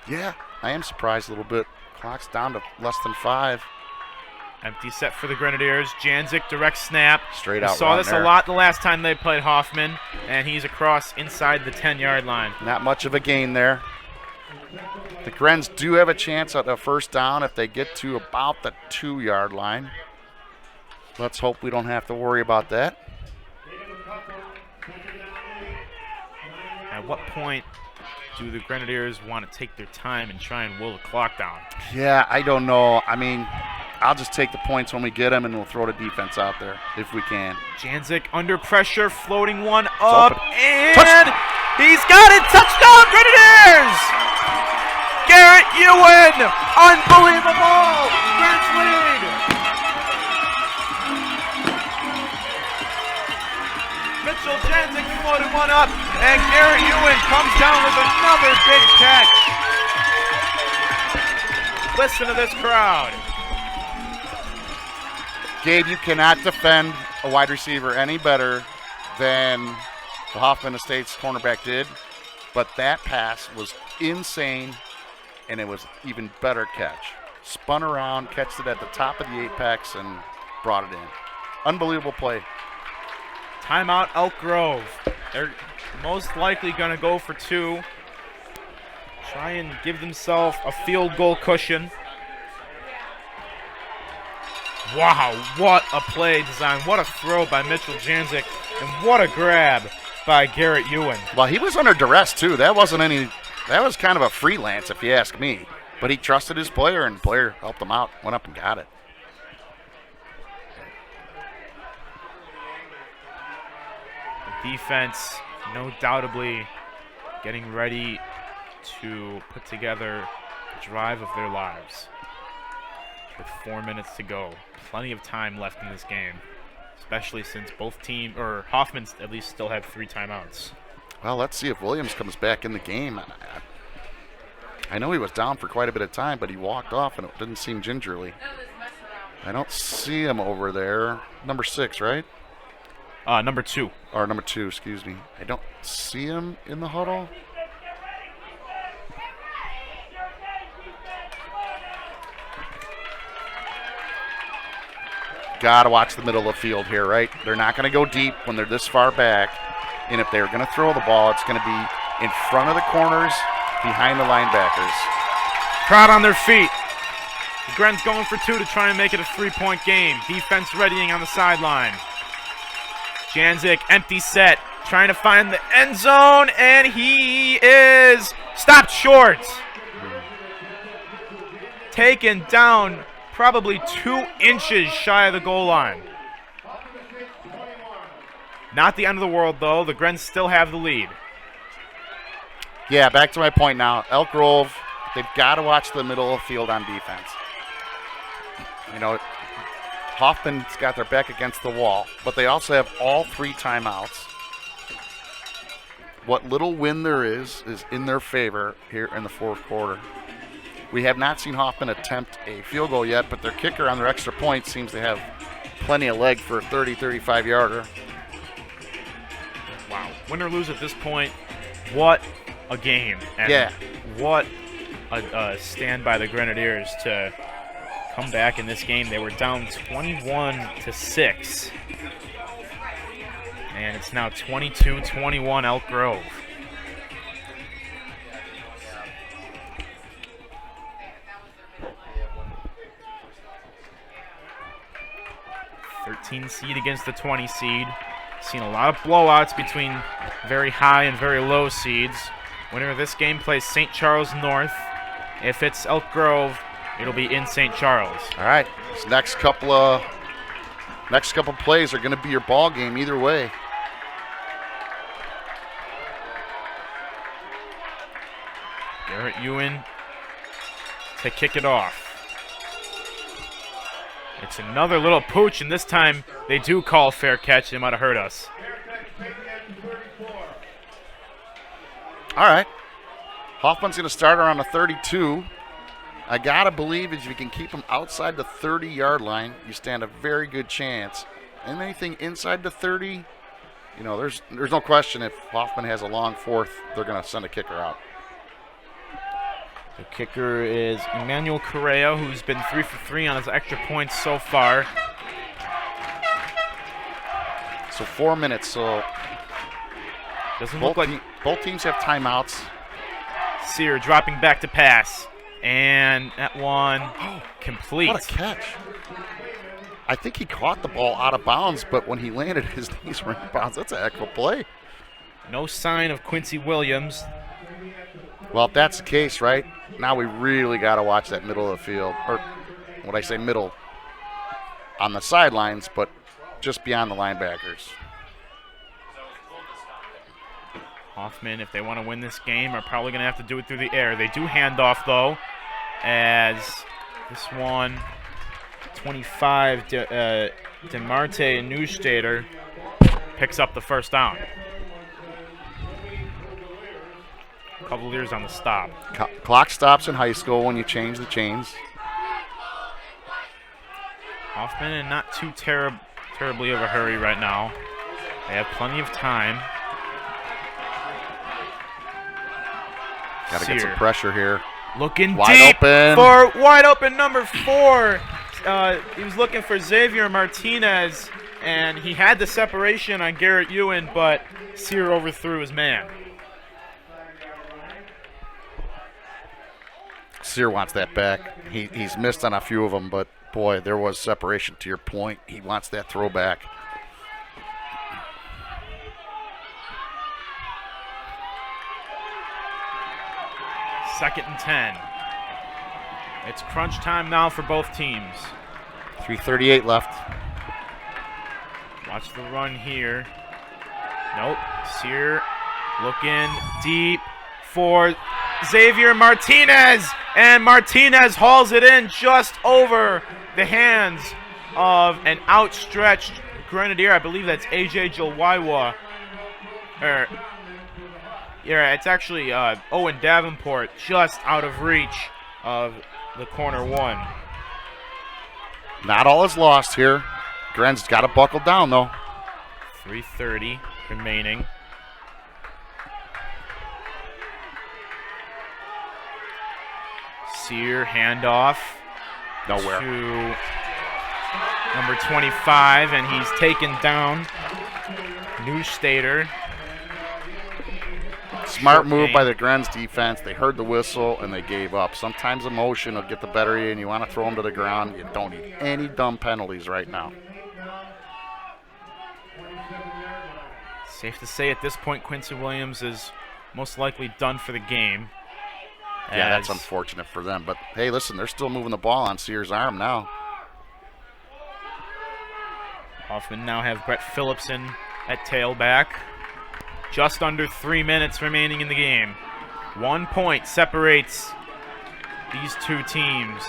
Yeah, I am surprised a little bit. Clock's down to less than 5. Empty set for the Grenadiers. Janzik direct snap. Straight We out saw run this there. a lot the last time they played Hoffman, and he's across inside the 10-yard line. Not much of a gain there. The Grens do have a chance at a first down if they get to about the 2-yard line. Let's hope we don't have to worry about that. At what point do the Grenadiers want to take their time and try and will the clock down? Yeah, I don't know. I mean, I'll just take the points when we get them, and we'll throw the defense out there if we can. Janzik under pressure, floating one up, open. and he's got it! Touchdown, Grenadiers! Garrett Ewan! Unbelievable! Grants lead! Mitchell Janzik floated one up, and Garrett Ewan comes down with another big catch. Listen to this crowd. Gabe, you cannot defend a wide receiver any better than the Hoffman Estates cornerback did, but that pass was insane, and it was even better catch. Spun around, catched it at the top of the apex, and brought it in. Unbelievable play. Timeout Elk Grove. They're most likely going to go for 2. Try and give themselves a field goal cushion. Wow, what a play design. What a throw by Mitchell Janzik. And what a grab by Garrett Ewan. Well, he was under duress, too. That was kind of a freelance, if you ask me. But he trusted his player, and the player helped him out, went up and got it. The defense, no doubtably, getting ready to put together the drive of their lives. With 4 minutes to go. Plenty of time left in this game, especially since both teams, or Hoffman at least, still have 3 timeouts. Well, let's see if Williams comes back in the game. I know he was down for quite a bit of time, but he walked off, and it didn't seem gingerly. I don't see him over there. Number 6, right? Number 2. Or number 2, excuse me. I don't see him in the huddle. Got to watch the middle of the field here, right? They're not going to go deep when they're this far back. And if they're going to throw the ball, it's going to be in front of the corners, behind the linebackers. Crowd on their feet. The Gren's going for 2 to try and make it a 3-point game. Defense readying on the sideline. Janzik, empty set, trying to find the end zone, and he is stopped short. Taken down probably 2 inches shy of the goal line. Not the end of the world, though. The Grens still have the lead. Yeah, back to my point now. Elk Grove, they've got to watch the middle of the field on defense. You know, Hoffman's got their back against the wall, but they also have all 3 timeouts. What little win there is in their favor here in the 4th quarter. We have not seen Hoffman attempt a field goal yet, but their kicker on their extra point seems to have plenty of leg for a 30, 35-yarder. Wow. Win or lose at this point, what a game. And yeah. What a stand by the Grenadiers to come back in this game. They were down 21-6. And it's now 22-21 Elk Grove. Seed against the 20 seed. Seen a lot of blowouts between very high and very low seeds. Winner of this game plays St. Charles North. If it's Elk Grove, It'll be in St. Charles. All right. This next couple plays are going to be your ball game either way. Garrett Ewan to kick it off. It's another little pooch, and this time they do call fair catch. They might have hurt us. All right. Hoffman's going to start around the 32. I got to believe if you can keep him outside the 30-yard line, you stand a very good chance. And anything inside the 30, you know, there's no question if Hoffman has a long fourth, they're going to send a kicker out. The kicker is Emmanuel Correa, who's been 3 for 3 on his extra points so far. So 4 minutes. So doesn't look like both teams have timeouts. Sear dropping back to pass. And that one complete. What a catch. I think he caught the ball out of bounds, but when he landed, his knees were in bounds. That's a heck of a play. No sign of Quincy Williams. Well, if that's the case, right, now we really got to watch that middle of the field. Or when I say middle, on the sidelines, but just beyond the linebackers. Hoffman, if they want to win this game, are probably going to have to do it through the air. They do hand off, though, as this one, 25, DeMarte and Neustaedter picks up the first down. A couple years on the stop. Clock stops in high school when you change the chains. Hoffman in not too terribly of a hurry right now. They have plenty of time. Got to get some pressure here. Looking wide deep open for wide open number 4. He was looking for Xavier Martinez, and he had the separation on Garrett Ewan, but Sear overthrew his man. Sear wants that back. He's missed on a few of them, but boy, there was separation to your point. He wants that throwback. Second and 10. It's crunch time now for both teams. 3:38 left. Watch the run here. Nope. Sear looking deep for Xavier Martinez. And Martinez hauls it in just over the hands of an outstretched Grenadier. I believe that's AJ Jilwaiwa. Yeah, it's actually Owen Davenport, just out of reach of the corner 1. Not all is lost here. Gren's got to buckle down, though. 3:30 remaining. Sear handoff. Nowhere. To number 25, and he's taken down. Neustaedter. Smart move by the Gren's defense. They heard the whistle, and they gave up. Sometimes emotion will get the better of you, and you want to throw them to the ground. You don't need any dumb penalties right now. Safe to say at this point, Quincy Williams is most likely done for the game. Yeah, that's unfortunate for them. But, hey, listen, they're still moving the ball on Sear's arm now. Hoffman now have Brett Phillipson at tailback. Just under 3 minutes remaining in the game. 1 point separates these two teams.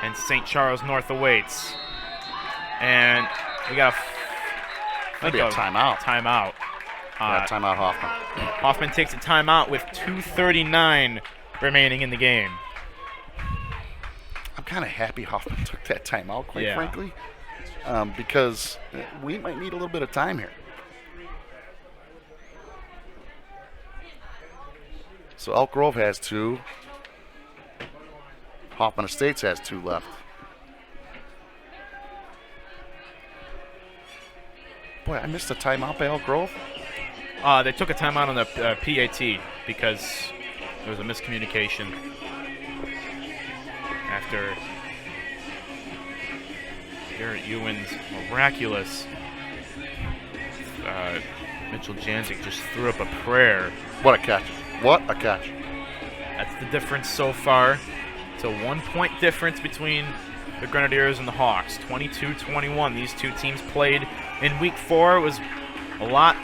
And St. Charles North awaits. And we got Maybe a timeout. Timeout. Timeout Hoffman. Hoffman takes a timeout with 2:39 remaining in the game. I'm kind of happy Hoffman took that timeout, quite frankly, because we might need a little bit of time here. So Elk Grove has 2. Hoffman Estates has 2 left. Boy, I missed a timeout by Elk Grove. They took a timeout on the PAT because there was a miscommunication after Garrett Ewan's miraculous Mitchell Janzik just threw up a prayer. What a catch. What a catch. That's the difference so far. It's So 1 point difference between the Grenadiers and the Hawks. 22-21. These two teams played in week 4. It was a lot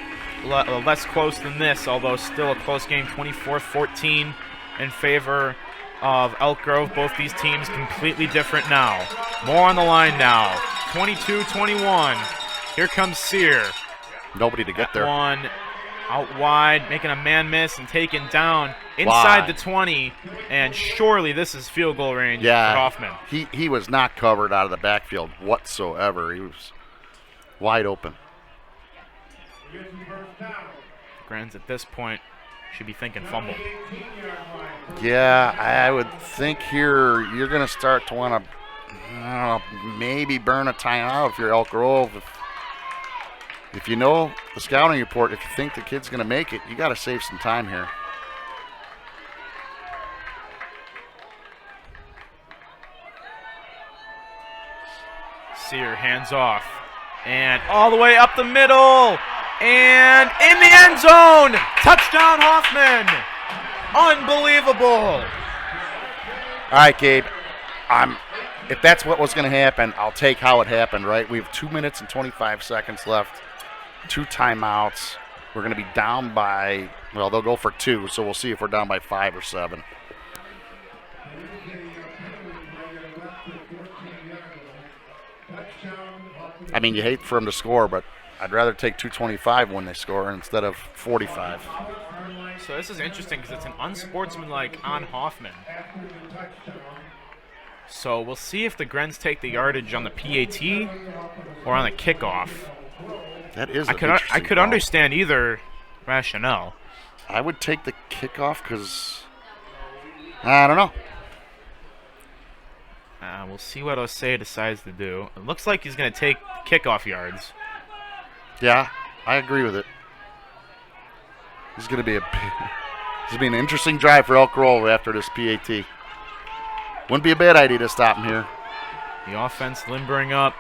less close than this, although still a close game. 24-14 in favor of Elk Grove. Both these teams completely different now. More on the line now. 22-21. Here comes Sear. Nobody to get there. One out wide, making a man miss and taken down inside the 20. And surely this is field goal range for Hoffman. He was not covered out of the backfield whatsoever. He was wide open. Grens at this point should be thinking fumble. Yeah, I would think here you're going to start to want to maybe burn a timeout if you're Elk Grove. If you know the scouting report, if you think the kid's going to make it, you got to save some time here. Sear hands off. And all the way up the middle. And in the end zone. Touchdown, Hoffman. Unbelievable. All right, Gabe. If that's what was going to happen, I'll take how it happened, right? We have 2 minutes and 25 seconds left. 2 timeouts. We're going to be down by, well, they'll go for 2, so we'll see if we're down by 5 or 7. I mean, you hate for them to score, but I'd rather take 2:25 when they score instead of 45. So this is interesting because it's an unsportsmanlike on Hoffman. So we'll see if the Grens take the yardage on the PAT or on the kickoff. That is I could understand either rationale. I would take the kickoff because I don't know. We'll see what Osei decides to do. It looks like he's going to take kickoff yards. Yeah, I agree with it. This is going to be an interesting drive for Elk Grove after this PAT. Wouldn't be a bad idea to stop him here. The offense limbering up.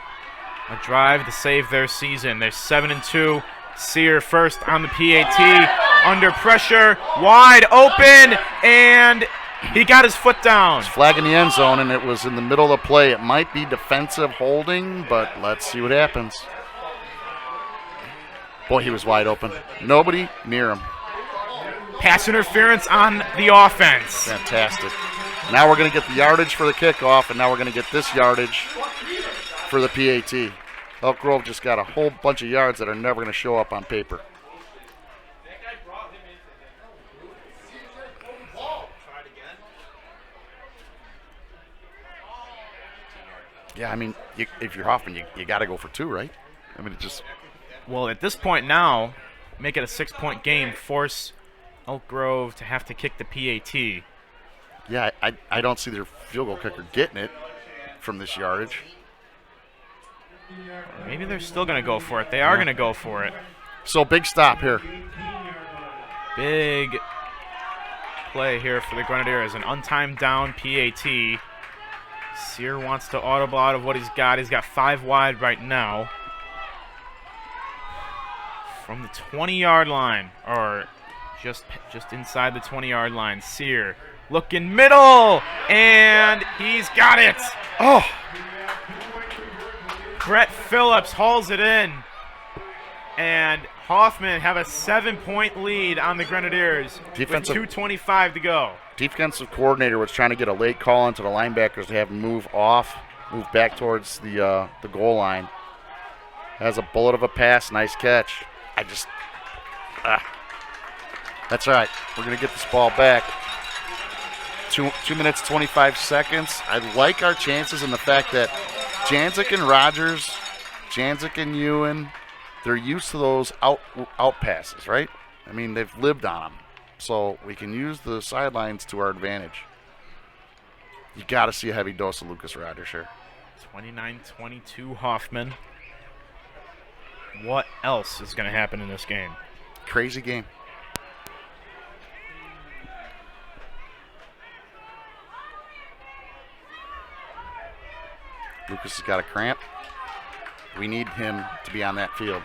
A drive to save their season. They're 7-2. Sear first on the PAT. Under pressure. Wide open. And he got his foot down. It's flag in the end zone, and it was in the middle of the play. It might be defensive holding, but let's see what happens. Boy, he was wide open. Nobody near him. Pass interference on the offense. Fantastic. Now we're going to get the yardage for the kickoff, and now we're going to get this yardage for the PAT. Elk Grove just got a whole bunch of yards that are never going to show up on paper. Yeah, I mean, if you're Hoffman, you got to go for 2, right? I mean, it just... Well, at this point now, make it a 6-point game, force Elk Grove to have to kick the PAT. Yeah, I don't see their field goal kicker getting it from this yardage. Maybe they're still going to go for it. They are going to go for it. So, big stop here. Big play here for the Grenadiers. An untimed down PAT. Sear wants to audible out of what he's got. He's got 5 wide right now. From the 20-yard line, or just inside the 20-yard line, Sear looking middle, and he's got it. Oh! Brett Phillips hauls it in, and Hoffman have a 7-point lead on the Grenadiers with 2:25 to go. Defensive coordinator was trying to get a late call into the linebackers to have them move back towards the goal line. Has a bullet of a pass, nice catch. That's all right. We're going to get this ball back. 2 minutes, 25 seconds. I like our chances in the fact that Janzik and Rogers, Janzik and Ewan, they're used to those out passes, right? I mean, they've lived on them. So we can use the sidelines to our advantage. You got to see a heavy dose of Lucas Rogers here. 29-22 Hoffman. What else is going to happen in this game? Crazy game. Lucas has got a cramp. We need him to be on that field.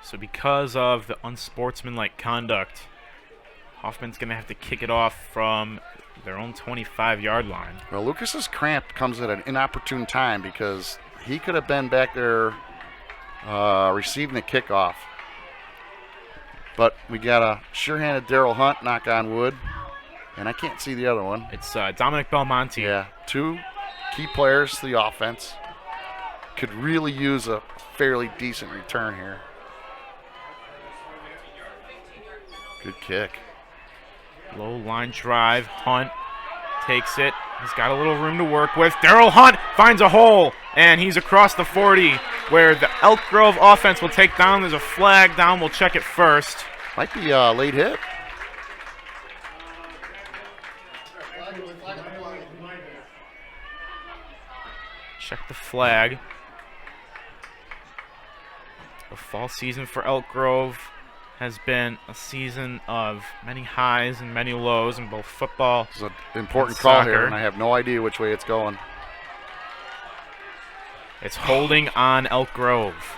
So because of the unsportsmanlike conduct, Hoffman's going to have to kick it off from their own 25-yard line. Well, Lucas's cramp comes at an inopportune time because he could have been back there receiving the kickoff. But we got a sure-handed Daryl Hunt, knock on wood, and I can't see the other one. It's Dominic Belmonte. Yeah, two key players to the offense. Could really use a fairly decent return here. Good kick. Low line drive. Hunt takes it. He's got a little room to work with. Daryl Hunt finds a hole, and he's across the 40 where the Elk Grove offense will take down. There's a flag down. We'll check it first. Might be a late hit. Check the flag. The fall season for Elk Grove has been a season of many highs and many lows in both football This is an important and call soccer. here, and I have no idea which way it's going. It's holding on Elk Grove.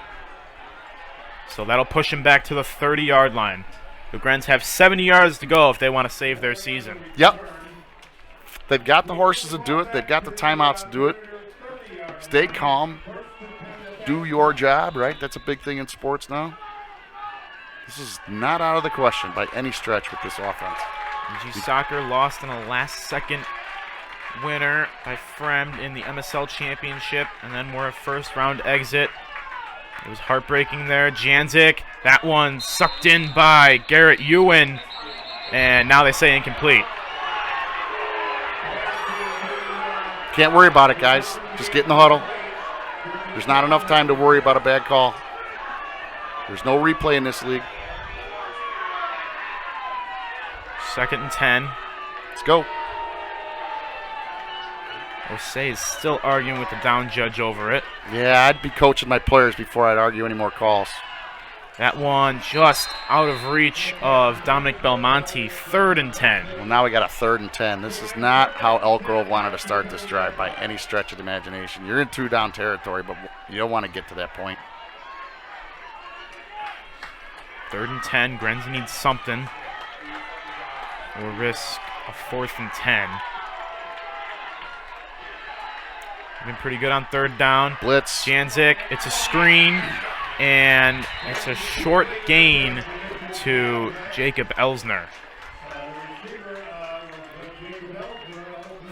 So that'll push him back to the 30-yard line. The Grens have 70 yards to go if they want to save their season. Yep. They've got the horses to do it. They've got the timeouts to do it. Stay calm. Do your job, right? That's a big thing in sports now. This is not out of the question by any stretch with this offense. EG Soccer lost in a last-second winner by Fremd in the MSL Championship, and then we're a first-round exit. It was heartbreaking there. Janzik, that one sucked in by Garrett Ewan, and now they say incomplete. Can't worry about it, guys. Just get in the huddle. There's not enough time to worry about a bad call. There's no replay in this league. 2nd and 10. Let's go. Osei is still arguing with the down judge over it. Yeah, I'd be coaching my players before I'd argue any more calls. That one just out of reach of Dominic Belmonte. 3rd and 10. Well, now we got a 3rd and 10. This is not how Elk Grove wanted to start this drive by any stretch of the imagination. You're in 2-down territory, but you don't want to get to that point. 3rd and 10. Grens needs something. We'll risk a 4th and 10. Been pretty good on 3rd down. Blitz. Janzik, it's a screen, and it's a short gain to Jacob Elsner.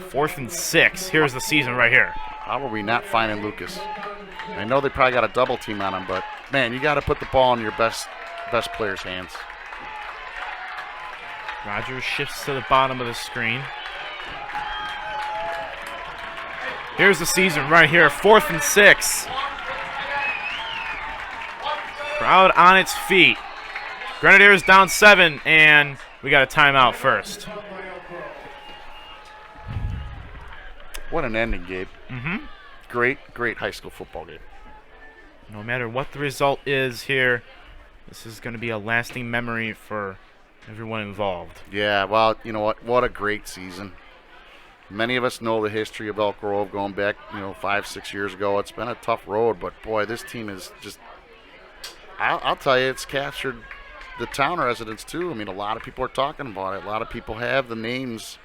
4th and 6. Here's the season right here. How are we not finding Lucas? I know they probably got a double team on him, but man, you got to put the ball in your best player's hands. Rogers shifts to the bottom of the screen. Here's the season right here, 4th and 6. Crowd on its feet. Grenadiers down 7, and we got a timeout first. What an ending, Gabe. Mm-hmm. Great high school football game. No matter what the result is here, this is going to be a lasting memory for everyone involved. Yeah, well, you know what? What a great season. Many of us know the history of Elk Grove going back, 5-6 years ago. It's been a tough road, but boy, this team is just, I'll tell you, it's captured the town residents too. I mean, a lot of people are talking about it. A lot of people have the names.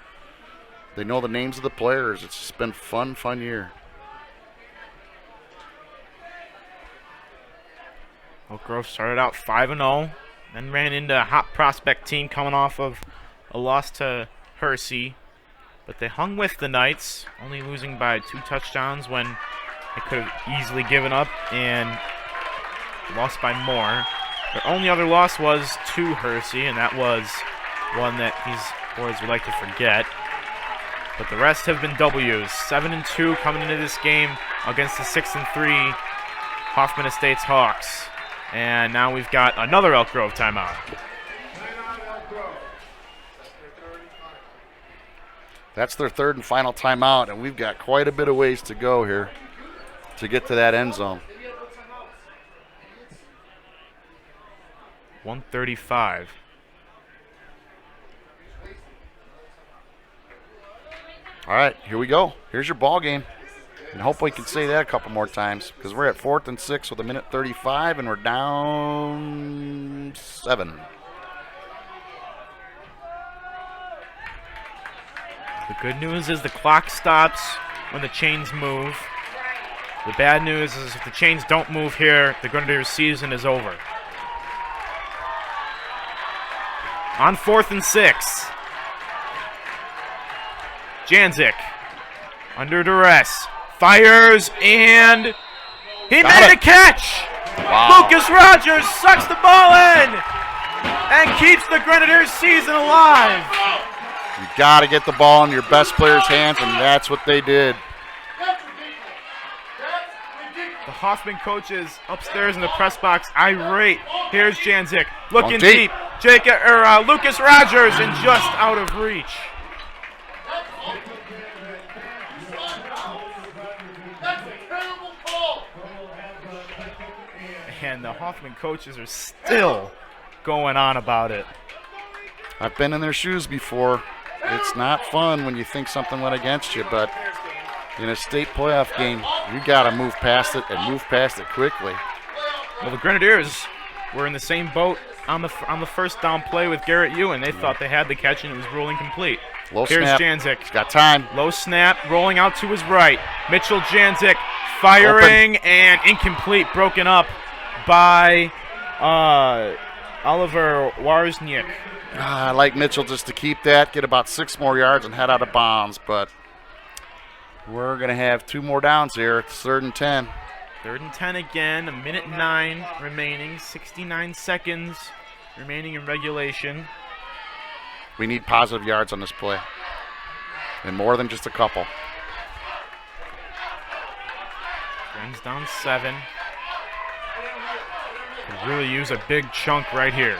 They know the names of the players. It's just been fun year. Elk Grove started out 5-0, then ran into a hot prospect team coming off of a loss to Hersey. But they hung with the Knights, only losing by 2 touchdowns when they could have easily given up and lost by more. Their only other loss was to Hersey, and that was one that these boys would like to forget. But the rest have been W's. 7-2 coming into this game against the 6-3 Hoffman Estates Hawks. And now we've got another Elk Grove timeout. That's their 3rd and final timeout, and we've got quite a bit of ways to go here to get to that end zone. 1:35. All right, here we go. Here's your ball game. And hope we can say that a couple more times because we're at 4th and 6 with 1:35 and we're down 7. The good news is the clock stops when the chains move. The bad news is if the chains don't move here, the Grenadiers' season is over. On 4th and 6. Janzik under duress. Fires, and he made a catch! Wow. Lucas Rogers sucks the ball in and keeps the Grenadiers' season alive. You got to get the ball in your best player's hands, and that's what they did. The Hoffman coaches upstairs in the press box irate. Here's Janzik looking deep. Lucas Rogers, and just out of reach. And the Hoffman coaches are still going on about it. I've been in their shoes before. It's not fun when you think something went against you, but in a state playoff game, you got to move past it and move past it quickly. Well, the Grenadiers were in the same boat on the first down play with Garrett Ewan. They thought they had the catch and it was ruling complete. Low Here's snap. Janzik. He's got time. Low snap, rolling out to his right. Mitchell Janzik firing and incomplete, broken up by Oliver Warzniak. I like Mitchell just to keep that, get about 6 more yards and head out of bounds, but we're going to have 2 more downs here. It's 3rd and 10. 3rd and 10 again, 1:09 remaining, 69 seconds remaining in regulation. We need positive yards on this play, and more than just a couple. Friends down 7. Could really use a big chunk right here.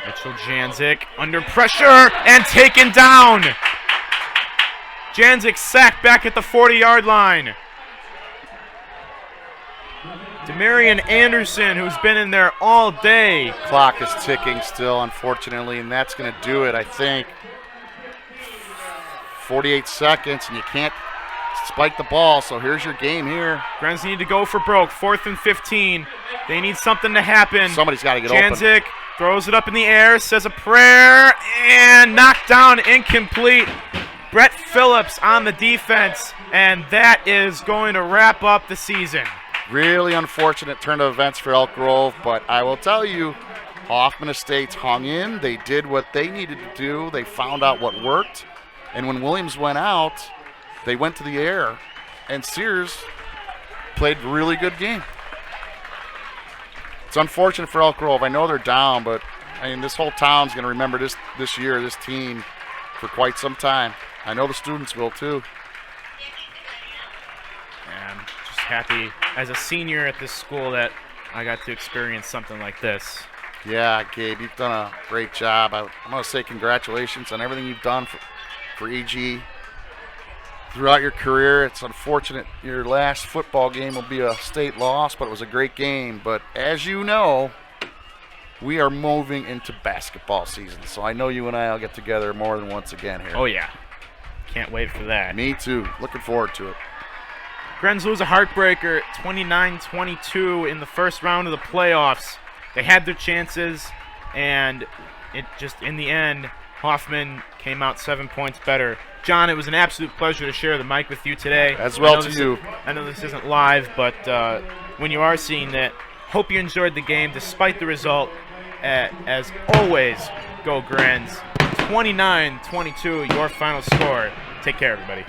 Mitchell Janzik under pressure and taken down. Janzik sacked back at the 40-yard line. Demarion Anderson, who's been in there all day. Clock is ticking still, unfortunately, and that's going to do it, I think. 48 seconds, and you can't spike the ball, so here's your game here. Grens need to go for broke. 4th and 15. They need something to happen. Somebody's got to get open. Janzik throws it up in the air, says a prayer, and knocked down, incomplete. Brett Phillips on the defense, and that is going to wrap up the season. Really unfortunate turn of events for Elk Grove, but I will tell you, Hoffman Estates hung in. They did what they needed to do. They found out what worked, and when Williams went out, they went to the air, and Sears played a really good game. It's unfortunate for Elk Grove. I know they're down, but I mean, this whole town's going to remember this year, this team, for quite some time. I know the students will too. And I'm just happy as a senior at this school that I got to experience something like this. Yeah, Gabe, you've done a great job. I'm going to say congratulations on everything you've done for EG throughout your career. It's unfortunate your last football game will be a state loss, but it was a great game. But as you know, we are moving into basketball season, so I know you and I will get together more than once again here. Oh, yeah. Can't wait for that. Me too. Looking forward to it. Grens lose a heartbreaker, 29-22 in the first round of the playoffs. They had their chances, and it just, in the end, Hoffman came out 7 points better. John, it was an absolute pleasure to share the mic with you today. As well to you. I know this isn't live, but when you are seeing that, hope you enjoyed the game despite the result. As always, go Grens. 29-22, your final score. Take care, everybody.